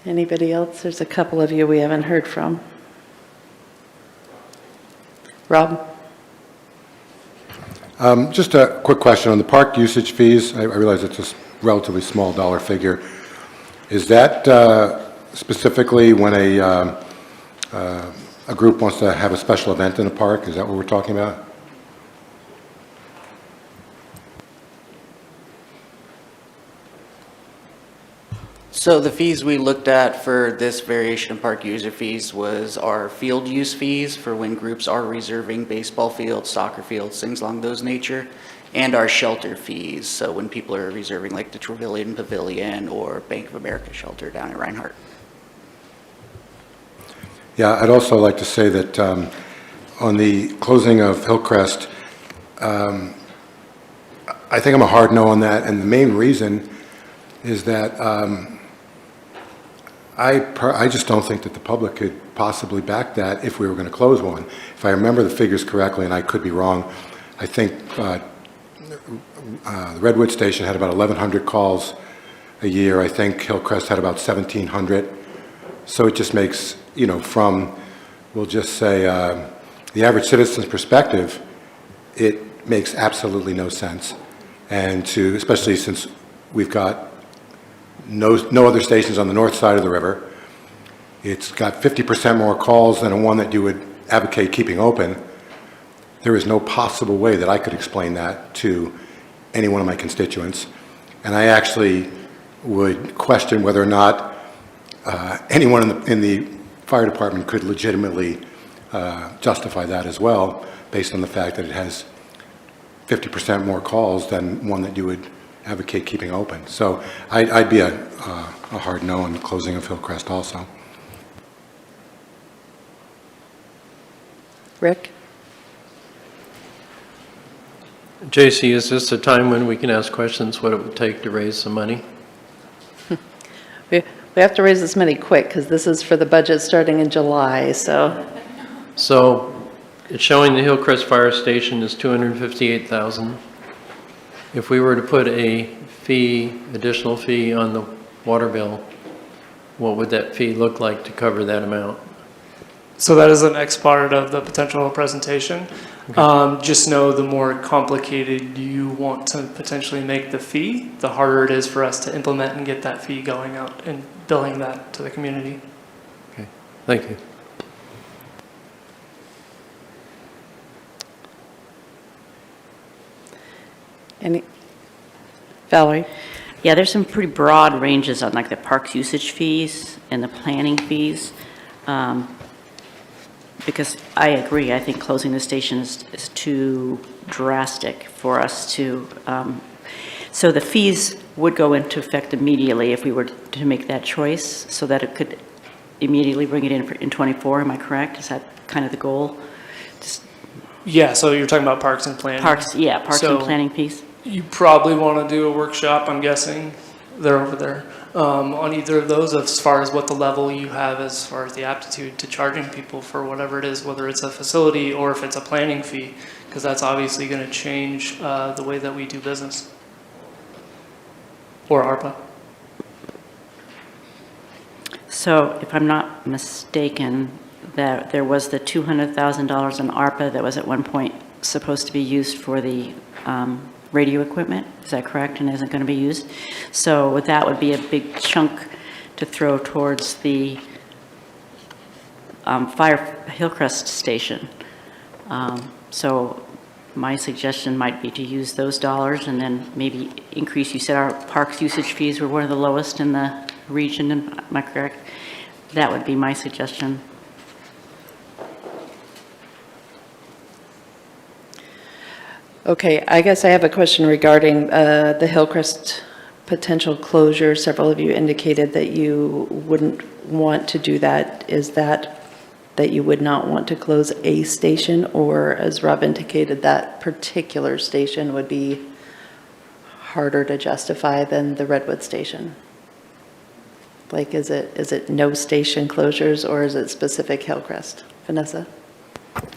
Anybody else? There's a couple of you we haven't heard from. Rob? Just a quick question on the park usage fees. I realize it's a relatively small dollar figure. Is that specifically when a group wants to have a special event in a park? Is that what we're talking about? So the fees we looked at for this variation of park user fees was our field use fees for when groups are reserving baseball fields, soccer fields, things along those nature, and our shelter fees. So when people are reserving like the Trevilian Pavilion or Bank of America shelter down at Reinhardt. Yeah, I'd also like to say that on the closing of Hillcrest, I think I'm a hard no on that, and the main reason is that I just don't think that the public could possibly back that if we were going to close one. If I remember the figures correctly, and I could be wrong, I think the Redwood Station had about 1,100 calls a year. I think Hillcrest had about 1,700. So it just makes, you know, from, we'll just say, the average citizen's perspective, it makes absolutely no sense. And to, especially since we've got no other stations on the north side of the river. It's got 50% more calls than one that you would advocate keeping open. There is no possible way that I could explain that to any one of my constituents. And I actually would question whether or not anyone in the fire department could legitimately justify that as well, based on the fact that it has 50% more calls than one that you would advocate keeping open. So I'd be a hard no on the closing of Hillcrest also. Rick? JC, is this a time when we can ask questions what it would take to raise some money? We have to raise this money quick because this is for the budget starting in July, so. So it's showing the Hillcrest Fire Station is $258,000. If we were to put a fee, additional fee on the water bill, what would that fee look like to cover that amount? So that is the next part of the potential presentation. Just know the more complicated you want to potentially make the fee, the harder it is for us to implement and get that fee going out and billing that to the community. Okay, thank you. Valerie? Yeah, there's some pretty broad ranges on like the parks usage fees and the planning fees. Because I agree, I think closing the station is too drastic for us to, so the fees would go into effect immediately if we were to make that choice, so that it could immediately bring it in 24, am I correct? Is that kind of the goal? Yeah, so you're talking about parks and planning. Parks, yeah, parks and So planning piece. You probably want to do a workshop, I'm guessing, they're over there, on either of those as far as what the level you have as far as the aptitude to charging people for whatever it is, whether it's a facility or if it's a planning fee, because that's obviously going to change the way that we do business. Or ARPA. So if I'm not mistaken, that there was the $200,000 in ARPA that was at one point supposed to be used for the radio equipment, is that correct, and isn't going to be used? So that would be a big chunk to throw towards the Hillcrest station. So my suggestion might be to use those dollars and then maybe increase, you said our parks usage fees were one of the lowest in the region, am I correct? That would be my suggestion. Okay, I guess I have a question regarding the Hillcrest potential closure. Several of you indicated that you wouldn't want to do that. Is that you would not want to close a station, or as Rob indicated, that particular station would be harder to justify than the Redwood station? Like, is it no station closures, or is it specific Hillcrest? Vanessa?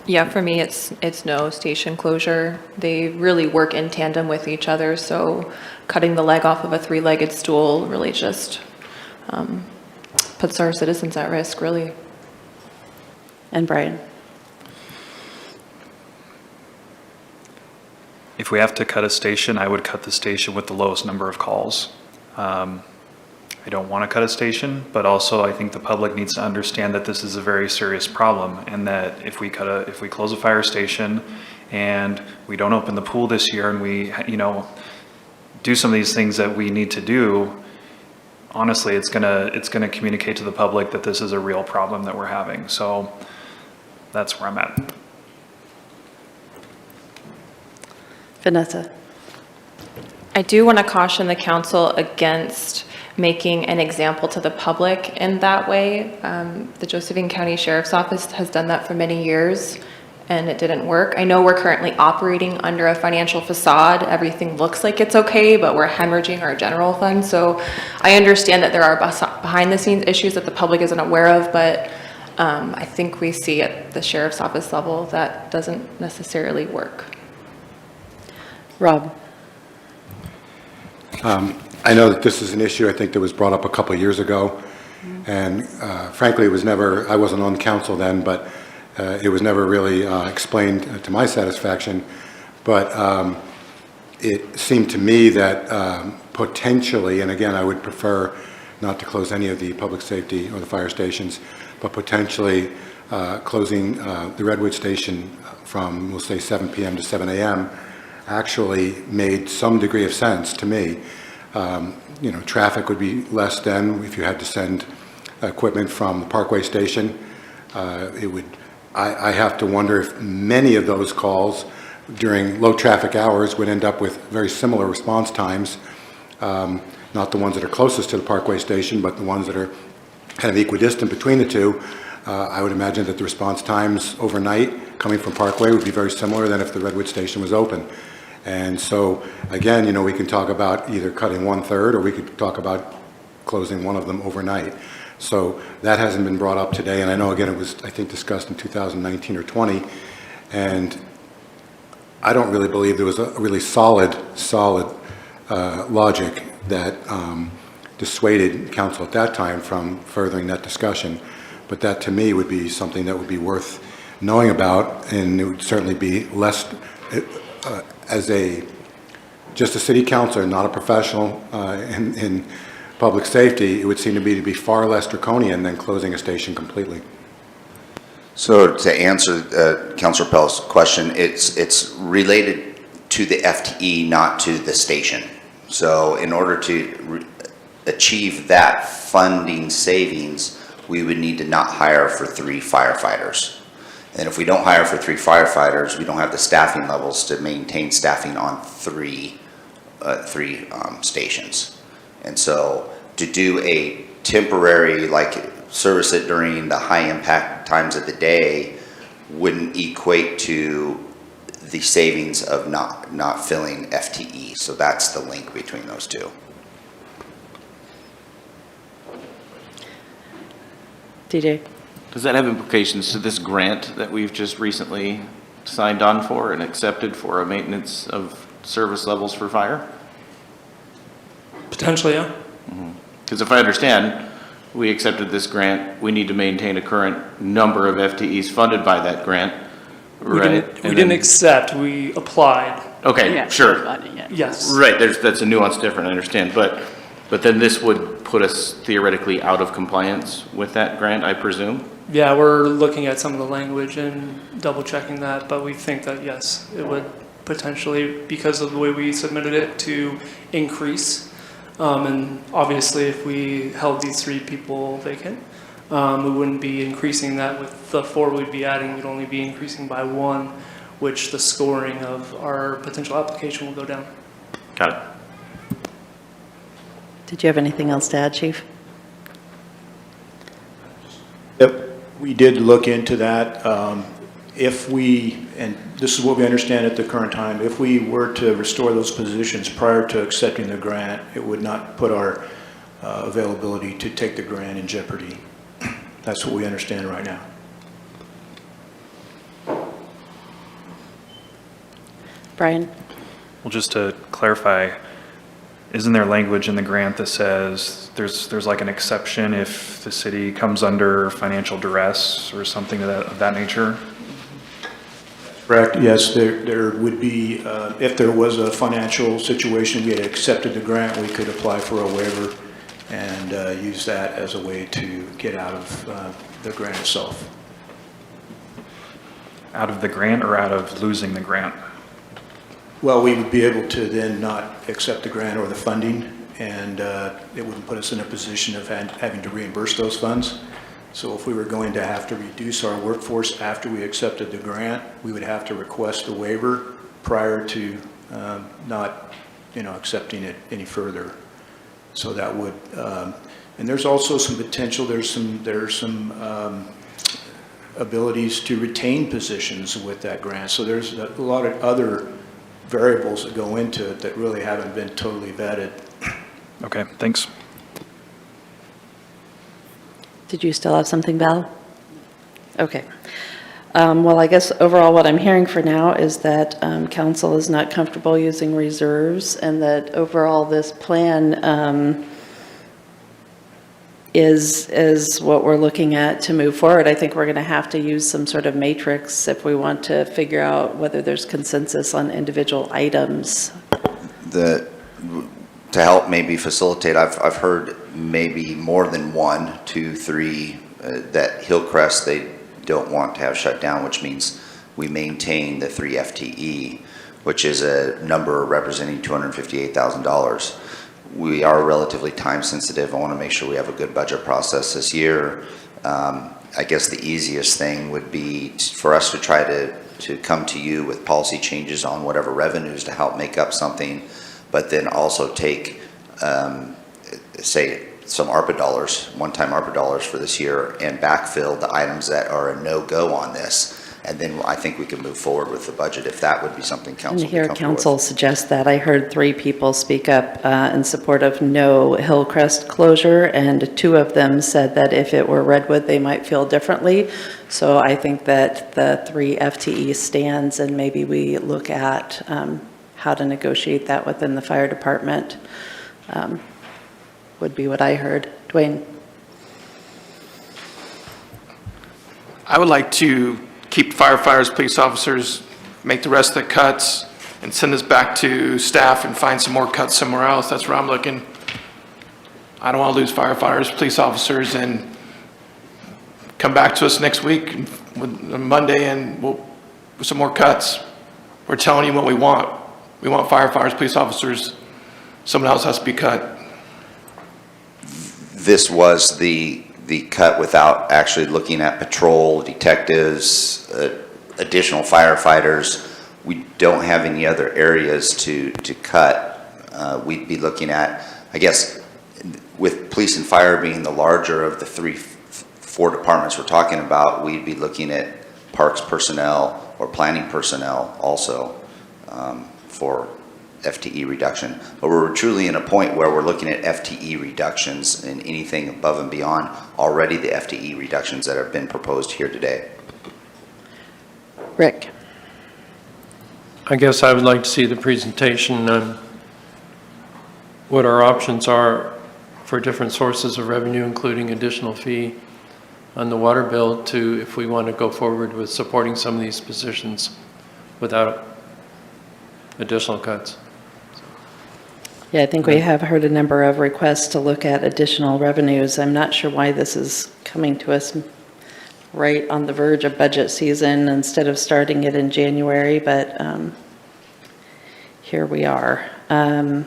Yeah, for me, it's no station closure. They really work in tandem with each other, so cutting the leg off of a three-legged stool really just puts our citizens at risk, really. And Brian? If we have to cut a station, I would cut the station with the lowest number of calls. I don't want to cut a station, but also I think the public needs to understand that this is a very serious problem, and that if we close a fire station and we don't open the pool this year and we, do some of these things that we need to do, honestly, it's gonna communicate to the public that this is a real problem that we're having. So that's where I'm at. Vanessa? I do want to caution the council against making an example to the public in that way. The Josephine County Sheriff's Office has done that for many years, and it didn't work. I know we're currently operating under a financial facade. Everything looks like it's okay, but we're hemorrhaging our general fund. So I understand that there are behind-the-scenes issues that the public isn't aware of, but I think we see at the Sheriff's Office level that doesn't necessarily work. Rob? I know that this is an issue, I think, that was brought up a couple of years ago. And frankly, it was never, I wasn't on council then, but it was never really explained to my satisfaction. But it seemed to me that potentially, and again, I would prefer not to close any of the public safety or the fire stations, but potentially closing the Redwood station from, we'll say, 7 p.m. to 7 a.m. actually made some degree of sense to me. You know, traffic would be less than if you had to send equipment from the Parkway station. I have to wonder if many of those calls during low traffic hours would end up with very similar response times, not the ones that are closest to the Parkway station, but the ones that are kind of equidistant between the two. I would imagine that the response times overnight coming from Parkway would be very similar than if the Redwood station was open. And so, again, you know, we can talk about either cutting 1/3 or we could talk about closing one of them overnight. So that hasn't been brought up today, and I know, again, it was, I think, discussed in 2019 or 20, and I don't really believe there was a really solid logic that dissuaded council at that time from furthering that discussion. But that, to me, would be something that would be worth knowing about, and it would certainly be less, just a city councilor, not a professional in public safety, it would seem to be far less draconian than closing a station completely. So to answer Councilor Pell's question, it's related to the FTE, not to the station. So in order to achieve that funding savings, we would need to not hire for 3 firefighters. And if we don't hire for 3 firefighters, we don't have the staffing levels to maintain staffing on three stations. And so to do a temporary, like service it during the high impact times of the day wouldn't equate to the savings of not filling FTE. So that's the link between those two. DJ? Does that have implications to this grant that we've just recently signed on for and accepted for a maintenance of service levels for fire? Potentially, yeah. Because if I understand, we accepted this grant, we need to maintain a current number of FTEs funded by that grant, right? We didn't accept, we applied. Okay, Yeah, sure. Yes. Right, that's a nuance different, I understand, but then this would put us theoretically out of compliance with that grant, I presume? Yeah, we're looking at some of the language and double checking that, but we think that yes, it would potentially, because of the way we submitted it, to increase. And obviously if we held these 3 people vacant, we wouldn't be increasing that with the 4 we'd be adding, we'd only be increasing by 1, which the scoring of our potential application will go down. Got it. Did you have anything else to add, Chief? Yep, we did look into that. If we, and this is what we understand at the current time, if we were to restore those positions prior to accepting the grant, it would not put our availability to take the grant in jeopardy. That's what we understand right now. Brian? Well, just to clarify, isn't there language in the grant that says there's like an exception if the city comes under financial duress or something of that nature? Correct, yes, there would be, if there was a financial situation, we had accepted the grant, we could apply for a waiver and use that as a way to get out of the grant itself. Out of the grant or out of losing the grant? Well, we would be able to then not accept the grant or the funding and it wouldn't put us in a position of having to reimburse those funds. So if we were going to have to reduce our workforce after we accepted the grant, we would have to request a waiver prior to not, accepting it any further. So that would, and there's also some potential, there's some abilities to retain positions with that grant. So there's a lot of other variables that go into it that really haven't been totally vetted. Okay, thanks. Did you still have something, Val? Okay. Well, I guess overall what I'm hearing for now is that council is not comfortable using reserves, and that overall this plan is what we're looking at to move forward. I think we're going to have to use some sort of matrix if we want to figure out whether there's consensus on individual items. To help maybe facilitate, I've heard maybe more than 1, 2, 3, that Hillcrest they don't want to have shut down, which means we maintain the 3 FTE, which is a number representing $258,000. We are relatively time sensitive. I want to make sure we have a good budget process this year. I guess the easiest thing would be for us to try to come to you with policy changes on whatever revenues to help make up something, but then also take, say, some ARPA dollars, one-time ARPA dollars for this year, and backfill the items that are a no-go on this. And then I think we can move forward with the budget if that would be something council And would be here comfortable with. council suggests that. I heard 3 people speak up in support of no Hillcrest closure, and 2 of them said that if it were Redwood, they might feel differently. So I think that the 3 FTE stands, and maybe we look at how to negotiate that within the fire department, would be what I heard. Dwayne? I would like to keep firefighters, police officers, make the rest of the cuts, and send this back to staff and find some more cuts somewhere else. That's where I'm looking. I don't want to lose firefighters, police officers, and come back to us next week with Monday and with some more cuts. We're telling you what we want. We want firefighters, police officers. Someone else has to be cut. This was the cut without actually looking at patrol, detectives, additional firefighters. We don't have any other areas to cut. We'd be looking at, I guess, with police and fire being the larger of the 4 departments we're talking about, we'd be looking at parks personnel or planning personnel also for FTE reduction. But we're truly in a point where we're looking at FTE reductions and anything above and beyond already the FTE reductions that have been proposed here today. Rick? I guess I would like to see the presentation on what our options are for different sources of revenue, including additional fee on the water bill, to if we want to go forward with supporting some of these positions without additional cuts. Yeah, I think we have heard a number of requests to look at additional revenues. I'm not sure why this is coming to us right on the verge of budget season instead of starting it in January, but here we are. I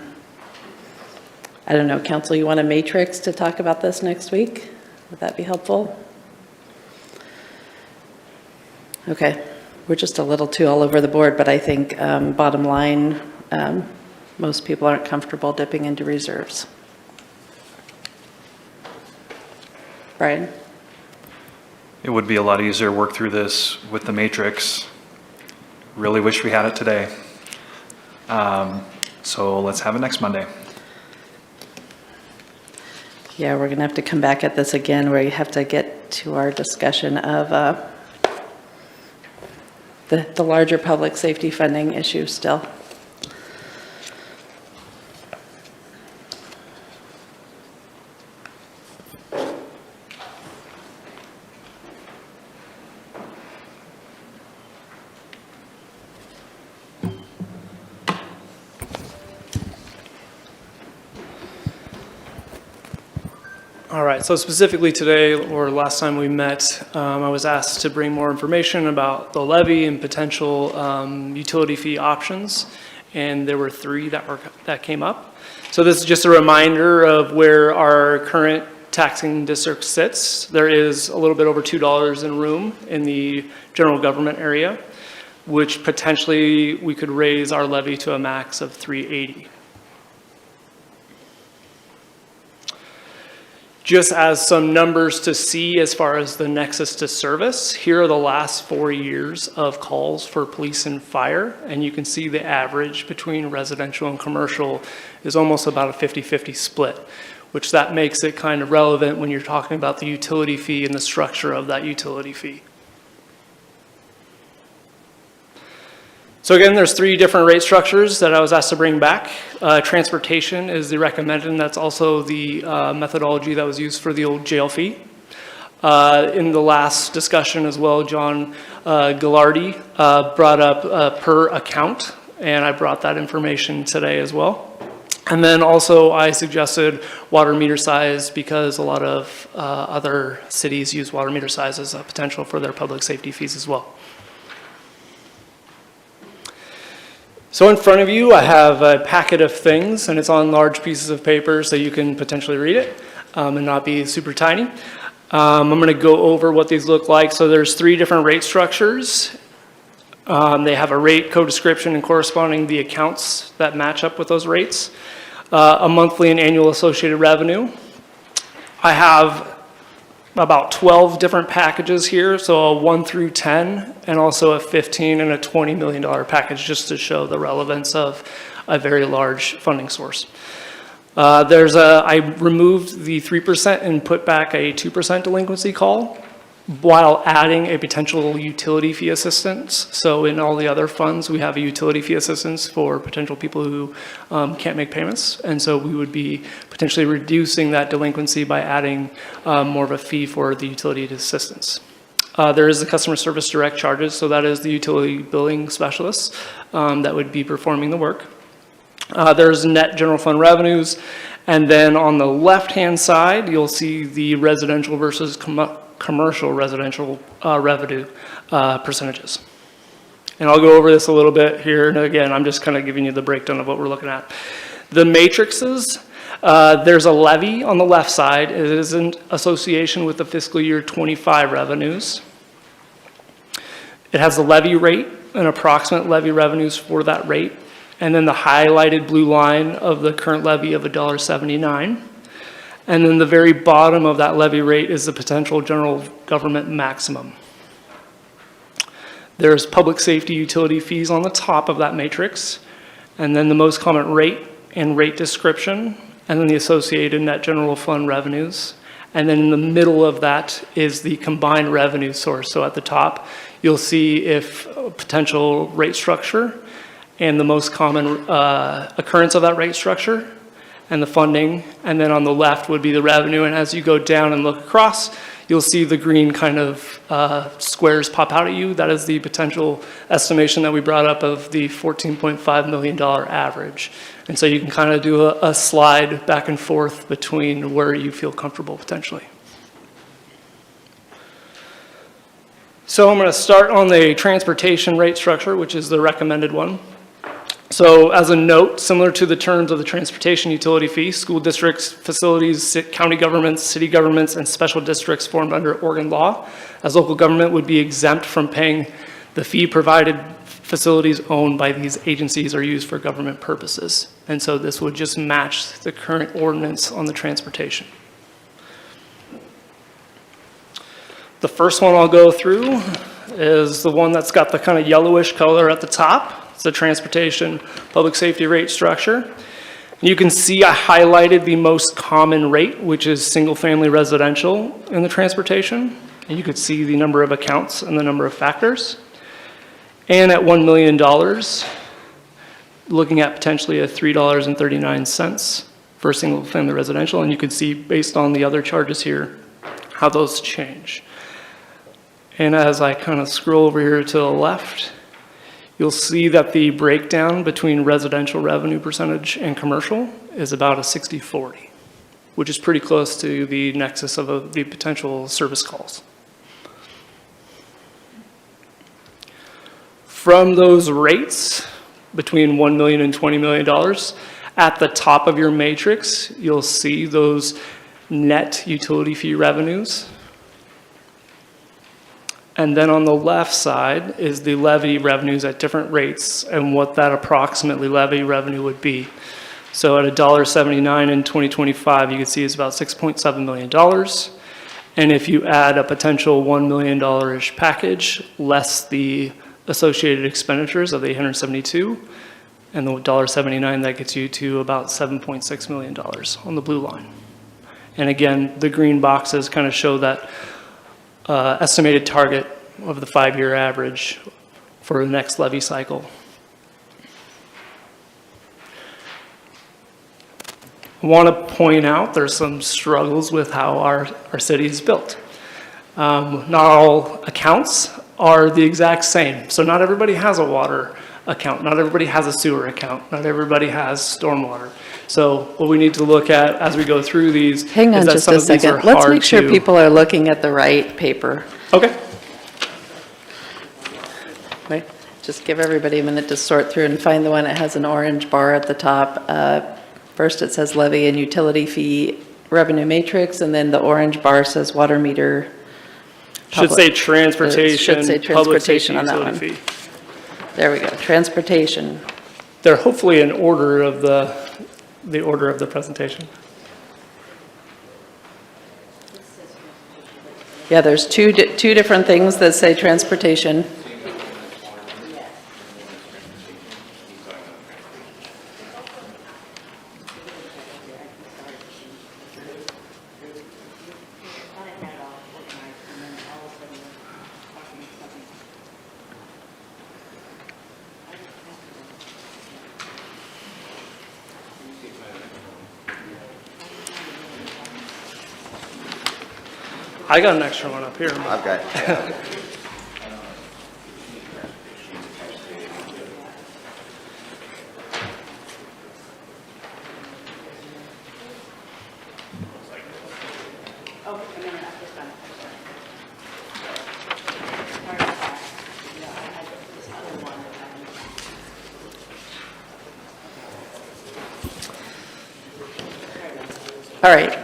don't know, council, you want a matrix to talk about this next week? Would that be helpful? Okay, we're just a little too all over the board, but I think bottom line, most people aren't comfortable dipping into reserves. Brian? It would be a lot easier to work through this with the matrix. Really wish we had it today. So let's have it next Monday. Yeah, we're going to have to come back at this again where you have to get to our discussion of the larger public safety funding issue still. All right, so specifically today, or last time we met, I was asked to bring more information about the levy and potential utility fee options. and there were 3 that came up. So this is just a reminder of where our current taxing district sits. There is a little bit over $2 in room in the general government area, which potentially we could raise our levy to a max of $3.80. Just as some numbers to see as far as the nexus to service, here are the last 4 years of calls for police and fire, and you can see the average between residential and commercial is almost about a 50-50 split, which that makes it kind of relevant when you're talking about the utility fee and the structure of that utility fee. So again, there's 3 different rate structures that I was asked to bring back. Transportation is the recommended, and that's also the methodology that was used for the old jail fee. In the last discussion as well, John Gallardi brought up per account, and I brought that information today as well. And then also I suggested water meter size because a lot of other cities use water meter size as a potential for their public safety fees as well. So in front of you, I have a packet of things, and it's on large pieces of paper so you can potentially read it and not be super tiny. I'm going to go over what these look like. So there's 3 different rate structures. They have a rate, code description, and corresponding the accounts that match up with those rates. A monthly and annual associated revenue. I have about 12 different packages here, so a 1 through 10, and also a 15 and a $20 million package, just to show the relevance of a very large funding source. I removed the 3% and put back a 2% delinquency call while adding a potential utility fee assistance. So in all the other funds, we have a utility fee assistance for potential people who can't make payments. And so we would be potentially reducing that delinquency by adding more of a fee for the utility assistance. There is the customer service direct charges. So that is the utility billing specialist that would be performing the work. There's net general fund revenues. And then on the left-hand side, you'll see the residential versus commercial residential revenue percentages. And I'll go over this a little bit here. And again, I'm just kind of giving you the breakdown of what we're looking at. The matrices, there's a levy on the left side. It is in association with the fiscal year 25 revenues. It has the levy rate and approximate levy revenues for that rate. And then the highlighted blue line of the current levy of $1.79. And then the very bottom of that levy rate is the potential general government maximum. There's public safety utility fees on the top of that matrix, and then the most common rate and rate description, and then the associated net general fund revenues. And then in the middle of that is the combined revenue source. So at the top, you'll see if a potential rate structure and the most common occurrence of that rate structure, and the funding, and then on the left would be the revenue. And as you go down and look across, you'll see the green kind of squares pop out at you. That is the potential estimation that we brought up of the $14.5 million average. And so you can kind of do a slide back and forth between where you feel comfortable potentially. So I'm going to start on the transportation rate structure, which is the recommended one. So as a note, similar to the terms of the transportation utility fee, school districts, facilities, county governments, city governments, and special districts formed under Oregon law, as local government would be exempt from paying the fee provided facilities owned by these agencies are used for government purposes. And so this would just match the current ordinance on the transportation. The first one I'll go through is the one that's got the kind of yellowish color at the top. It's the transportation public safety rate structure. You can see I highlighted the most common rate, which is single-family residential in the transportation. And you could see the number of accounts and the number of factors. And at $1 million, looking at potentially a $3.39 for single-family residential. And you can see, based on the other charges here, how those change. And as I kind of scroll over here to the left, you'll see that the breakdown between residential revenue percentage and commercial is about a 60-40, which is pretty close to the nexus of the potential service calls. From those rates, between $1 million and $20 million. At the top of your matrix, you'll see those net utility fee revenues. And then on the left side is the levy revenues at different rates and what that approximately levy revenue would be. So at $1.79 in 2025, you can see it's about $6.7 million. And if you add a potential $1 million-ish package, less the associated expenditures of the $872, and the $1.79, that gets you to about $7.6 million on the blue line. And again, the green boxes kind of show that estimated target of the 5-year average for the next levy cycle. I want to point out there's some struggles with how our city is built. Not all accounts are the exact same. So not everybody has a water account. Not everybody has a sewer account. Not everybody has stormwater. So what we need to look at as we go through these Hang on is that just some a of these are second. Let's hard make sure to- people are looking at the right paper. Okay. Wait, just give everybody a minute to sort through and find the one that has an orange bar at the top. First, it says levy and utility fee revenue matrix, and then the orange bar says water meter. Should say It transportation, should say public safety, transportation on that utility one. fee. There we go, transportation. They're hopefully in order of the order of the presentation. Yeah, there's two different things that say transportation. I got an extra one up here. I've got, All right.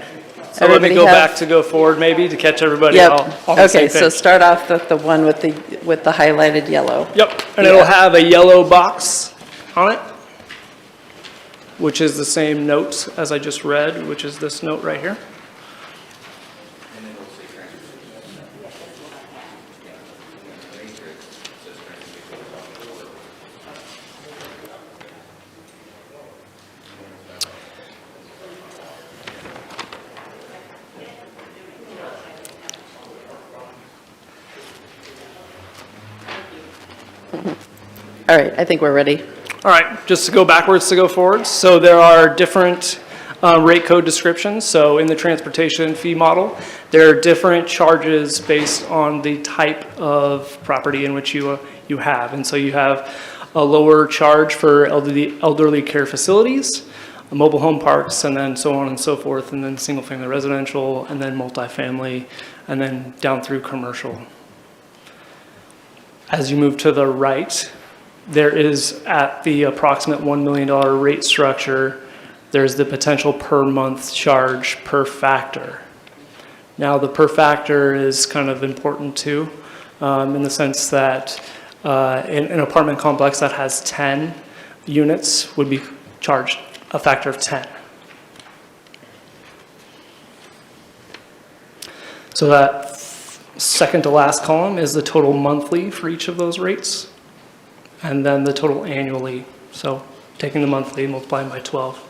So let me Everybody go have- back to go forward maybe to catch everybody Yep. all on the same Okay, so page. start off with the one with the highlighted yellow. Yep, and it'll have a yellow box on it, which is the same note as I just read, which is this note right here. All right, I think we're ready. All right, just to go backwards to go forwards. So there are different rate code descriptions. So in the transportation fee model, there are different charges based on the type of property in which you have. And so you have a lower charge for elderly care facilities, mobile home parks, and then so on and so forth, and then single-family residential, and then multifamily, and then down through commercial. As you move to the right, there is at the approximate $1 million rate structure, there's the potential per month charge per factor. Now, the per factor is kind of important too, in the sense that in an apartment complex that has 10 units would be charged a factor of 10. So that second to last column is the total monthly for each of those rates, and then the total annually. So taking the monthly, multiplying by 12.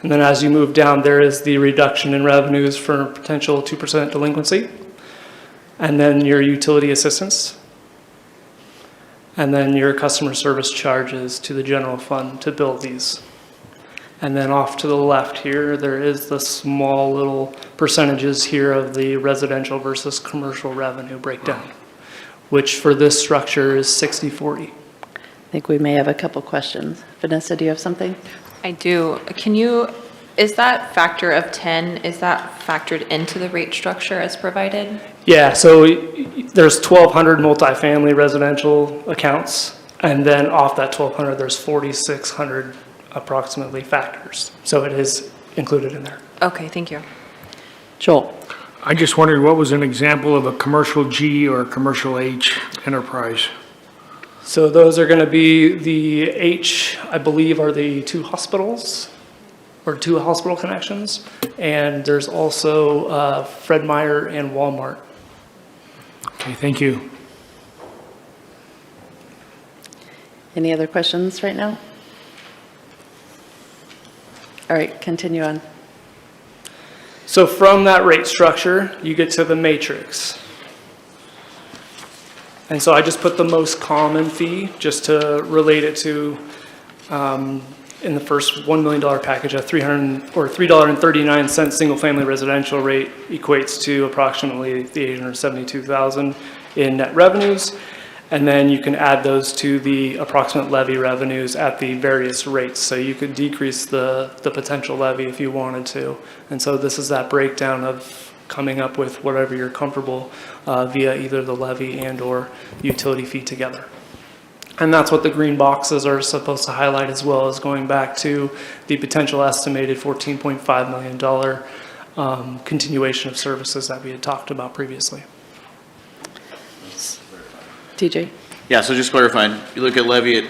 And then as you move down, there is the reduction in revenues for potential 2% delinquency, and then your utility assistance, and then your customer service charges to the general fund to build these. And then off to the left here, there is the small little percentages here of the residential versus commercial revenue breakdown, which for this structure is 60-40. I think we may have a couple questions. Vanessa, do you have something? I do. Is that factor of 10, is that factored into the rate structure as provided? Yeah, so there's 1,200 multifamily residential accounts. And then off that 1,200, there's 4,600 approximately factors. So it is included in there. Okay, thank you. Joel? I just wondered what was an example of a commercial G or a commercial H enterprise? So those are going to be the H, I believe, are the 2 hospitals or 2 hospital connections. And there's also Fred Meyer and Walmart. Okay, thank you. Any other questions right now? All right, continue on. So from that rate structure, you get to the matrix. And so I just put the most common fee just to relate it to, in the first $1 million package, a $3.39 single-family residential rate equates to approximately the $872,000 in net revenues. And then you can add those to the approximate levy revenues at the various rates. So you could decrease the potential levy if you wanted to. And so this is that breakdown of coming up with whatever you're comfortable via either the levy and or utility fee together. And that's what the green boxes are supposed to highlight, as well as going back to the potential estimated $14.5 million continuation of services that we had talked about previously. TJ? Yeah, so just clarifying, you look at levy at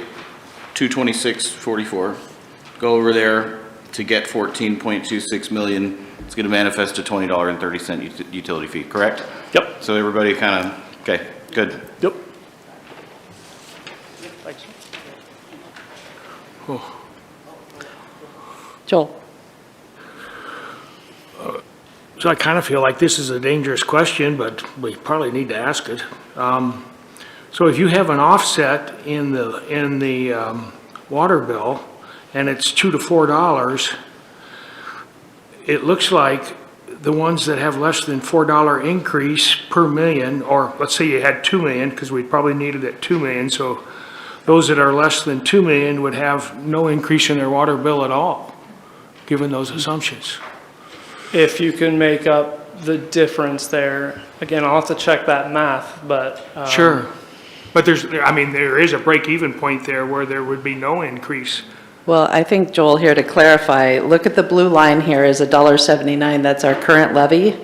226.44, go over there to get 14.26 million, it's gonna manifest to $20.30 utility fee, correct? Yep. So everybody kind of, okay, good. Yep. Joel? So I kind of feel like this is a dangerous question, but we probably need to ask it. So if you have an offset in the water bill, and it's $2 to $4, it looks like the ones that have less than $4 increase per million, or let's say you had 2 million, because we probably needed it 2 million, so those that are less than 2 million would have no increase in their water bill at all, given those assumptions. If you can make up the difference there, again, I'll have to check that math, but. Sure. But there is a break-even point there where there would be no increase. Well, I think, Joel, here to clarify, look at the blue line here is $1.79. That's our current levy.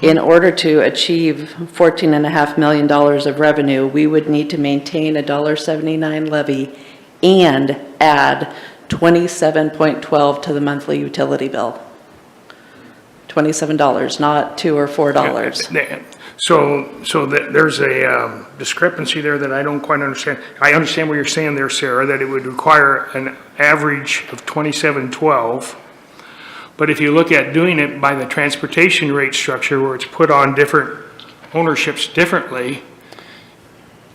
In order to achieve $14.5 million of revenue, we would need to maintain a $1.79 levy and add $27.12 to the monthly utility bill. $27, not $2 or $4. So there's a discrepancy there that I don't quite understand. I understand what you're saying there, Sarah, that it would require an average of $27.12. But if you look at doing it by the transportation rate structure where it's put on different ownerships differently,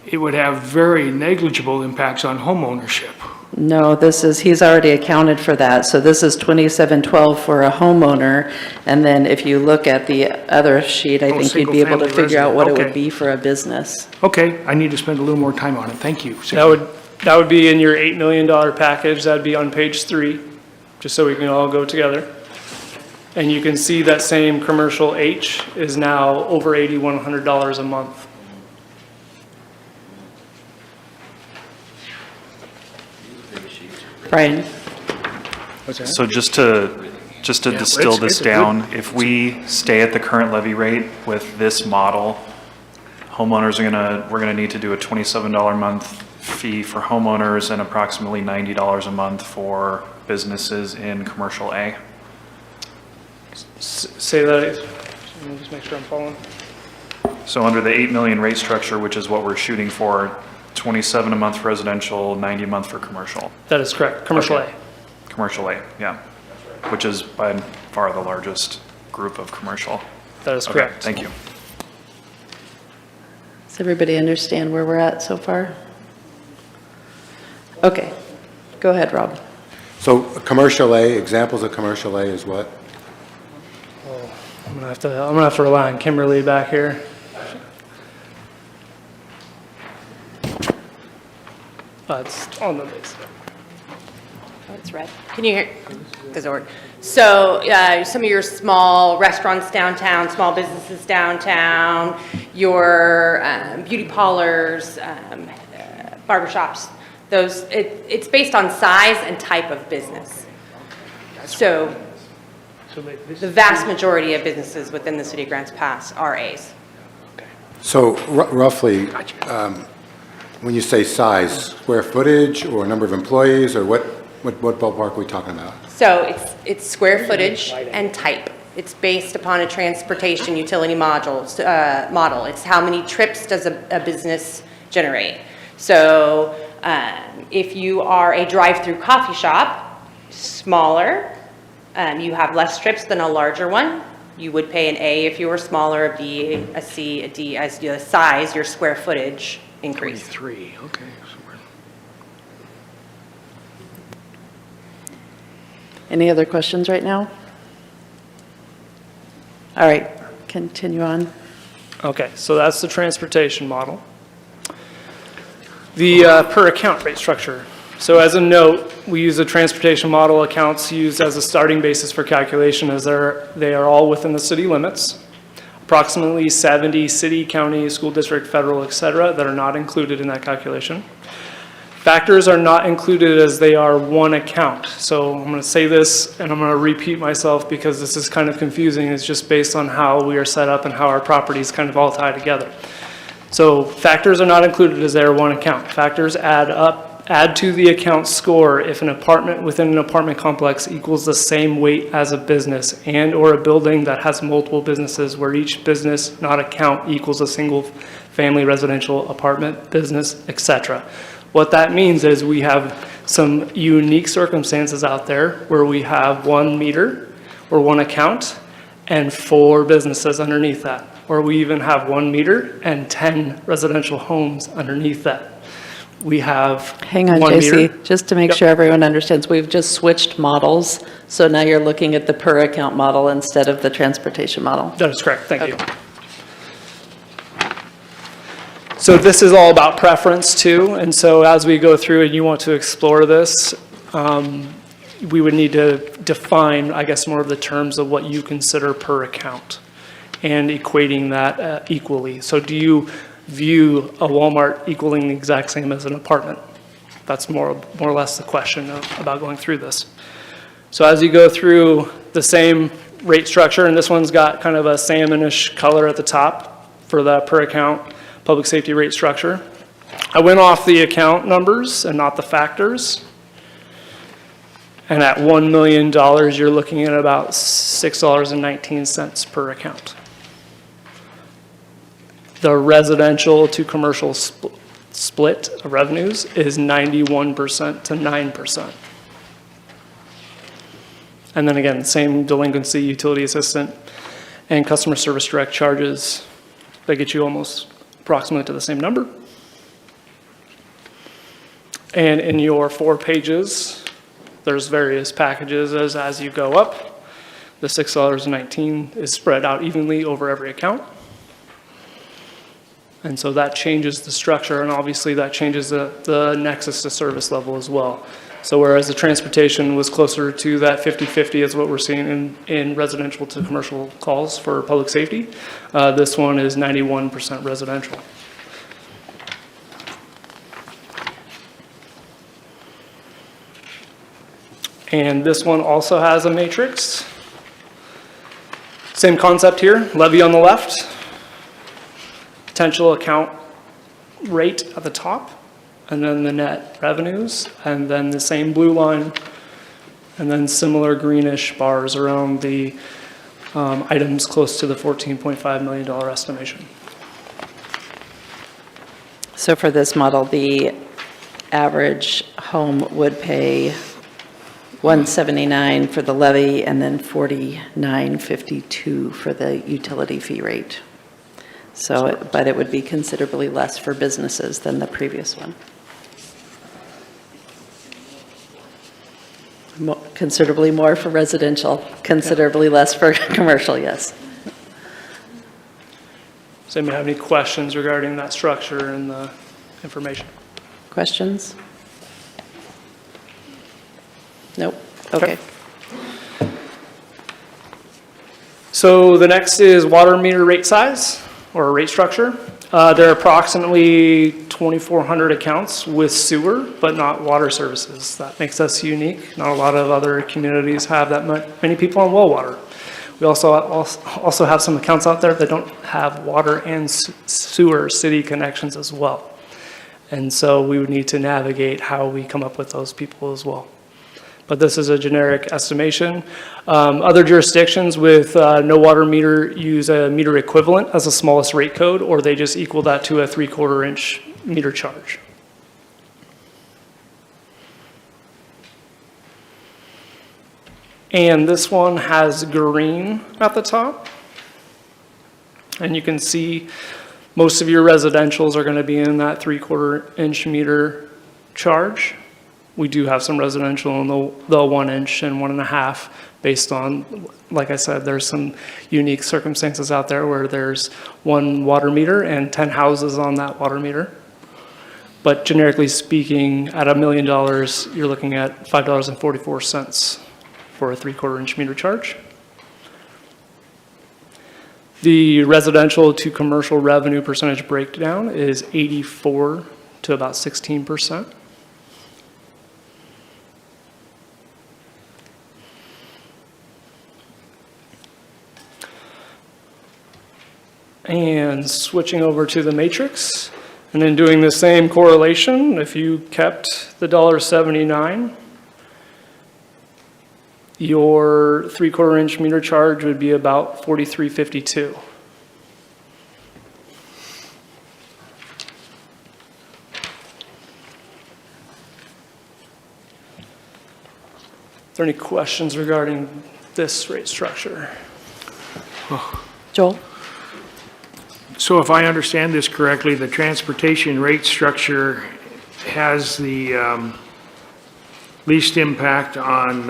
it would have very negligible impacts on home ownership. No, he's already accounted for that. So this is $27.12 for a homeowner. And then if you look at the other sheet, I think you'd be able to figure out what it would be for a business. Okay, I need to spend a little more time on it. Thank you. Sarah. That would be in your $8 million package. That'd be on page 3, just so we can all go together. And you can see that same commercial H is now over $8,100 a month. Brian? So just to distill this down, if we stay at the current levy rate with this model, homeowners we're gonna need to do a $27 a month fee for homeowners and approximately $90 a month for businesses in commercial A. Say that, let me just make sure I'm following. So under the 8 million rate structure, which is what we're shooting for, 27 a month for residential, 90 a month for commercial. That is correct, commercial Okay. Commercial A, yeah, which is by far the largest group of commercial. That is Okay, correct. thank you. Does everybody understand where we're at so far? Okay, go ahead, Rob. So commercial A, examples of commercial A is what? I'm gonna have to rely on Kimberly back here. It's on the base. It's red. Can you hear? Does it work? So some of your small restaurants downtown, small businesses downtown, your beauty parlors, barbershops, It's based on size and type of business. So the vast majority of businesses within the city of Grants Pass are A's. So roughly, when you say size, square footage or number of employees, or what ballpark are we talking about? So it's square footage and type. It's based upon a transportation utility model. It's how many trips does a business generate. So if you are a drive-through coffee shop, smaller, you have less trips than a larger one. You would pay an A if you were smaller, a B, a C, a D, as the size, your square footage increased. 23, okay. Any other questions right now? All right, continue on. Okay, so that's the transportation model. The per account rate structure. So as a note, we use the transportation model accounts used as a starting basis for calculation, as they are all within the city limits. Approximately 70 city, county, school district, federal, et cetera, that are not included in that calculation. Factors are not included as they are one account. So I'm going to say this and I'm going to repeat myself because this is kind of confusing. It's just based on how we are set up and how our properties kind of all tie together. So factors are not included as they are one account. Factors add to the account score if an apartment within an apartment complex equals the same weight as a business and or a building that has multiple businesses where each business, not account, equals a single family residential apartment, business, etc. What that means is we have some unique circumstances out there where we have 1 meter or 1 account and 4 businesses underneath that. Or we even have 1 meter and 10 residential homes underneath that. We have Hang on, 1 JC, meter. just to make sure everyone understands, we've just switched models. So now you're looking at the per account model instead of the transportation model. That is correct, thank you. So this is all about preference too, and so as we go through and you want to explore this, we would need to define, I guess, more of the terms of what you consider per account and equating that equally. So do you view a Walmart equaling the exact same as an apartment? That's more or less the question about going through this. So as you go through the same rate structure, and this one's got kind of a salmonish color at the top for the per account public safety rate structure. I went off the account numbers and not the factors. And at $1 million, you're looking at about $6.19 per account. The residential to commercial split of revenues is 91% to 9%. And then again, same delinquency, utility assistant, and customer service direct charges. They get you almost approximately to the same number. And in your 4 pages, there's various packages as you go up. The $6.19 is spread out evenly over every account. And so that changes the structure, and obviously that changes the nexus to service level as well. So whereas the transportation was closer to that 50-50 is what we're seeing in residential to commercial calls for public safety, this one is 91% residential. And this one also has a matrix. Same concept here, levy on the left, potential account rate at the top, and then the net revenues, and then the same blue line, and then similar greenish bars around the items close to the $14.5 million estimation. So for this model, the average home would pay $179 for the levy and then $49.52 for the utility fee rate. So, but it would be considerably less for businesses than the previous one. Considerably more for residential, considerably less for commercial, yes. Does anybody have any questions regarding that structure and the information? Questions? Nope, okay. So the next is water meter rate size or rate structure. There are approximately 2,400 accounts with sewer, but not water services. That makes us unique. Not a lot of other communities have that many people on well water. We also have some accounts out there that don't have water and sewer city connections as well. And so we would need to navigate how we come up with those people as well. But this is a generic estimation. Other jurisdictions with no water meter use a meter equivalent as the smallest rate code, or they just equal that to a 3/4 inch meter charge. And this one has green at the top. And you can see most of your residentials are going to be in that 3/4 inch meter charge. We do have some residential in the 1 inch and 1.5 based on, like I said, there's some unique circumstances out there where there's 1 water meter and 10 houses on that water meter. But generically speaking, at $1 million, you're looking at $5.44 for a 3/4 inch meter charge. The residential to commercial revenue percentage breakdown is 84 to about 16%. And switching over to the matrix, and then doing the same correlation, if you kept the $1.79, your 3/4 inch meter charge would be about $43.52. Are there any questions regarding this rate structure? Joel? So if I understand this correctly, the transportation rate structure has the least impact on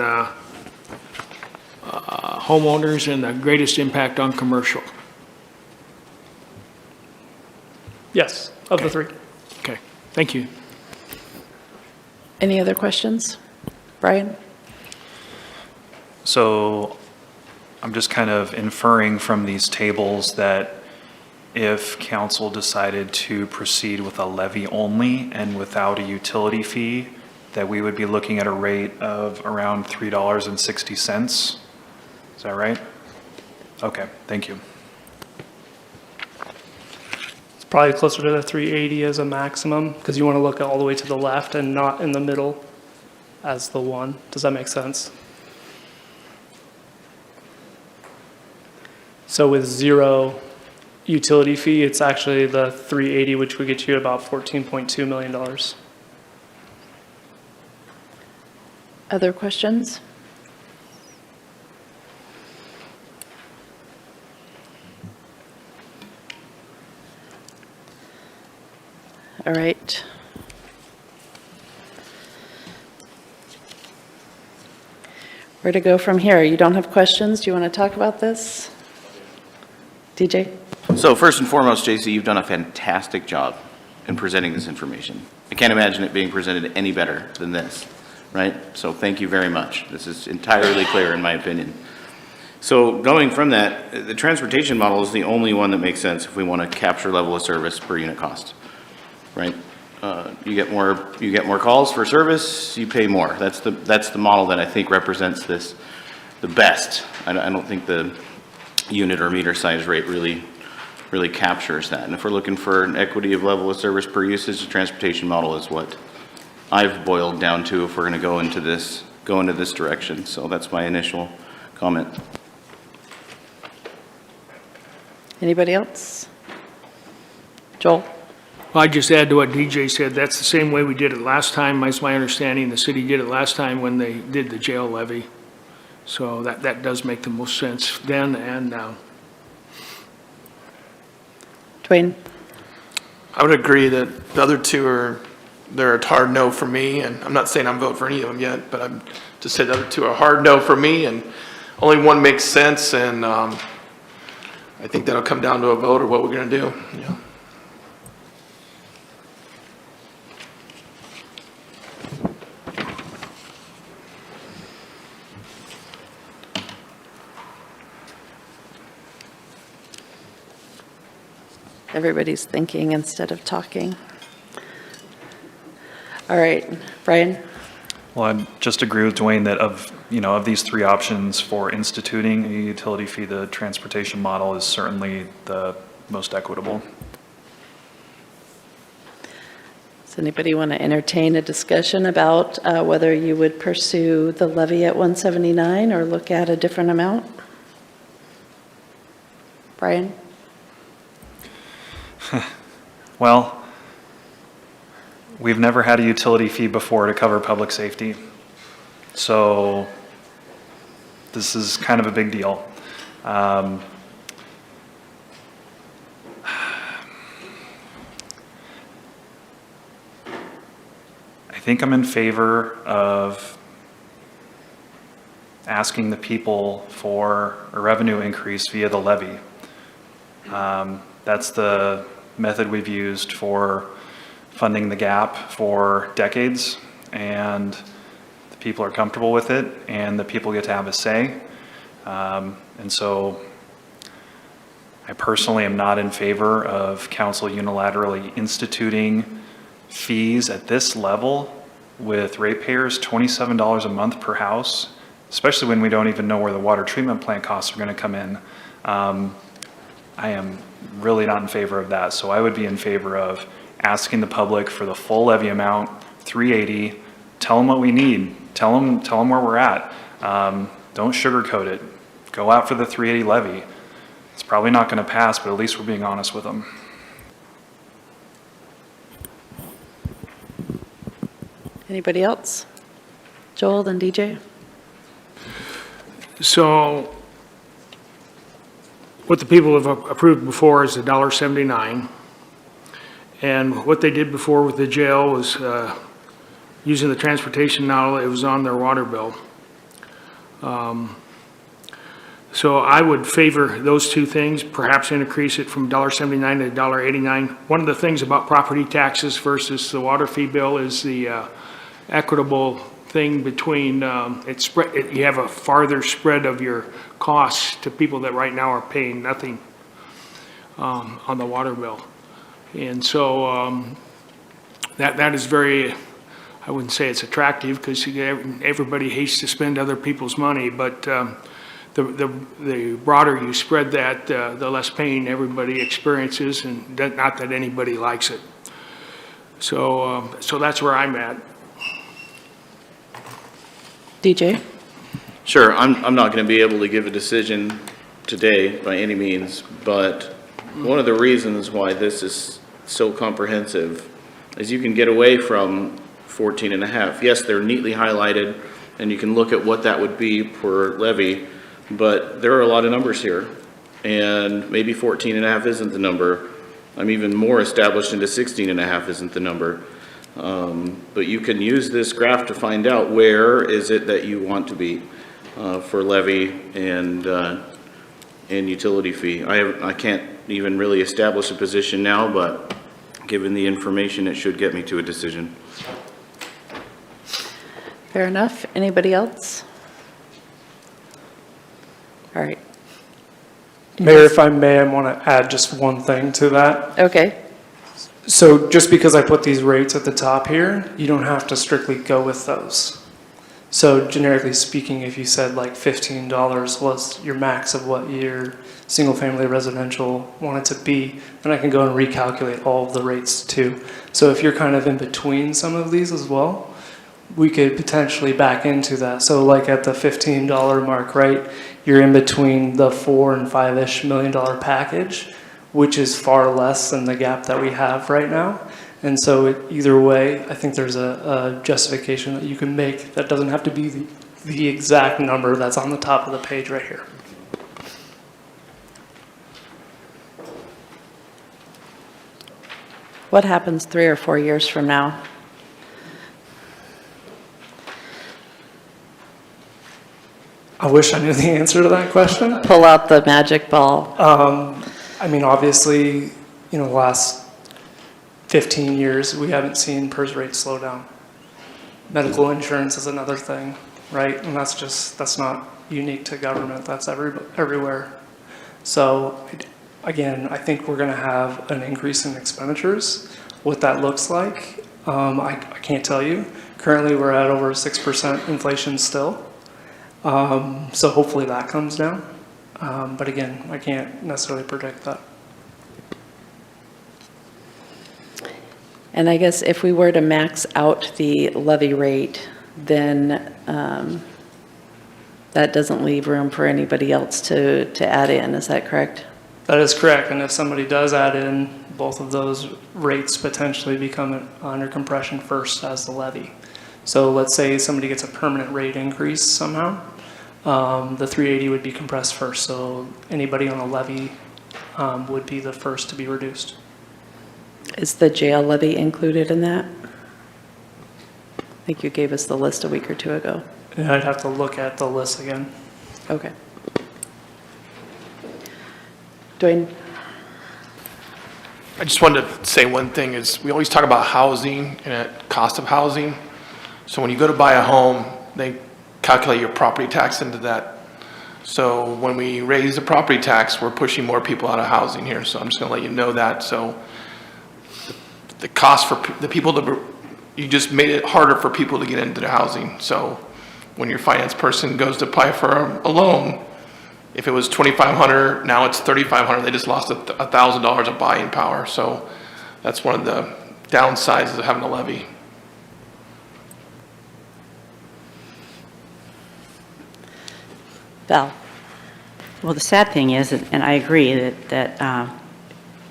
homeowners and the greatest impact on commercial. Yes, of the three. Okay, thank you. Any other questions? Brian? So I'm just kind of inferring from these tables that if council decided to proceed with a levy only and without a utility fee, that we would be looking at a rate of around $3.60. Is that right? Okay, thank you. It's probably closer to the 380 as a maximum, because you want to look all the way to the left and not in the middle as the one. Does that make sense? So with 0 utility fee, it's actually the 380, which would get you about $14.2 million. Other questions? All right. Where to go from here? You don't have questions? Do you want to talk about this? DJ? So first and foremost, JC, you've done a fantastic job in presenting this information. I can't imagine it being presented any better than this, right? So thank you very much. This is entirely clear in my opinion. So going from that, the transportation model is the only one that makes sense if we want to capture level of service per unit cost, right? You get more calls for service, you pay more. That's the model that I think represents this the best. I don't think the unit or meter size rate really captures that. And if we're looking for an equity of level of service per usage, the transportation model is what I've boiled down to if we're going to go into this direction. So that's my initial comment. Anybody else? Joel? Well, I'd just add to what DJ said, that's the same way we did it last time. That's my understanding. The city did it last time when they did the jail levy. So that does make the most sense then and now. Dwayne? I would agree that the other two they're a hard no for me, and I'm not saying I'm voting for any of them yet, but I'm just saying the other two are a hard no for me, and only one makes sense, and I think that'll come down to a vote or what we're gonna do, yeah. Everybody's thinking instead of talking. All right, Brian? Well, I just agree with Dwayne that of these three options for instituting a utility fee, the transportation model is certainly the most equitable. Does anybody want to entertain a discussion about whether you would pursue the levy at 179 or look at a different amount? Brian? Well, we've never had a utility fee before to cover public safety. So this is kind of a big deal. I think I'm in favor of asking the people for a revenue increase via the levy. That's the method we've used for funding the gap for decades, and the people are comfortable with it, and the people get to have a say. And so I personally am not in favor of council unilaterally instituting fees at this level with ratepayers, $27 a month per house, especially when we don't even know where the water treatment plant costs are going to come in. I am really not in favor of that. So I would be in favor of asking the public for the full levy amount, 380. Tell them what we need. Tell them where we're at. Don't sugarcoat it. Go out for the 380 levy. It's probably not going to pass, but at least we're being honest with them. Anybody else? Joel, then DJ? So what the people have approved before is $1.79. And what they did before with the jail was using the transportation model, it was on their water bill. So I would favor those two things, perhaps increase it from $1.79 to $1.89. One of the things about property taxes versus the water fee bill is the equitable thing between, you have a farther spread of your costs to people that right now are paying nothing on the water bill. And so that is very, I wouldn't say it's attractive because everybody hates to spend other people's money, but the broader you spread that, the less pain everybody experiences, and not that anybody likes it. So that's where I'm at. DJ? Sure, I'm not going to be able to give a decision today by any means, but one of the reasons why this is so comprehensive is you can get away from 14 and a half. Yes, they're neatly highlighted, and you can look at what that would be per levy, but there are a lot of numbers here, and maybe 14 and a half isn't the number. I'm even more established into 16 and a half isn't the number. But you can use this graph to find out where is it that you want to be for levy and utility fee. I can't even really establish a position now, but given the information, it should get me to a decision. Fair enough. Anybody else? All right. Mayor, if I may, I want to add just one thing to that. Okay. So just because I put these rates at the top here, you don't have to strictly go with those. So generically speaking, if you said like $15 was your max of what your single-family residential wanted to be, then I can go and recalculate all of the rates too. So if you're kind of in between some of these as well, we could potentially back into that. So like at the $15 mark, right, you're in between the $4 and $5-ish million package, which is far less than the gap that we have right now. And so either way, I think there's a justification that you can make that doesn't have to be the exact number that's on the top of the page right here. What happens 3 or 4 years from now? I wish I knew the answer to that question. Pull out the magic ball. I mean, obviously, the last 15 years, we haven't seen PERS rates slow down. Medical insurance is another thing, right? And that's not unique to government. That's everywhere. So Again, I think we're going to have an increase in expenditures. What that looks like, I can't tell you. Currently, we're at over 6% inflation still. So hopefully that comes down. But again, I can't necessarily predict that. And I guess if we were to max out the levy rate, then that doesn't leave room for anybody else to add in, is that correct? That is correct, and if somebody does add in, both of those rates potentially become under compression first as the levy. So let's say somebody gets a permanent rate increase somehow, the 380 would be compressed first, so anybody on a levy would be the first to be reduced. Is the jail levy included in that? I think you gave us the list a week or two ago. And I'd have to look at the list again. Okay. Dwayne? I just wanted to say one thing is we always talk about housing and cost of housing. So when you go to buy a home, they calculate your property tax into that. So when we raise the property tax, we're pushing more people out of housing here. So I'm just going to let you know that. So the cost for the people you just made it harder for people to get into the housing. So when your finance person goes to apply for a loan, if it was $2,500, now it's $3,500. They just lost $1,000 of buying power. So that's one of the downsides of having a levy. Val? Well, the sad thing is, and I agree that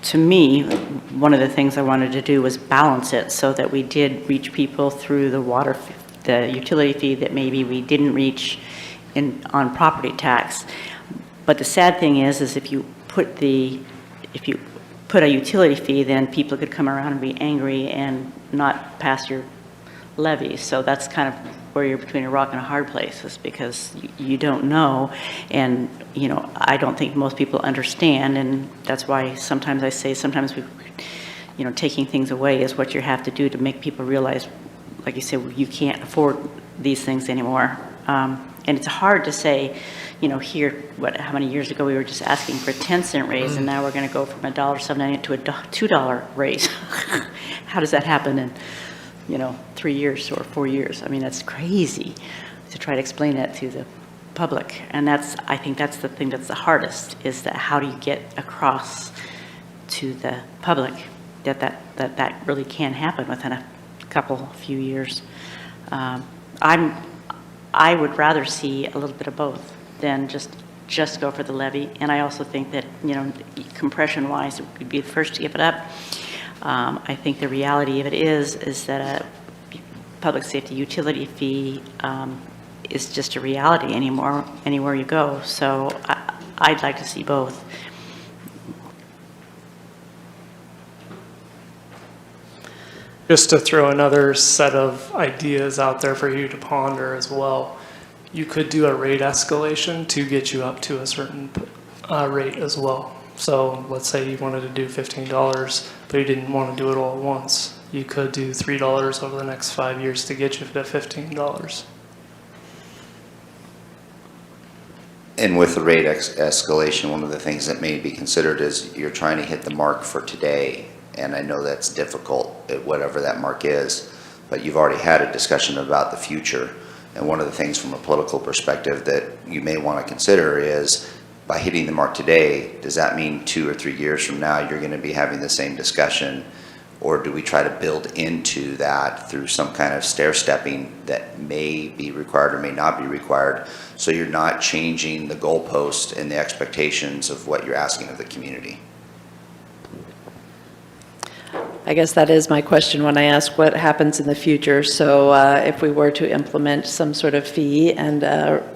to me, one of the things I wanted to do was balance it so that we did reach people through the utility fee that maybe we didn't reach on property tax. But the sad thing is if you put a utility fee, then people could come around and be angry and not pass your levy. So that's kind of where you're between a rock and a hard place, is because you don't know. And, you know, I don't think most people understand. And that's why sometimes I say sometimes taking things away is what you have to do to make people realize, like you said, you can't afford these things anymore. And it's hard to say, here, how many years ago we were just asking for a 10-cent raise, and now we're going to go from $1.79 to a $2 raise. How does that happen in, 3 years or 4 years? I mean, that's crazy to try to explain that to the public. And I think that's the thing that's the hardest, is that how do you get across to the public that really can happen within a few years. I would rather see a little bit of both than just go for the levy. And I also think that, compression-wise, we'd be the first to give it up. I think the reality of it is that a public safety utility fee is just a reality anywhere you go. So I'd like to see both. Just to throw another set of ideas out there for you to ponder as well. You could do a rate escalation to get you up to a certain rate as well. So let's say you wanted to do $15, but you didn't want to do it all at once. You could do $3 over the next 5 years to get you to $15. And with the rate escalation, one of the things that may be considered is you're trying to hit the mark for today. And I know that's difficult at whatever that mark is, but you've already had a discussion about the future. And one of the things from a political perspective that you may want to consider is, by hitting the mark today, does that mean 2 or 3 years from now you're going to be having the same discussion? Or do we try to build into that through some kind of stair-stepping that may be required or may not be required, so you're not changing the goalpost and the expectations of what you're asking of the community? I guess that is my question when I ask what happens in the future. So if we were to implement some sort of fee and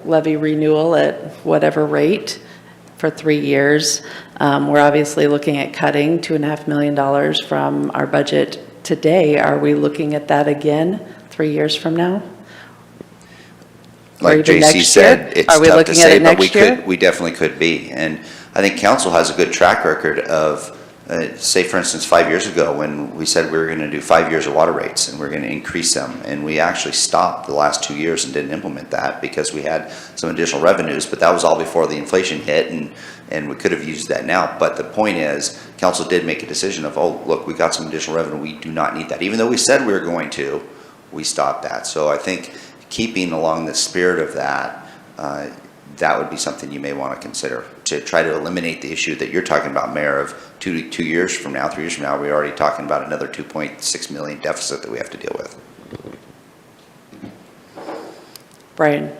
levy renewal at whatever rate for 3 years, we're obviously looking at cutting $2.5 million from our budget today. Are we looking at that again 3 years from now? Like JC said, it's Are we tough to looking at say, it but next year? we definitely could be. And I think council has a good track record of say for instance, 5 years ago when we said we were going to do 5 years of water rates and we're going to increase them, and we actually stopped the last 2 years and didn't implement that because we had some additional revenues, but that was all before the inflation hit, and we could have used that now. But the point is, council did make a decision of, oh, look, we got some additional revenue, we do not need that. Even though we said we were going to, we stopped that. So I think keeping along the spirit of that, that would be something you may want to consider to try to eliminate the issue that you're talking about, Mayor, of 2 years from now, 3 years from now, we're already talking about another 2.6 million deficit that we have to deal with. Brian?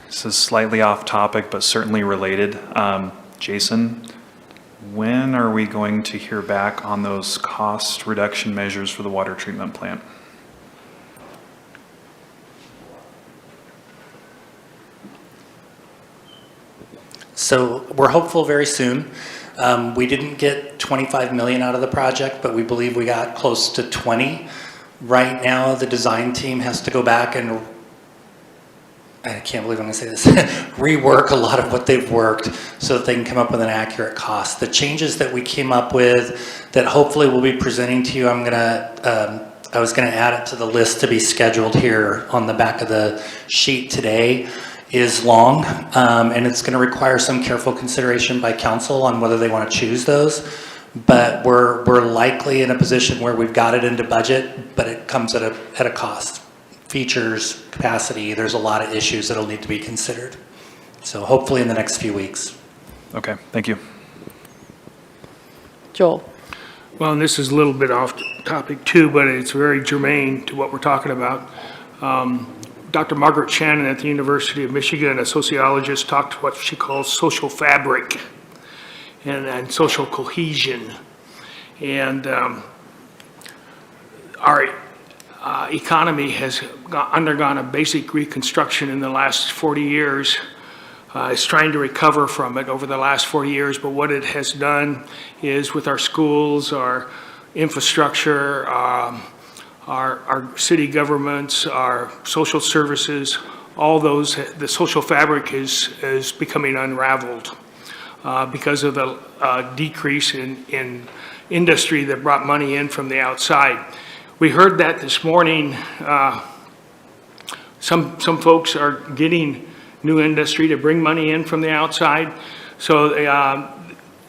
This is slightly off topic, but certainly related. Jason, when are we going to hear back on those cost reduction measures for the water treatment plant? So we're hopeful very soon. We didn't get 25 million out of the project, but we believe we got close to 20. Right now, the design team has to go back and, I can't believe I'm gonna say this, rework a lot of what they've worked so that they can come up with an accurate cost. The changes that we came up with that hopefully we'll be presenting to you, I was gonna add it to the list to be scheduled here on the back of the sheet today, is long, and it's going to require some careful consideration by council on whether they want to choose those. But we're likely in a position where we've got it into budget, but it comes at a cost. Features, capacity, there's a lot of issues that'll need to be considered. So hopefully in the next few weeks. Okay, thank you. Joel? Well, and this is a little bit off topic too, but it's very germane to what we're talking about. Dr. Margaret Shannon at the University of Michigan, a sociologist, talked what she calls social fabric and social cohesion. And our economy has undergone a basic reconstruction in the last 40 years. It's trying to recover from it over the last 40 years, but what it has done is with our schools, our infrastructure, our city governments, our social services, all those, the social fabric is becoming unraveled because of the decrease in industry that brought money in from the outside. We heard that this morning. Some folks are getting new industry to bring money in from the outside. So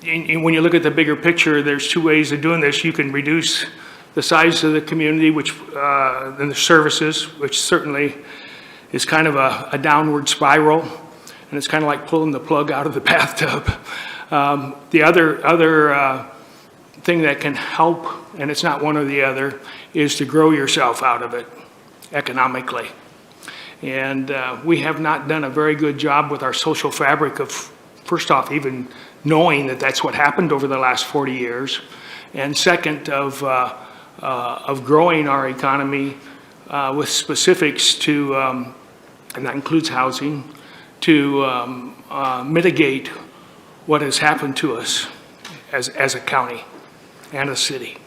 when you look at the bigger picture, there's two ways of doing this. You can reduce the size of the community, and the services, which certainly is kind of a downward spiral, and it's kind of like pulling the plug out of the bathtub. The other thing that can help, and it's not one or the other, is to grow yourself out of it economically. And we have not done a very good job with our social fabric of, first off, even knowing that that's what happened over the last 40 years, and second, of growing our economy with specifics to, and that includes housing, to mitigate what has happened to us as a county and a city.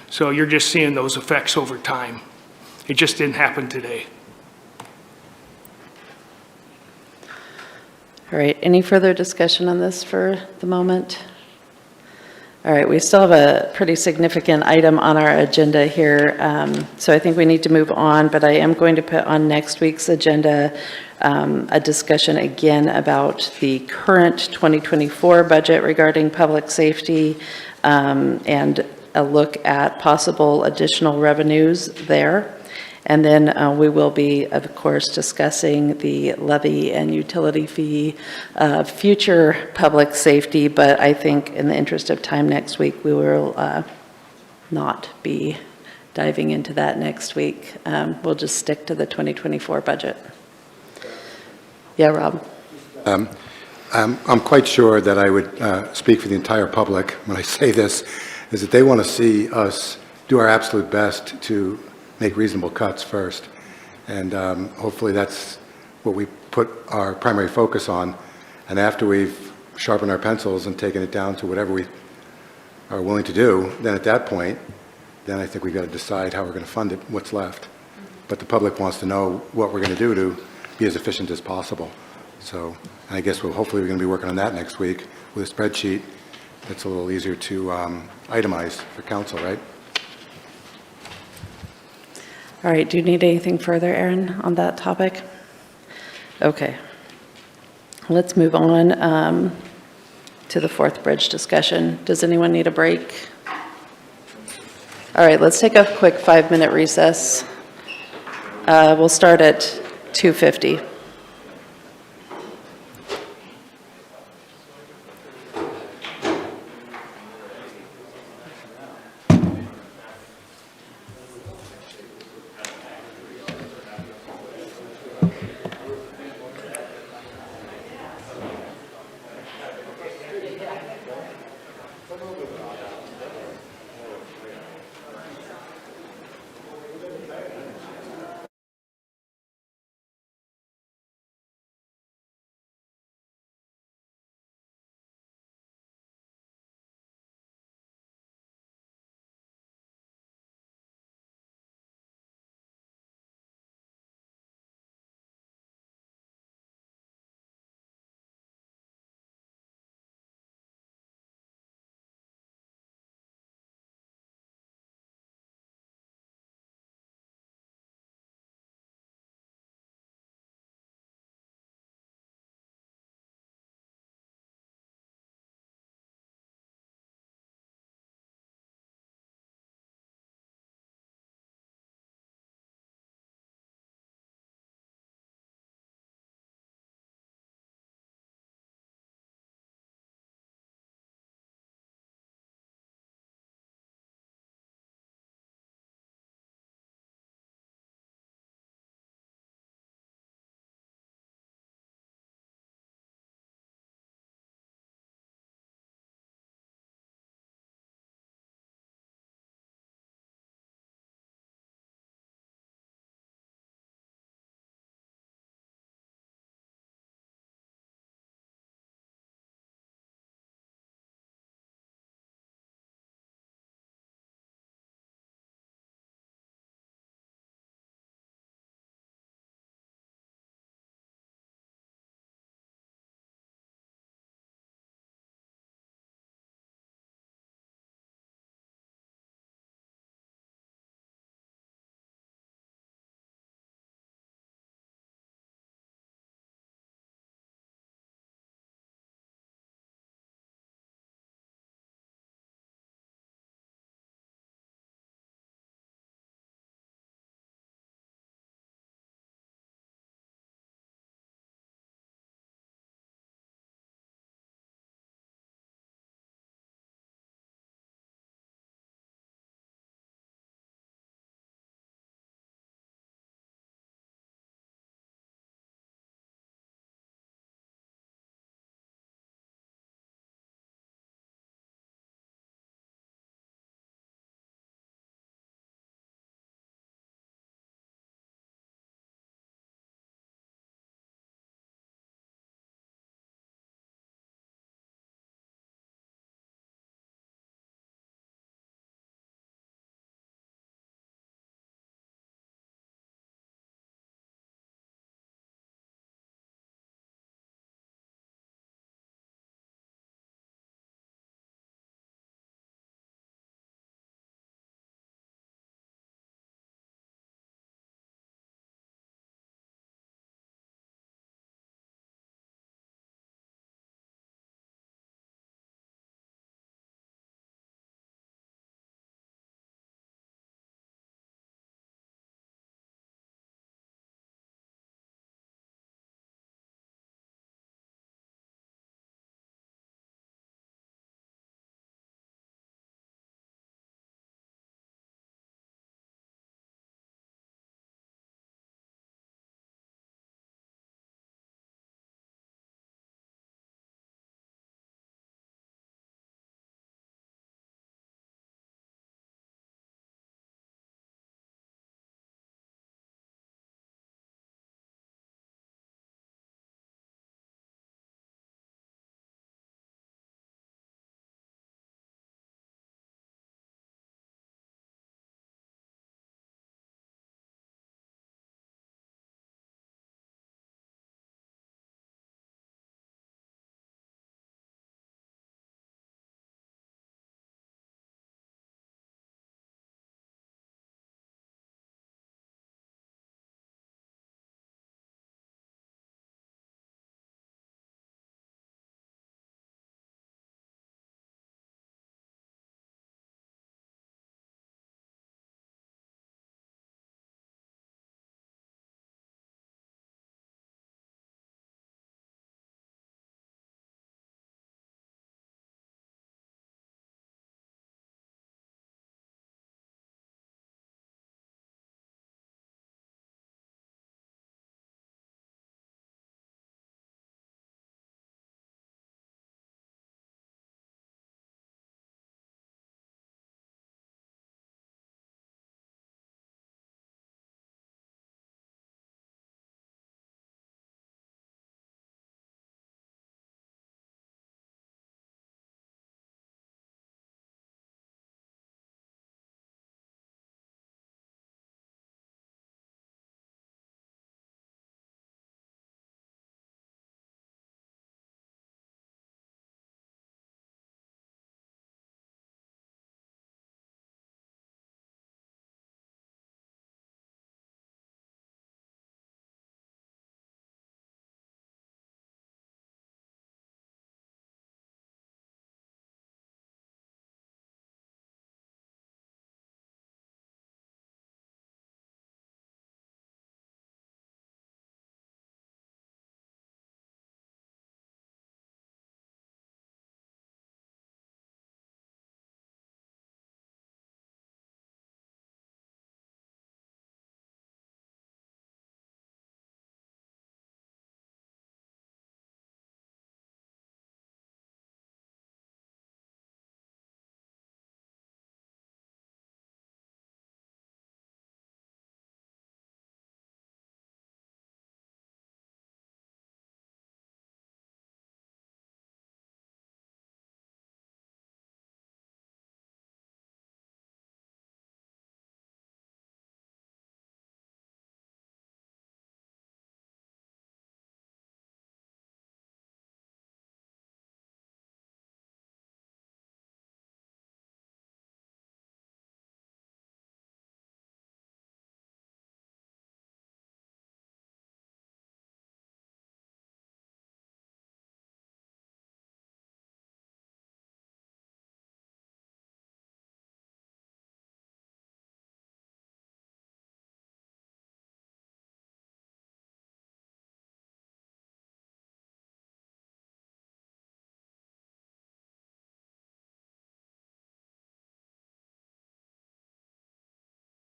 So you're just seeing those effects over time. It just didn't happen today. All right, any further discussion on this for the moment? All right, we still have a pretty significant item on our agenda here, so I think we need to move on, but I am going to put on next week's agenda a discussion again about the current 2024 budget regarding public safety and a look at possible additional revenues there. And then we will be, of course, discussing the levy and utility fee, future public safety, but I think in the interest of time next week, we will not be diving into that next week. We'll just stick to the 2024 budget. Yeah, Rob? I'm quite sure that I would speak for the entire public when I say this, is that they want to see us do our absolute best to make reasonable cuts first. And hopefully that's what we put our primary focus on. And after we've sharpened our pencils and taken it down to whatever we are willing to do, then at that point, then I think we've got to decide how we're going to fund it, what's left. But the public wants to know what we're going to do to be as efficient as possible. So I guess hopefully we're going to be working on that next week with a spreadsheet it's a little easier to itemize for council, right? All right, do you need anything further, Aaron, on that topic? Okay. Let's move on to the Fourth Bridge discussion. Does anyone need a break? All right, let's take a quick 5-minute recess. We'll start at 2:50.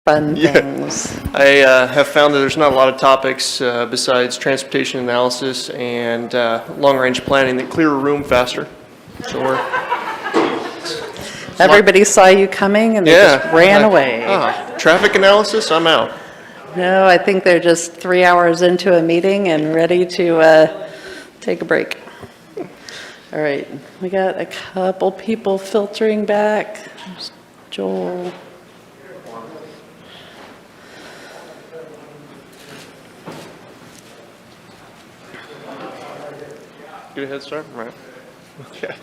fun Yeah. things. I have found that there's not a lot of topics besides transportation analysis and long-range planning that clear a room faster. So we're, Everybody saw you coming and they yeah. just ran Like, away. Traffic analysis, I'm out. No, I think they're just 3 hours into a meeting and ready to take a break. All right, we got a couple people filtering back. There's Joel. Get a head start? Right. Okay.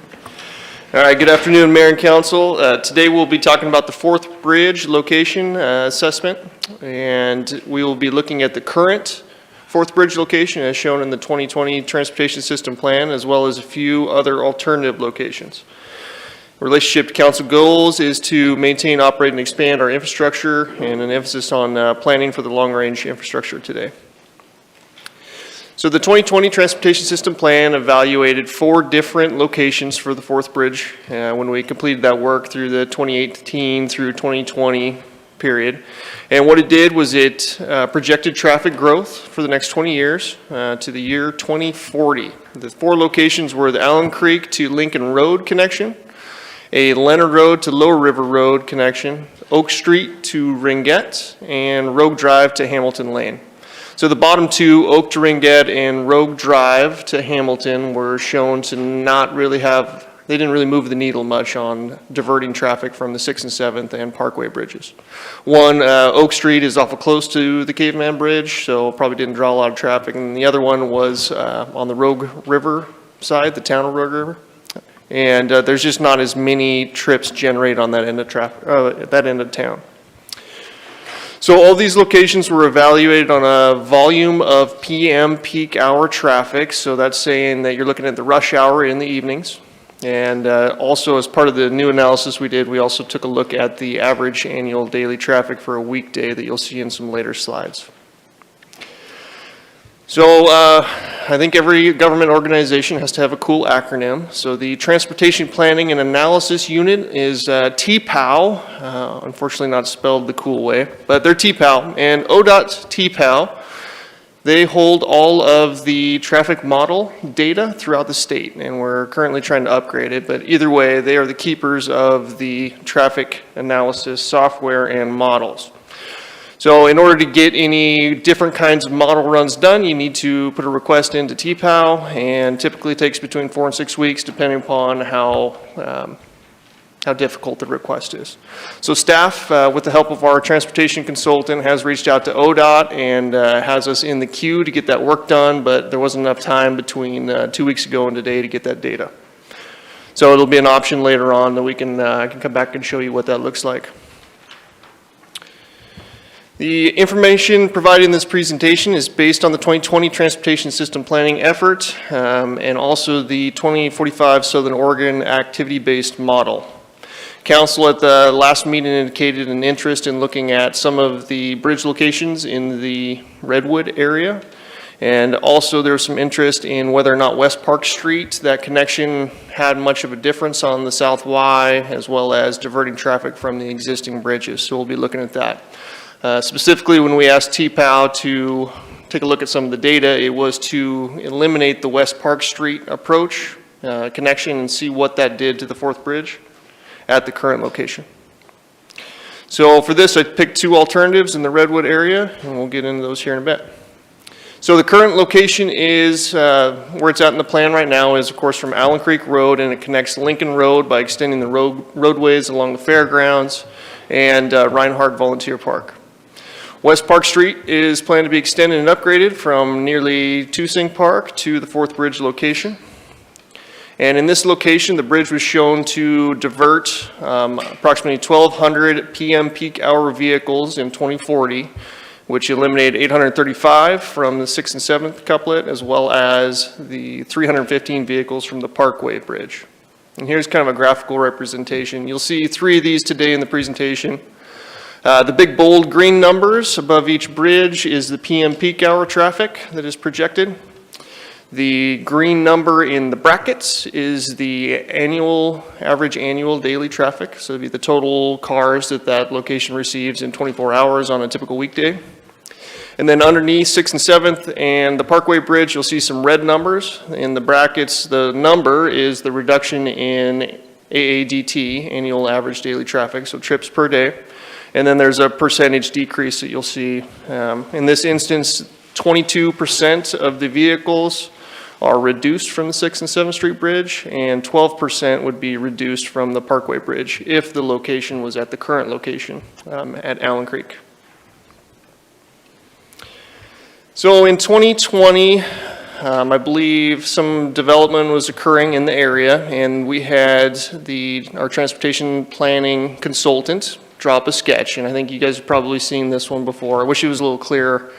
All right, good afternoon, Mayor and Council. Today we'll be talking about the Fourth Bridge location assessment, and we will be looking at the current Fourth Bridge location as shown in the 2020 Transportation System Plan, as well as a few other alternative locations. Relationship to council goals is to maintain, operate, and expand our infrastructure, and an emphasis on planning for the long-range infrastructure today. So the 2020 Transportation System Plan evaluated 4 different locations for the Fourth Bridge when we completed that work through the 2018 through 2020 period. And what it did was it projected traffic growth for the next 20 years to the year 2040. The 4 locations were the Allen Creek to Lincoln Road connection, a Leonard Road to Lower River Road connection, Oak Street to Ringette, and Rogue Drive to Hamilton Lane. So the bottom 2, Oak to Ringette and Rogue Drive to Hamilton, were shown to not really have, they didn't really move the needle much on diverting traffic from the 6th and 7th and Parkway bridges. One, Oak Street is awful close to the Caveman Bridge, so probably didn't draw a lot of traffic. And the other one was on the Rogue River side, the town of Rogue River. And there's just not as many trips generated on that end of that end of town. So all these locations were evaluated on a volume of PM peak hour traffic. So that's saying that you're looking at the rush hour in the evenings. And also as part of the new analysis we did, we also took a look at the average annual daily traffic for a weekday that you'll see in some later slides. So I think every government organization has to have a cool acronym. So the Transportation Planning and Analysis Unit is TPAL, unfortunately not spelled the cool way, but they're TPAL. And ODOT TPAL, they hold all of the traffic model data throughout the state, and we're currently trying to upgrade it. But either way, they are the keepers of the traffic analysis software and models. So in order to get any different kinds of model runs done, you need to put a request into TPAL, and typically it takes between 4 and 6 weeks, depending upon how difficult the request is. So staff, with the help of our transportation consultant, has reached out to ODOT and has us in the queue to get that work done, but there wasn't enough time between 2 weeks ago and today to get that data. So it'll be an option later on that we can, I can come back and show you what that looks like. The information provided in this presentation is based on the 2020 Transportation System Planning effort and also the 2045 Southern Oregon activity-based model. Council at the last meeting indicated an interest in looking at some of the bridge locations in the Redwood area. And also there was some interest in whether or not West Park Street, that connection had much of a difference on the South Y, as well as diverting traffic from the existing bridges. So we'll be looking at that. Specifically, when we asked TPAL to take a look at some of the data, it was to eliminate the West Park Street approach connection and see what that did to the Fourth Bridge at the current location. So for this, I picked 2 alternatives in the Redwood area, and we'll get into those here in a bit. So the current location is, where it's at in the plan right now is, of course, from Allen Creek Road, and it connects Lincoln Road by extending the roadways along the fairgrounds and Reinhardt Volunteer Park. West Park Street is planned to be extended and upgraded from nearly Tusing Park to the Fourth Bridge location. And in this location, the bridge was shown to divert approximately 1,200 PM peak hour vehicles in 2040, which eliminated 835 from the 6th and 7th couplet, as well as the 315 vehicles from the Parkway Bridge. And here's kind of a graphical representation. You'll see 3 of these today in the presentation. The big bold green numbers above each bridge is the PM peak hour traffic that is projected. The green number in the brackets is the average annual daily traffic. So it'd be the total cars that that location receives in 24 hours on a typical weekday. And then underneath 6th and 7th and the Parkway Bridge, you'll see some red numbers. In the brackets, the number is the reduction in AADT, annual average daily traffic, so trips per day. And then there's a percentage decrease that you'll see. In this instance, 22% of the vehicles are reduced from the 6th and 7th Street Bridge, and 12% would be reduced from the Parkway Bridge if the location was at the current location at Allen Creek. So in 2020, I believe some development was occurring in the area, and we had our transportation planning consultant drop a sketch, and I think you guys have probably seen this one before. I wish it was a little clearer.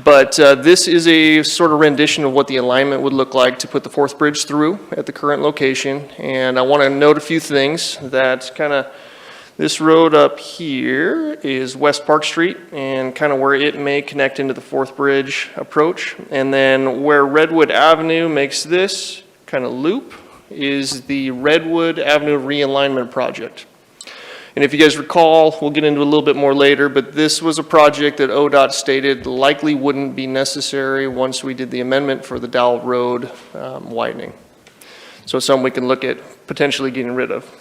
But this is a sort of rendition of what the alignment would look like to put the 4th Bridge through at the current location. And I want to note a few things that this road up here is West Park Street and kind of where it may connect into the 4th Bridge approach. And then where Redwood Avenue makes this kind of loop is the Redwood Avenue Realignment Project. And if you guys recall, we'll get into a little bit more later, but this was a project that ODOT stated likely wouldn't be necessary once we did the amendment for the Dowell Road widening. So it's something we can look at potentially getting rid of.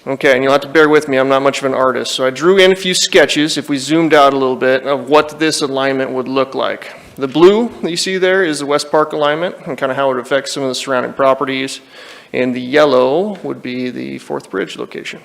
Okay, and you'll have to bear with me, I'm not much of an artist. So I drew in a few sketches, if we zoomed out a little bit, of what this alignment would look like. The blue that you see there is the West Park alignment and kind of how it affects some of the surrounding properties. And the yellow would be the 4th Bridge location.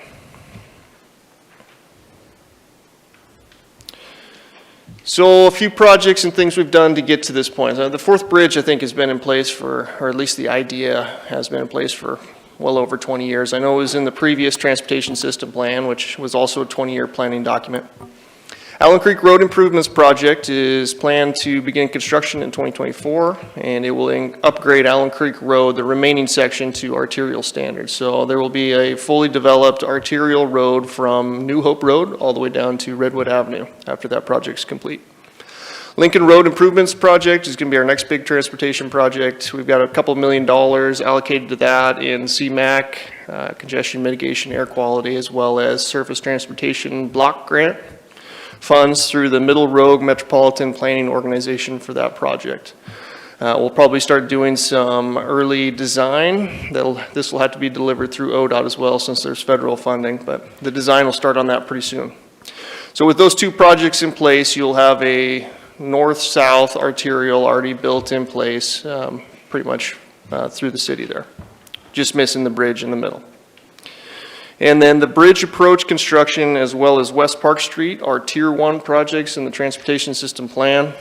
So a few projects and things we've done to get to this point. The 4th Bridge, I think, has been in place for, or at least the idea has been in place for well over 20 years. I know it was in the previous transportation system plan, which was also a 20-year planning document. Allen Creek Road Improvements Project is planned to begin construction in 2024, and it will upgrade Allen Creek Road, the remaining section, to arterial standards. So there will be a fully developed arterial road from New Hope Road all the way down to Redwood Avenue after that project's complete. Lincoln Road Improvements Project is going to be our next big transportation project. We've got a couple $1 million allocated to that in CMAQ, congestion mitigation, air quality, as well as surface transportation block grant funds through the Middle Rogue Metropolitan Planning Organization for that project. We'll probably start doing some early design. This will have to be delivered through ODOT as well since there's federal funding, but the design will start on that pretty soon. So with those two projects in place, you'll have a north-south arterial already built in place pretty much through the city there. Just missing the bridge in the middle. And then the bridge approach construction as well as West Park Street are Tier 1 projects in the transportation system plan.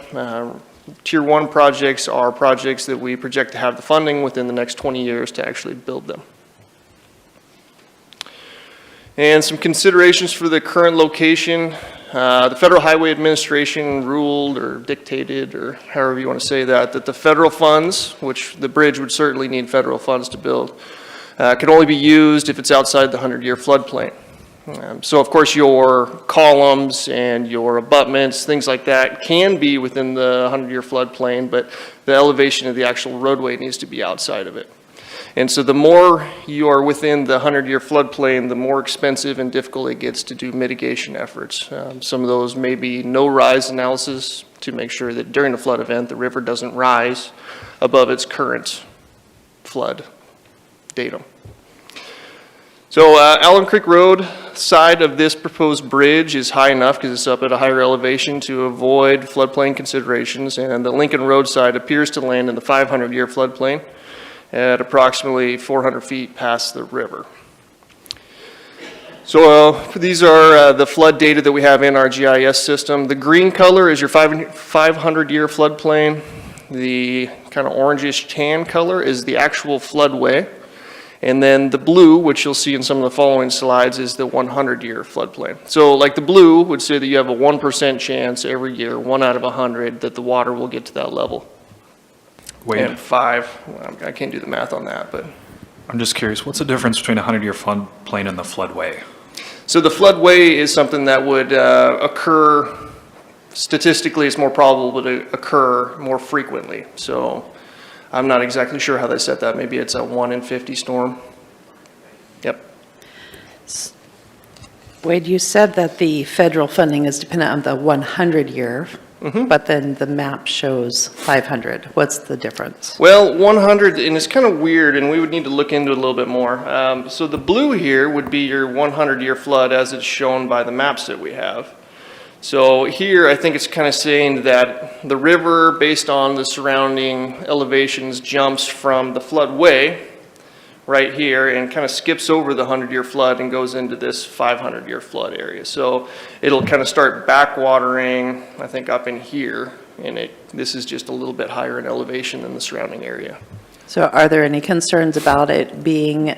Tier 1 projects are projects that we project to have the funding within the next 20 years to actually build them. And some considerations for the current location. The Federal Highway Administration ruled or dictated, or however you want to say that the federal funds, which the bridge would certainly need federal funds to build, can only be used if it's outside the 100-year floodplain. So of course your columns and your abutments, things like that, can be within the 100-year floodplain, but the elevation of the actual roadway needs to be outside of it. And so the more you are within the 100-year floodplain, the more expensive and difficult it gets to do mitigation efforts. Some of those may be no-rise analysis to make sure that during a flood event, the river doesn't rise above its current flood datum. So Allen Creek Road side of this proposed bridge is high enough because it's up at a higher elevation to avoid floodplain considerations, and the Lincoln Road side appears to land in the 500-year floodplain at approximately 400 feet past the river. So these are the flood data that we have in our GIS system. The green color is your 500-year floodplain. The kind of orangish tan color is the actual floodway. And then the blue, which you'll see in some of the following slides, is the 100-year floodplain. So like the blue would say that you have a 1% chance every year, 1 out of 100, that the water will get to that level. Wait. And 5, well, I can't do the math on that, but. I'm just curious, what's the difference between a 100-year floodplain and the floodway? So the floodway is something that would occur statistically, it's more probable to occur more frequently. So I'm not exactly sure how they set that. Maybe it's a 1 in 50 storm. Yep. Wade, you said that the federal funding is dependent on the 100-year, but then the map shows 500. What's the difference? Well, 100, and it's kind of weird, and we would need to look into it a little bit more. So the blue here would be your 100-year flood as it's shown by the maps that we have. So here, I think it's kind of saying that the river, based on the surrounding elevations, jumps from the floodway right here and kind of skips over the 100-year flood and goes into this 500-year flood area. So it'll kind of start backwatering, I think, up in here, and this is just a little bit higher in elevation than the surrounding area. So are there any concerns about it being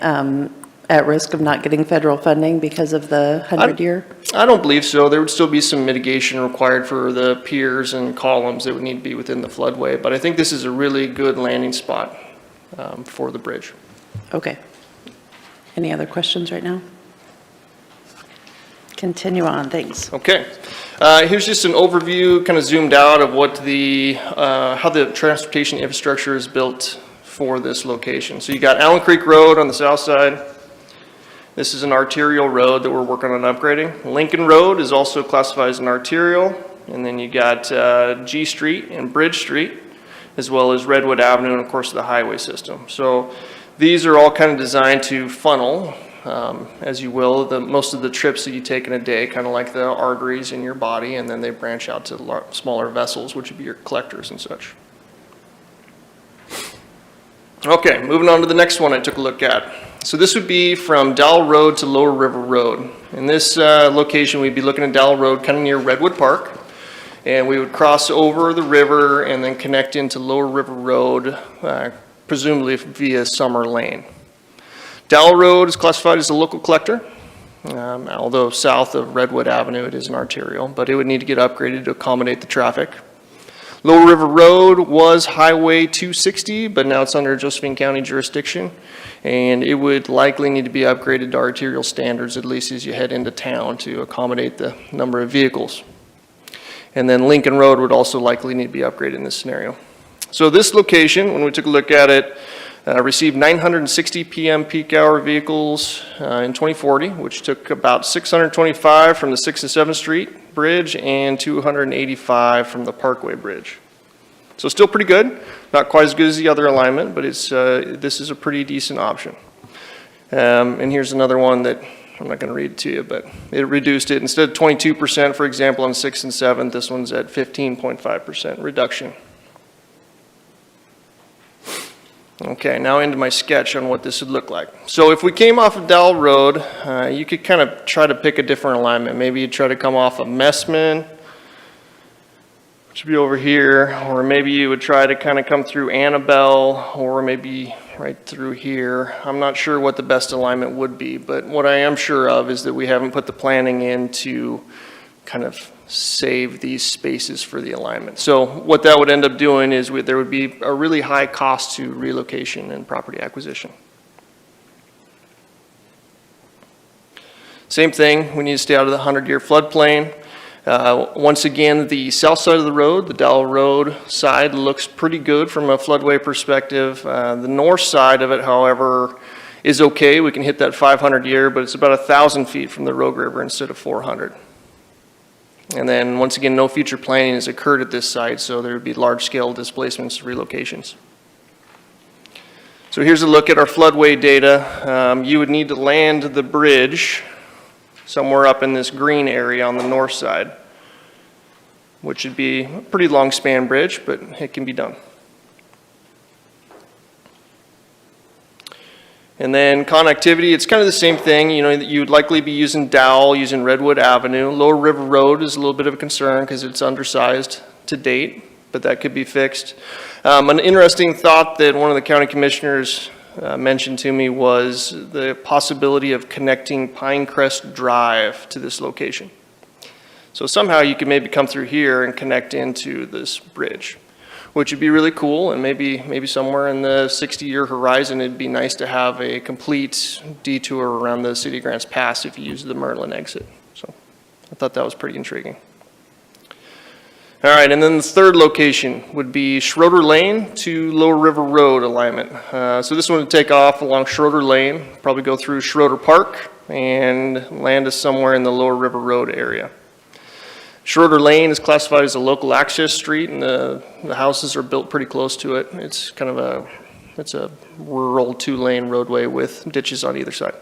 at risk of not getting federal funding because of the 100-year? I don't believe so. There would still be some mitigation required for the piers and columns that would need to be within the floodway, but I think this is a really good landing spot for the bridge. Okay. Any other questions right now? Continue on, thanks. Okay. Here's just an overview, kind of zoomed out, of what how the transportation infrastructure is built for this location. So you got Allen Creek Road on the south side. This is an arterial road that we're working on upgrading. Lincoln Road is also classified as an arterial. And then you got G Street and Bridge Street, as well as Redwood Avenue and, of course, the highway system. So these are all kind of designed to funnel, as you will, most of the trips that you take in a day, kind of like the arteries in your body, and then they branch out to smaller vessels, which would be your collectors and such. Okay, moving on to the next one I took a look at. So this would be from Dowell Road to Lower River Road. In this location, we'd be looking at Dowell Road kind of near Redwood Park, and we would cross over the river and then connect into Lower River Road, presumably via Summer Lane. Dowell Road is classified as a local collector, although south of Redwood Avenue it is an arterial, but it would need to get upgraded to accommodate the traffic. Lower River Road was Highway 260, but now it's under Josephine County jurisdiction, and it would likely need to be upgraded to arterial standards, at least as you head into town, to accommodate the number of vehicles. And then Lincoln Road would also likely need to be upgraded in this scenario. So this location, when we took a look at it, received 960 PM peak hour vehicles in 2040, which took about 625 from the 6th and 7th Street Bridge and 285 from the Parkway Bridge. So still pretty good, not quite as good as the other alignment, but this is a pretty decent option. And here's another one that I'm not going to read it to you, but it reduced it. Instead of 22%, for example, on 6th and 7th, this one's at 15.5% reduction. Okay, now into my sketch on what this would look like. So if we came off of Dowell Road, you could kind of try to pick a different alignment. Maybe you'd try to come off of Messman, which would be over here, or maybe you would try to kind of come through Annabelle, or maybe right through here. I'm not sure what the best alignment would be, but what I am sure of is that we haven't put the planning in to kind of save these spaces for the alignment. So what that would end up doing is there would be a really high cost to relocation and property acquisition. Same thing, we need to stay out of the 100-year floodplain. Once again, the south side of the road, the Dowell Road side, looks pretty good from a floodway perspective. The north side of it, however, is okay. We can hit that 500-year, but it's about 1,000 feet from the Rogue River instead of 400. And then, once again, no future planning has occurred at this site, so there would be large-scale displacements, relocations. So here's a look at our floodway data. You would need to land the bridge somewhere up in this green area on the north side, which would be a pretty long span bridge, but it can be done. And then connectivity, it's kind of the same thing. You know, you'd likely be using Dowell, using Redwood Avenue. Lower River Road is a little bit of a concern because it's undersized to date, but that could be fixed. An interesting thought that one of the county commissioners mentioned to me was the possibility of connecting Pinecrest Drive to this location. So somehow you could maybe come through here and connect into this bridge, which would be really cool, and maybe somewhere in the 60-year horizon it'd be nice to have a complete detour around the City of Grants Pass if you use the Merlin exit. So I thought that was pretty intriguing. All right, and then the third location would be Schroeder Lane to Lower River Road alignment. So this one would take off along Schroeder Lane, probably go through Schroeder Park, and land us somewhere in the Lower River Road area. Schroeder Lane is classified as a local access street, and the houses are built pretty close to it. It's kind of it's a rural 2-lane roadway with ditches on either side.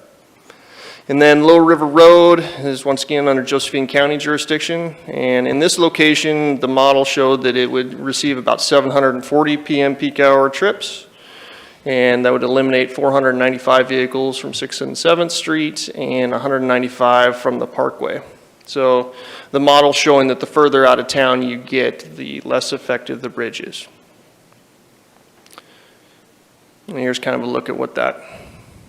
And then Lower River Road is once again under Josephine County jurisdiction. And in this location, the model showed that it would receive about 740 PM peak hour trips. And that would eliminate 495 vehicles from 6th and 7th Street and 195 from the Parkway. So the model showing that the further out of town you get, the less effective the bridge is. And here's kind of a look at what that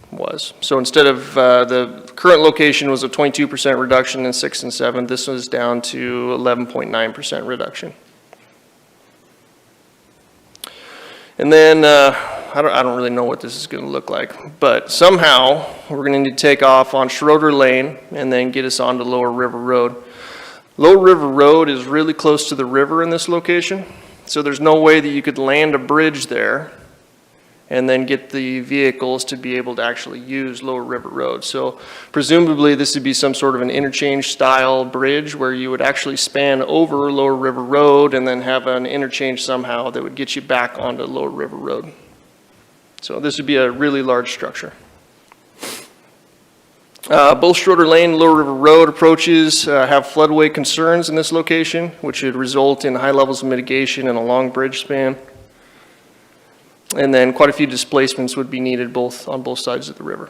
was. So instead of the current location was a 22% reduction in 6th and 7th, this was down to 11.9% reduction. And then I don't really know what this is going to look like, but somehow we're going to need to take off on Schroeder Lane and then get us onto Lower River Road. Lower River Road is really close to the river in this location, so there's no way that you could land a bridge there and then get the vehicles to be able to actually use Lower River Road. So presumably this would be some sort of an interchange style bridge where you would actually span over Lower River Road and then have an interchange somehow that would get you back onto Lower River Road. So this would be a really large structure. Both Schroeder Lane and Lower River Road approaches have floodway concerns in this location, which would result in high levels of mitigation and a long bridge span. And then quite a few displacements would be needed on both sides of the river.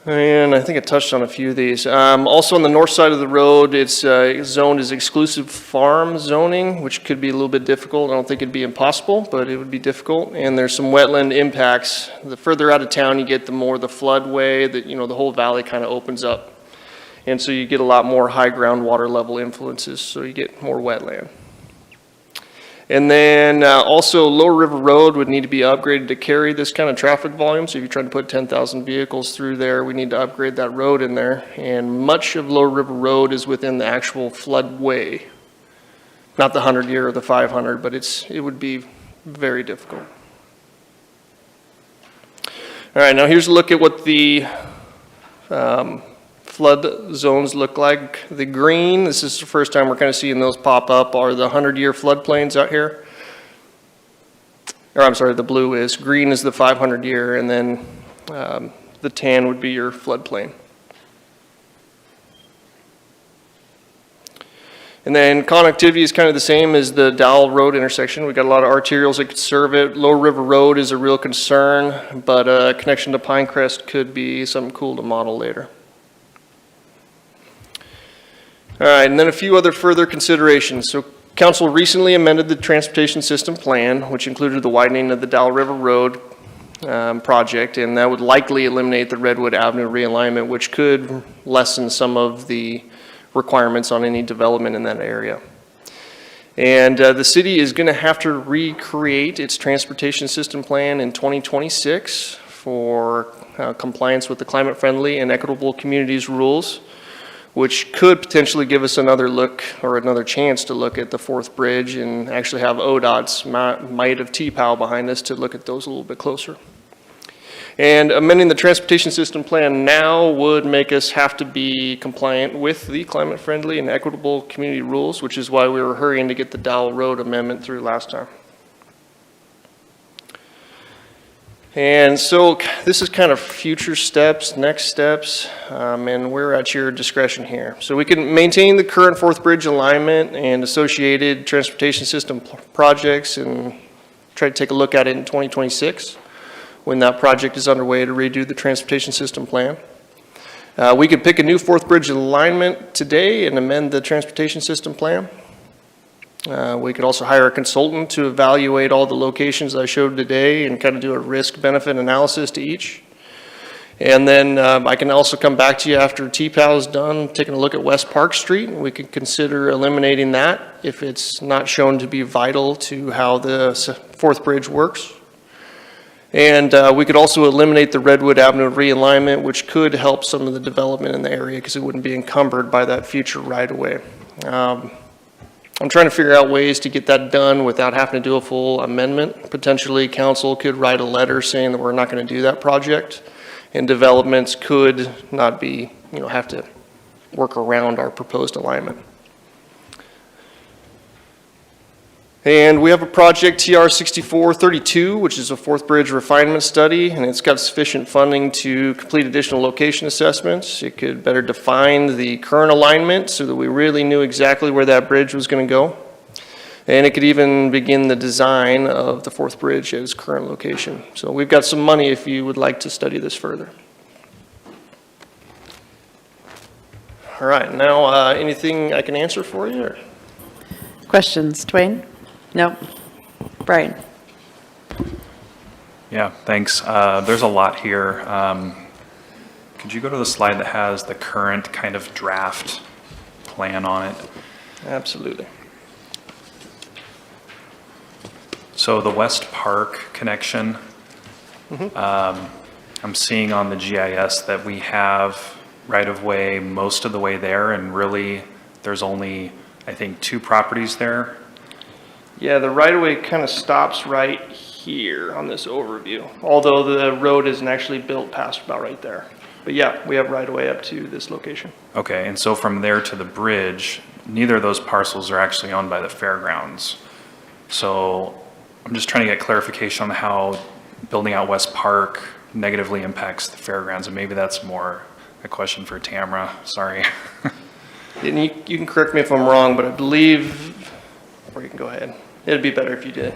And I think I touched on a few of these. Also on the north side of the road, it's zoned as exclusive farm zoning, which could be a little bit difficult. I don't think it'd be impossible, but it would be difficult. And there's some wetland impacts. The further out of town you get, the more the floodway, the whole valley kind of opens up. And so you get a lot more high groundwater level influences, so you get more wetland. And then also Lower River Road would need to be upgraded to carry this kind of traffic volume. So if you're trying to put 10,000 vehicles through there, we need to upgrade that road in there. And much of Lower River Road is within the actual floodway. Not the 100-year or the 500, but it would be very difficult. All right, now here's a look at what the flood zones look like. The green, this is the first time we're kind of seeing those pop up, are the 100-year floodplains out here. Or I'm sorry, the blue is. Green is the 500-year, and then the tan would be your floodplain. And then connectivity is kind of the same as the Dowell Road intersection. We've got a lot of arterials that could serve it. Lower River Road is a real concern, but a connection to Pinecrest could be something cool to model later. All right, and then a few other further considerations. So Council recently amended the transportation system plan, which included the widening of the Dowell River Road project, and that would likely eliminate the Redwood Avenue realignment, which could lessen some of the requirements on any development in that area. And the city is going to have to recreate its transportation system plan in 2026 for compliance with the climate-friendly and equitable communities rules, which could potentially give us another look or another chance to look at the fourth bridge and actually have ODOT's might of TPOW behind us to look at those a little bit closer. And amending the transportation system plan now would make us have to be compliant with the climate-friendly and equitable community rules, which is why we were hurrying to get the Dowell Road amendment through last time. And so this is kind of future steps, next steps, and we're at your discretion here. So we can maintain the current fourth bridge alignment and associated transportation system projects and try to take a look at it in 2026 when that project is underway to redo the transportation system plan. We could pick a new fourth bridge alignment today and amend the transportation system plan. We could also hire a consultant to evaluate all the locations I showed today and kind of do a risk-benefit analysis to each. And then I can also come back to you after TPOW is done, taking a look at West Park Street. We could consider eliminating that if it's not shown to be vital to how the fourth bridge works. And we could also eliminate the Redwood Avenue realignment, which could help some of the development in the area because it wouldn't be encumbered by that future right-of-way. I'm trying to figure out ways to get that done without having to do a full amendment. Potentially, council could write a letter saying that we're not going to do that project, and developments could not be, have to work around our proposed alignment. And we have a project TR 6432, which is a Fourth Bridge refinement study, and it's got sufficient funding to complete additional location assessments. It could better define the current alignment so that we really knew exactly where that bridge was going to go. And it could even begin the design of the Fourth Bridge at its current location. So we've got some money if you would like to study this further. All right, now anything I can answer for you? Or? Questions, Dwayne? No. Brian? Yeah, thanks. There's a lot here. Could you go to the slide that has the current kind of draft plan on it? Absolutely. So the West Park connection, I'm seeing on the GIS that we have right-of-way most of the way there, and really there's only, I think, 2 properties there. Yeah, the right-of-way kind of stops right here on this overview, although the road isn't actually built past about right there. But yeah, we have right-of-way up to this location. Okay, and so from there to the bridge, neither of those parcels are actually owned by the fairgrounds. So I'm just trying to get clarification on how building out West Park negatively impacts the fairgrounds, and maybe that's more a question for Tamara, sorry. And you can correct me if I'm wrong, but I believe, or you can go ahead. It'd be better if you did.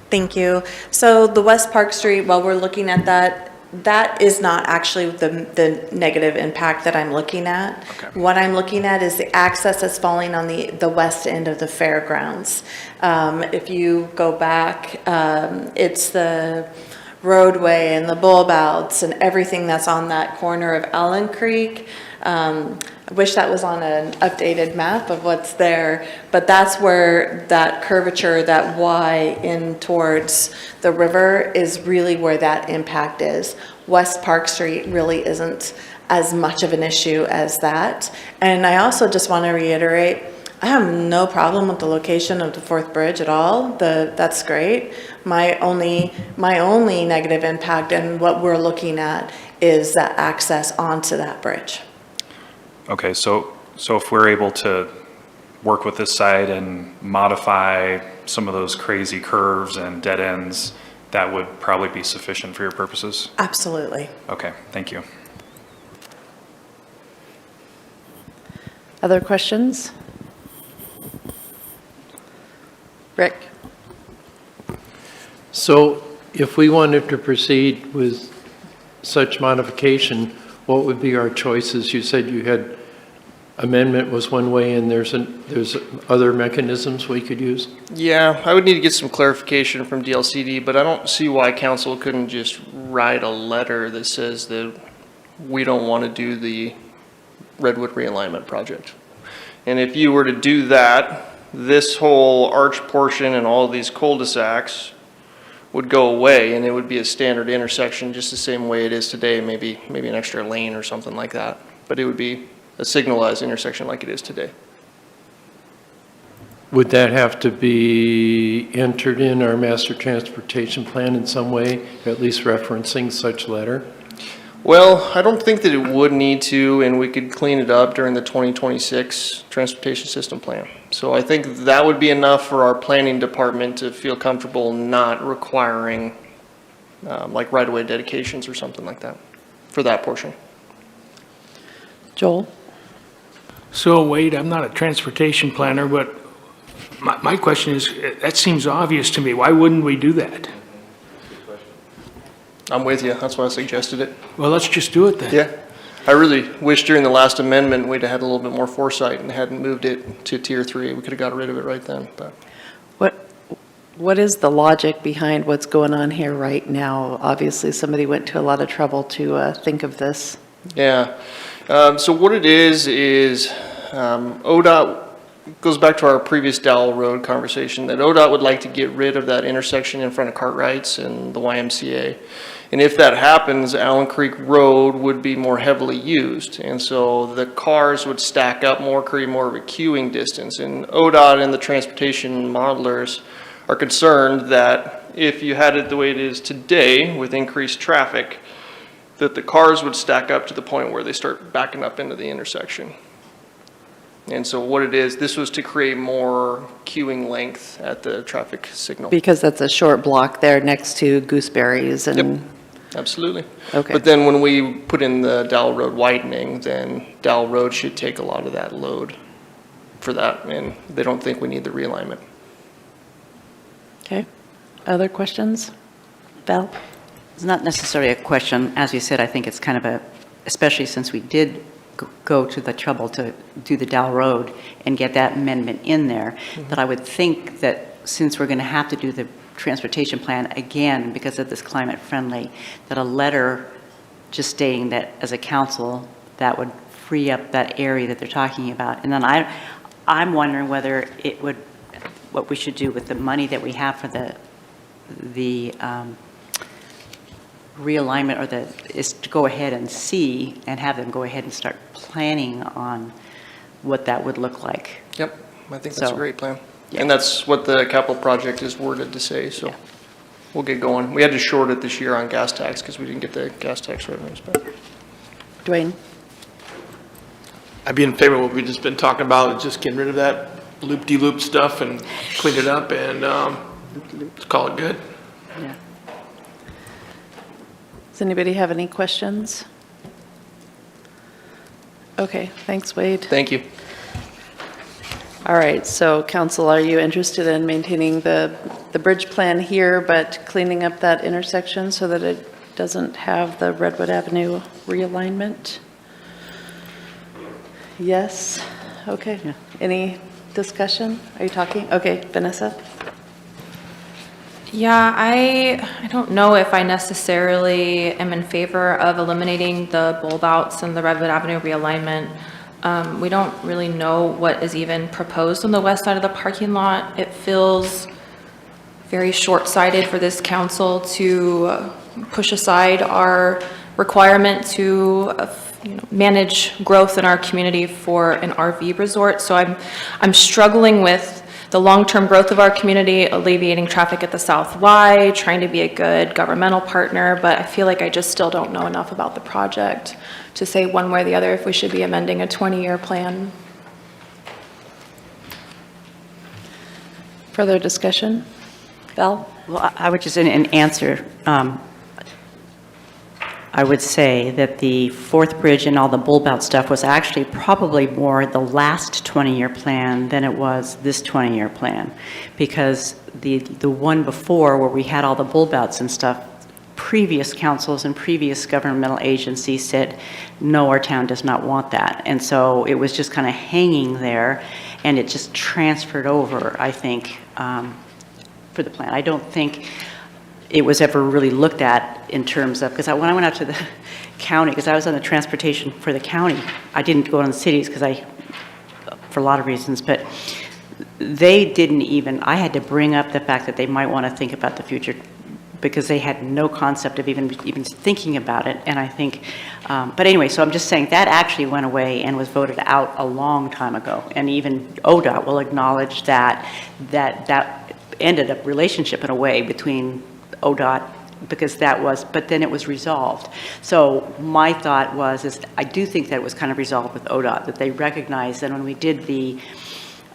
Thank you. So the West Park Street, while we're looking at that, that is not actually the negative impact that I'm looking at. Okay. What I'm looking at is the access that's falling on the west end of the fairgrounds. If you go back, it's the roadway and the bulbouts and everything that's on that corner of Allen Creek. I wish that was on an updated map of what's there, but that's where that curvature, that Y in towards the river is really where that impact is. West Park Street really isn't as much of an issue as that. And I also just want to reiterate, I have no problem with the location of the Fourth Bridge at all. That's great. My only negative impact and what we're looking at is that access onto that bridge. Okay, so if we're able to work with this site and modify some of those crazy curves and dead ends, that would probably be sufficient for your purposes? Absolutely. Okay, thank you. Other questions? Rick? So if we wanted to proceed with such modification, what would be our choices? You said you had amendment was one way, and there's other mechanisms we could use? Yeah, I would need to get some clarification from DLCD, but I don't see why council couldn't just write a letter that says that we don't want to do the Redwood realignment project. And if you were to do that, this whole arch portion and all of these cul-de-sacs would go away, and it would be a standard intersection just the same way it is today, maybe an extra lane or something like that. But it would be a signalized intersection like it is today. Would that have to be entered in our master transportation plan in some way, at least referencing such letter? Well, I don't think that it would need to, and we could clean it up during the 2026 transportation system plan. So I think that would be enough for our planning department to feel comfortable not requiring like right-of-way dedications or something like that for that portion. Joel? So Wade, I'm not a transportation planner, but my question is, that seems obvious to me. Why wouldn't we do that? I'm with you. That's why I suggested it. Well, let's just do it then. Yeah. I really wish during the last amendment we'd have had a little bit more foresight and hadn't moved it to tier 3. We could have got rid of it right then. But What is the logic behind what's going on here right now? Obviously, somebody went to a lot of trouble to think of this. yeah. So what it is ODOT goes back to our previous Dowell Road conversation that ODOT would like to get rid of that intersection in front of Cartwright's and the YMCA. And if that happens, Allen Creek Road would be more heavily used. And so the cars would stack up more, create more of a queuing distance. And ODOT and the transportation modelers are concerned that if you had it the way it is today with increased traffic, that the cars would stack up to the point where they start backing up into the intersection. And so what it is, this was to create more queuing length at the traffic signal. Because that's a short block there next to Gooseberries and. Yep. Absolutely. Okay. But then when we put in the Dowell Road widening, then Dowell Road should take a lot of that load for that, and they don't think we need the realignment. Okay. Other questions? Val? It's not necessarily a question. As you said, I think it's kind of especially since we did go to the trouble to do the Dowell Road and get that amendment in there, that I would think that since we're going to have to do the transportation plan again because of this climate friendly, that a letter just stating that as a council, that would free up that area that they're talking about. And then I'm wondering whether it would, what we should do with the money that we have for the realignment, or is to go ahead and see and have them go ahead and start planning on what that would look like. Yep, I think that's a So, great plan. yeah. And that's what the capital project is worded to say, so we'll get going. We had to short it this year on gas tax because we didn't get the gas tax revenues back. Dwayne? I'd be in favor of what we've just been talking about, just getting rid of that loop-de-loop stuff and clean it up and let's call it good. Yeah. Does anybody have any questions? Okay, thanks, Wade. Thank you. All right, so council, are you interested in maintaining the bridge plan here, but cleaning up that intersection so that it doesn't have the Redwood Avenue realignment? Yes? Okay. Yeah. Any discussion? Are you talking? Okay, Vanessa? Yeah, I don't know if I necessarily am in favor of eliminating the bulb outs and the Redwood Avenue realignment. We don't really know what is even proposed on the west side of the parking lot. It feels very short-sighted for this council to push aside our requirement to manage growth in our community for an RV resort. So I'm struggling with the long-term growth of our community, alleviating traffic at the South Y, trying to be a good governmental partner, but I feel like I just still don't know enough about the project to say one way or the other if we should be amending a 20-year plan. Further discussion? Val? Well, I would just, in answer, I would say that the fourth bridge and all the bulb out stuff was actually probably more the last 20-year plan than it was this 20-year plan. Because the one before, where we had all the bulb outs and stuff, previous councils and previous governmental agencies said, no, our town does not want that. And so it was just kind of hanging there, and it just transferred over, I think, for the plan. I don't think it was ever really looked at in terms of, because when I went out to the county, because I was on the transportation for the county, I didn't go on the cities because for a lot of reasons, but they didn't even, I had to bring up the fact that they might want to think about the future because they had no concept of even thinking about it. And I think, but anyway, so I'm just saying that actually went away and was voted out a long time ago. And even ODOT will acknowledge that ended a relationship in a way between ODOT, because that was, but then it was resolved. So my thought is I do think that it was kind of resolved with ODOT, that they recognized that when we did the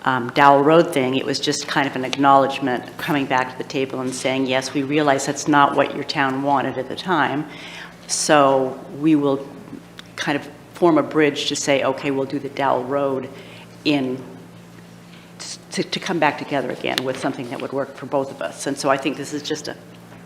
Dowell Road thing, it was just kind of an acknowledgement coming back to the table and saying, yes, we realize that's not what your town wanted at the time. So we will kind of form a bridge to say, okay, we'll do the Dowell Road to come back together again with something that would work for both of us. And so I think this is just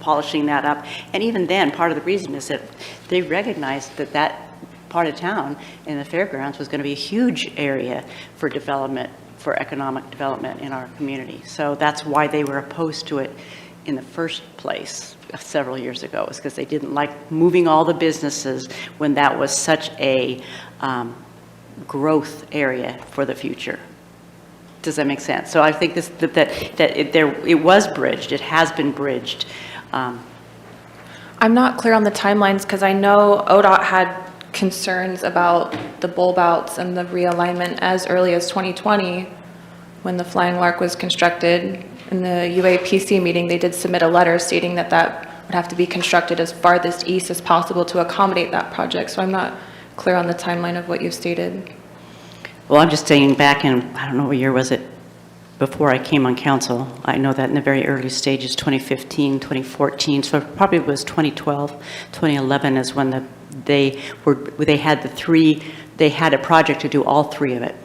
polishing that up. And even then, part of the reason is that they recognized that that part of town in the fairgrounds was going to be a huge area for development, for economic development in our community. So that's why they were opposed to it in the first place several years ago, is because they didn't like moving all the businesses when that was such a growth area for the future. Does that make sense? So I think it was bridged. It has been bridged. I'm not clear on the timelines because I know ODOT had concerns about the bulb outs and the realignment as early as 2020 when the Flying Lark was constructed. In the UAPC meeting, they did submit a letter stating that that would have to be constructed as farthest east as possible to accommodate that project. So I'm not clear on the timeline of what you've stated. Well, I'm just saying back in, I don't know what year was it, before I came on council. I know that in the very early stages, 2015, 2014, so it probably was 2012, 2011 is when they had a project to do all three of it.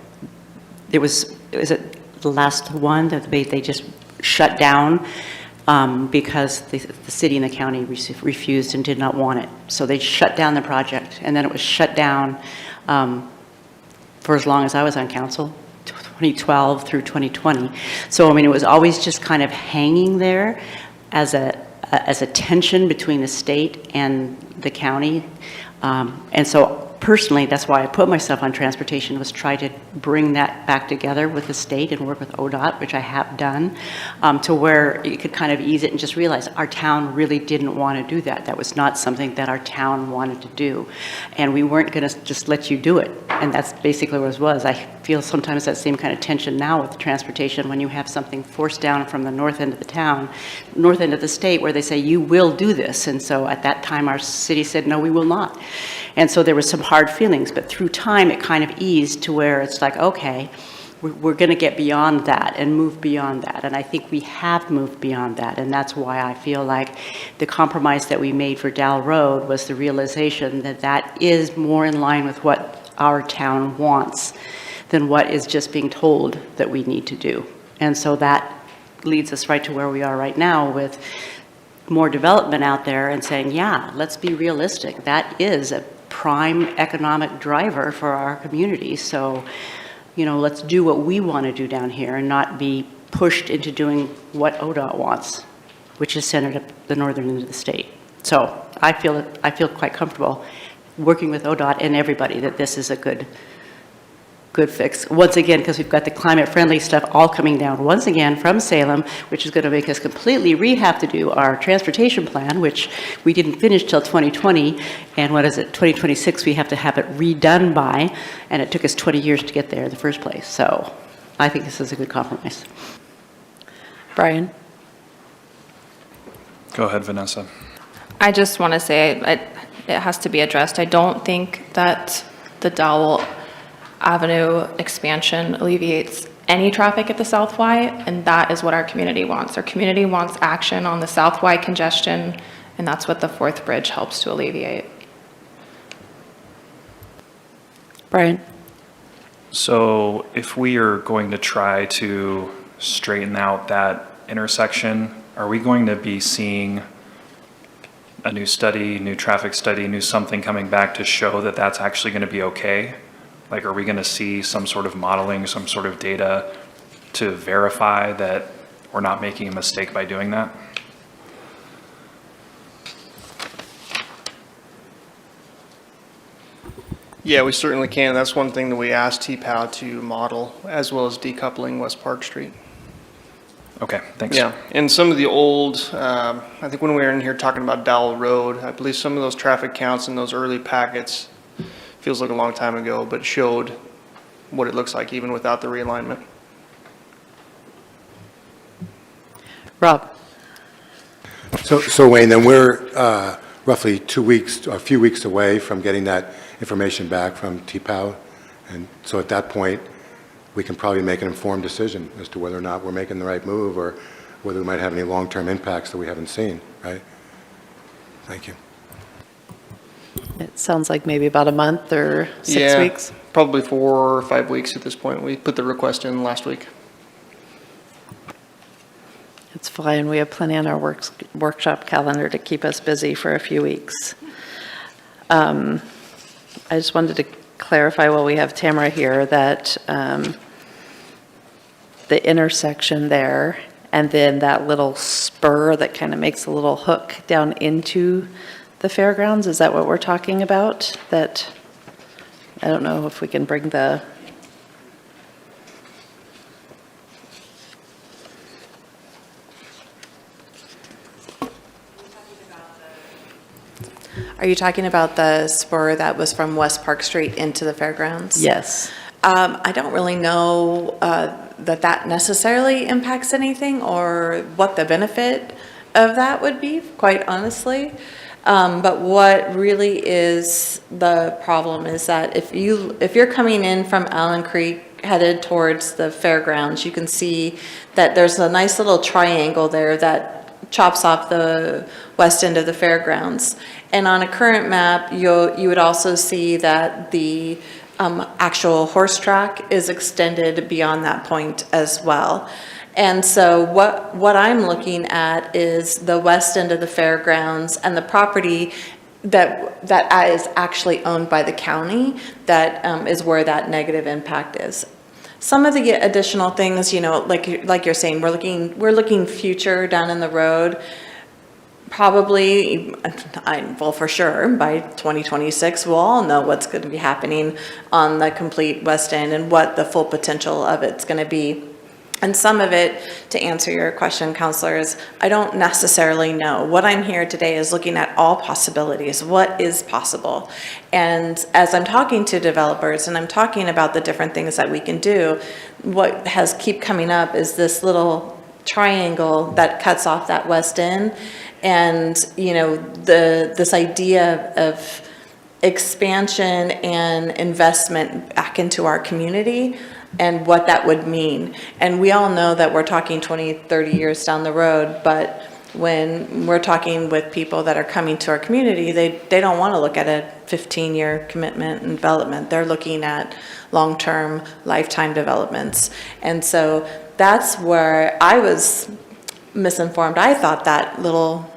Was it the last one that they just shut down because the city and the county refused and did not want it. So they shut down the project, and then it was shut down for as long as I was on council, 2012 through 2020. So, I mean, it was always just kind of hanging there as a tension between the state and the county. And so personally, that's why I put myself on transportation, was try to bring that back together with the state and work with ODOT, which I have done, to where you could kind of ease it and just realize our town really didn't want to do that. That was not something that our town wanted to do. And we weren't going to just let you do it. And that's basically what it was. I feel sometimes that same kind of tension now with transportation when you have something forced down from the north end of the town, north end of the state, where they say, you will do this. And so at that time, our city said, no, we will not. And so there was some hard feelings, but through time, it kind of eased to where it's like, okay, we're going to get beyond that and move beyond that. And I think we have moved beyond that. And that's why I feel like the compromise that we made for Dal Road was the realization that that is more in line with what our town wants than what is just being told that we need to do. And so that leads us right to where we are right now with more development out there and saying, yeah, let's be realistic. That is a prime economic driver for our community. So, you know, let's do what we want to do down here and not be pushed into doing what ODOT wants, which is centered at the northern end of the state. So I feel quite comfortable working with ODOT and everybody that this is a good fix. Once again, because we've got the climate-friendly stuff all coming down once again from Salem, which is going to make us completely have to do our transportation plan, which we didn't finish till 2020. And what is it, 2026, we have to have it redone by, and it took us 20 years to get there in the first place. So I think this is a good compromise. Brian? Go ahead, Vanessa. I just want to say it has to be addressed. I don't think that the Dowell Avenue expansion alleviates any traffic at the South Y, and that is what our community wants. Our community wants action on the South Y congestion, and that's what the fourth bridge helps to alleviate. Brian? So if we are going to try to straighten out that intersection, are we going to be seeing a new study, new traffic study, new something coming back to show that that's actually going to be okay? Like, are we going to see some sort of modeling, some sort of data to verify that we're not making a mistake by doing that? Yeah, we certainly can. That's one thing that we asked TPOW to model, as well as decoupling West Park Street. Okay, thanks. Yeah, and some of the old, I think when we were in here talking about Dowell Road, I believe some of those traffic counts in those early packets, feels like a long time ago, but showed what it looks like even without the realignment. Rob? So Wayne, then we're roughly a few weeks away from getting that information back from TPOW. And so at that point, we can probably make an informed decision as to whether or not we're making the right move or whether we might have any long-term impacts that we haven't seen, right? Thank you. It sounds like maybe about a month or 6 weeks. Probably 4 or 5 weeks at this point. We put the request in last week. It's fine. We have plenty on our workshop calendar to keep us busy for a few weeks. I just wanted to clarify while we have Tamara here that the intersection there and then that little spur that kind of makes a little hook down into the fairgrounds, is that what we're talking about? That, I don't know if we can bring the, Are you talking about the spur that was from West Park Street into the fairgrounds? Yes. I don't really know that necessarily impacts anything or what the benefit of that would be, quite honestly. But what really is the problem is that if you're coming in from Allen Creek headed towards the fairgrounds, you can see that there's a nice little triangle there that chops off the west end of the fairgrounds. And on a current map, you would also see that the actual horse track is extended beyond that point as well. And so what I'm looking at is the west end of the fairgrounds and the property that is actually owned by the county, that is where that negative impact is. Some of the additional things, you know, like you're saying, we're looking future down in the road. Probably, well, for sure, by 2026, we'll all know what's going to be happening on the complete west end and what the full potential of it's going to be. And some of it, to answer your question, counselors, I don't necessarily know. What I'm here today is looking at all possibilities. What is possible? And as I'm talking to developers and I'm talking about the different things that we can do, what has keep coming up is this little triangle that cuts off that west end. And, you know, this idea of expansion and investment back into our community and what that would mean. And we all know that we're talking 20, 30 years down the road, but when we're talking with people that are coming to our community, they don't want to look at a 15-year commitment and development. They're looking at long-term, lifetime developments. And so that's where I was misinformed. I thought that little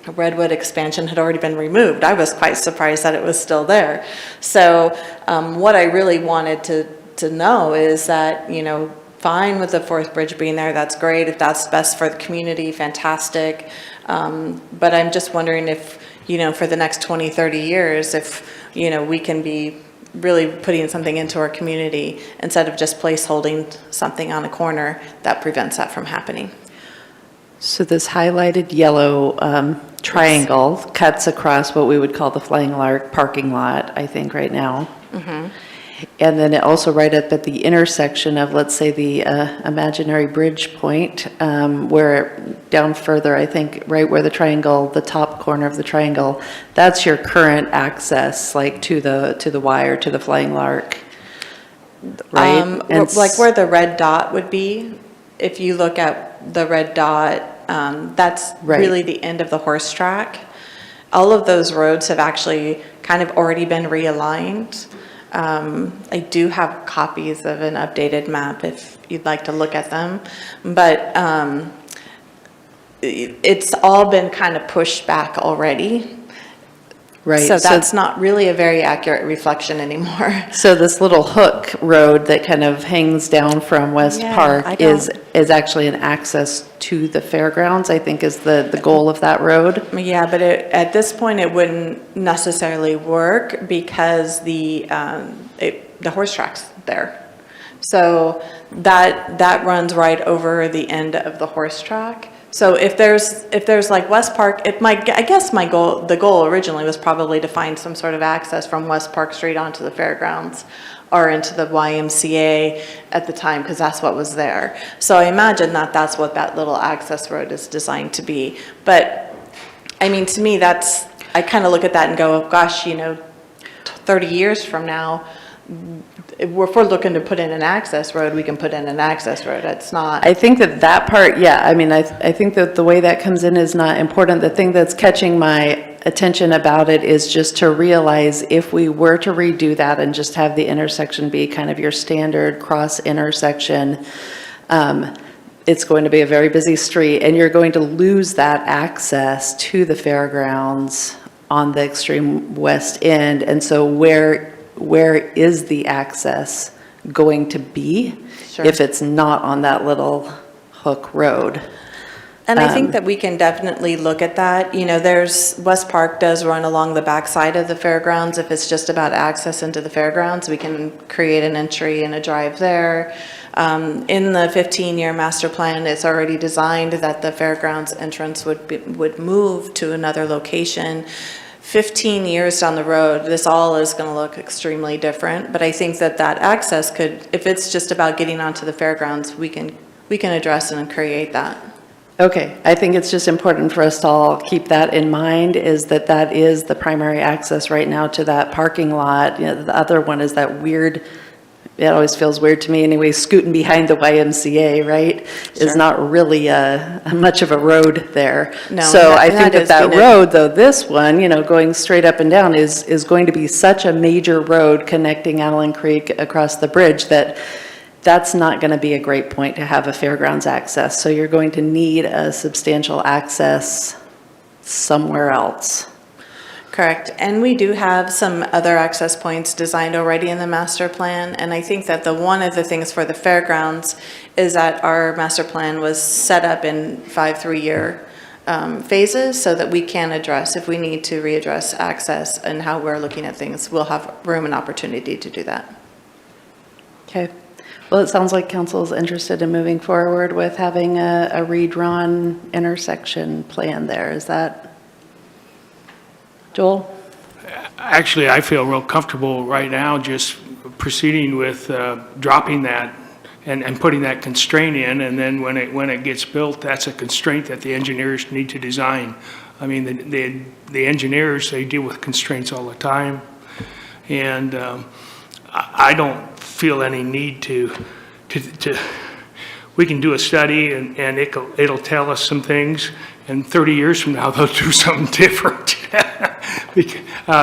Redwood expansion had already been removed. I was quite surprised that it was still there. So what I really wanted to know is that, you know, fine with the fourth bridge being there, that's great. If that's best for the community, fantastic. But I'm just wondering if, you know, for the next 20, 30 years, if, you know, we can be really putting something into our community instead of just placeholding something on a corner that prevents that from happening. So this highlighted yellow triangle cuts across what we would call the Flying Lark parking lot, I think, right now. Mm-hmm. And then it also right up at the intersection of, let's say, the imaginary bridge point, where down further, I think, right where the triangle, the top corner of the triangle, that's your current access, like to the wire, to the Flying Lark, right? Like where the red dot would be, if you look at the red dot, that's really the end of the horse track. All of those roads have actually kind of already been realigned. I do have copies of an updated map if you'd like to look at them, but it's all been kind of pushed back already. Right. So that's not really a very accurate reflection anymore. So this little hook road that kind of hangs down from West Park is actually an access to the fairgrounds, I think is the goal of that road. Yeah, but at this point, it wouldn't necessarily work because the horse track's there. So that runs right over the end of the horse track. So if there's like West Park, I guess the goal originally was probably to find some sort of access from West Park Street onto the fairgrounds or into the YMCA at the time, because that's what was there. So I imagine that's what that little access road is designed to be. But I mean, to me, I kind of look at that and go, gosh, you know, 30 years from now, if we're looking to put in an access road, we can put in an access road. It's not. I think that part, yeah, I mean, I think that the way that comes in is not important. The thing that's catching my attention about it is just to realize if we were to redo that and just have the intersection be kind of your standard cross intersection, it's going to be a very busy street and you're going to lose that access to the fairgrounds on the extreme west end. And so where is the access going to be if it's not on that little hook road? And I think that we can definitely look at that. You know, West Park does run along the backside of the fairgrounds. If it's just about access into the fairgrounds, we can create an entry and a drive there. In the 15-year master plan, it's already designed that the fairgrounds entrance would move to another location 15 years down the road, this all is going to look extremely different. But I think that that access could, if it's just about getting onto the fairgrounds, we can address and create that. Okay, I think it's just important for us to all keep that in mind, is that that is the primary access right now to that parking lot. You know, the other one is that weird, it always feels weird to me anyway, scooting behind the YMCA, right? Is not really much of a road there. No, So and I that think is that being road, though, this one, you know, going straight up and down is going to be such a major road connecting Allen Creek across the bridge that that's not going to be a great point to have a fairgrounds access. So you're going to need a substantial access somewhere else. Correct. And we do have some other access points designed already in the master plan. And I think that one of the things for the fairgrounds is that our master plan was set up in 5 3-year phases so that we can address, if we need to readdress access and how we're looking at things, we'll have room and opportunity to do that. Okay. Well, it sounds like council is interested in moving forward with having a redrawn intersection plan there. Is that, Joel? Actually, I feel real comfortable right now just proceeding with dropping that and putting that constraint in, and then when it gets built, that's a constraint that the engineers need to design. I mean, the engineers, they deal with constraints all the time, and I don't feel any need to we can do a study and it'll tell us some things, and 30 years from now, they'll do something different.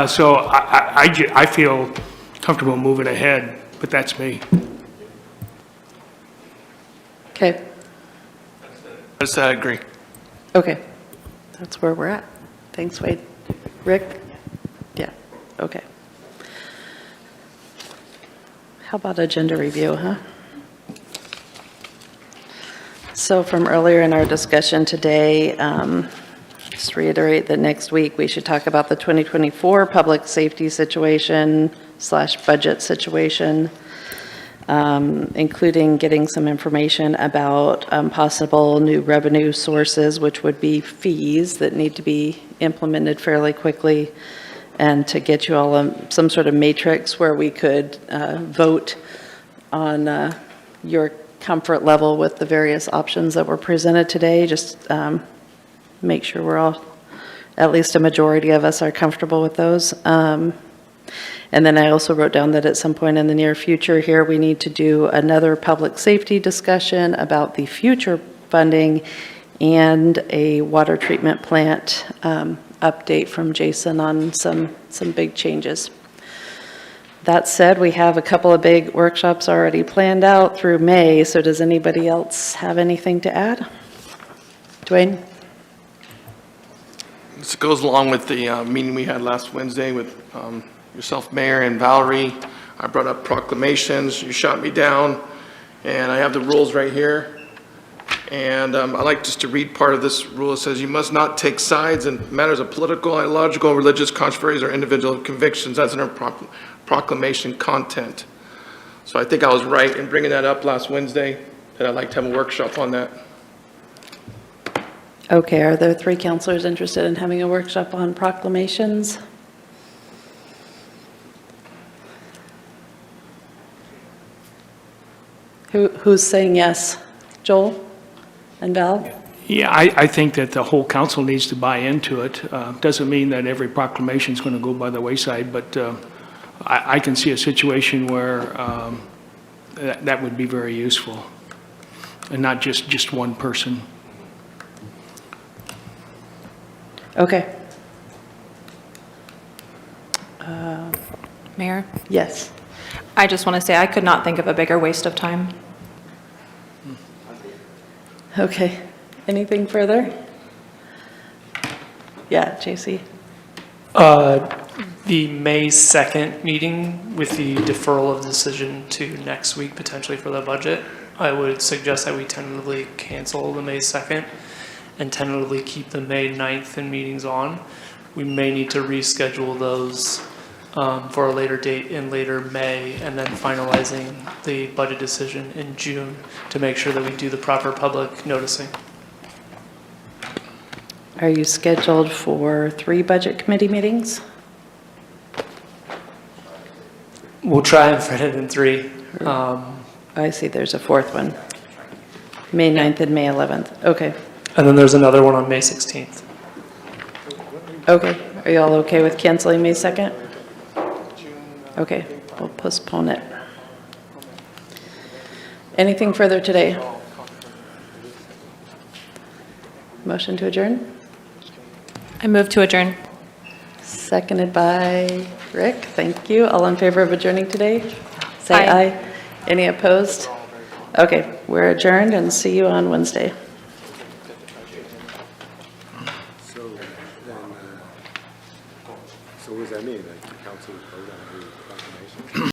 So I feel comfortable moving ahead, but that's me. Okay. I agree. Okay. That's where we're at. Thanks, Wade. Rick? Yeah. Okay. How about agenda review, huh? So from earlier in our discussion today, just reiterate that next week we should talk about the 2024 public safety situation / budget situation, including getting some information about possible new revenue sources, which would be fees that need to be implemented fairly quickly, and to get you all some sort of matrix where we could vote on your comfort level with the various options that were presented today. Just make sure we're all, at least a majority of us, are comfortable with those. And then I also wrote down that at some point in the near future here, we need to do another public safety discussion about the future funding and a water treatment plant update from Jason on some big changes. That said, we have a couple of big workshops already planned out through May, so does anybody else have anything to add? Dwayne? This goes along with the meeting we had last Wednesday with yourself, Mayor, and Valerie. I brought up proclamations, you shot me down, and I have the rules right here. And I'd like just to read part of this rule. It says, you must not take sides in matters of political, ideological, religious controversies, or individual convictions as in our proclamation content. So I think I was right in bringing that up last Wednesday, that I'd like to have a workshop on that. Okay, are there 3 counselors interested in having a workshop on proclamations? Who's saying yes? Joel and Val? Yeah, I think that the whole council needs to buy into it. Doesn't mean that every proclamation is going to go by the wayside, but I can see a situation where that would be very useful, and not just one person. Okay. Mayor? Yes. I just want to say I could not think of a bigger waste of time. Okay. Anything further? Yeah, JC? The May 2nd meeting with the deferral of decision to next week potentially for the budget, I would suggest that we tentatively cancel the May 2nd and tentatively keep the May 9th and meetings on. We may need to reschedule those for a later date in later May, and then finalizing the budget decision in June to make sure that we do the proper public noticing. Are you scheduled for 3 budget committee meetings? We'll try and fit it in 3. I see there's a 4th one. May 9th and May 11th. Okay. And then there's another one on May 16th. Okay. Are you all okay with canceling May 2nd? Okay, we'll postpone it. Anything further today? Motion to adjourn? I move to adjourn. Seconded by Rick. Thank you. All in favor of adjourning today? Say Aye. aye. Any opposed? Okay, we're adjourned and see you on Wednesday.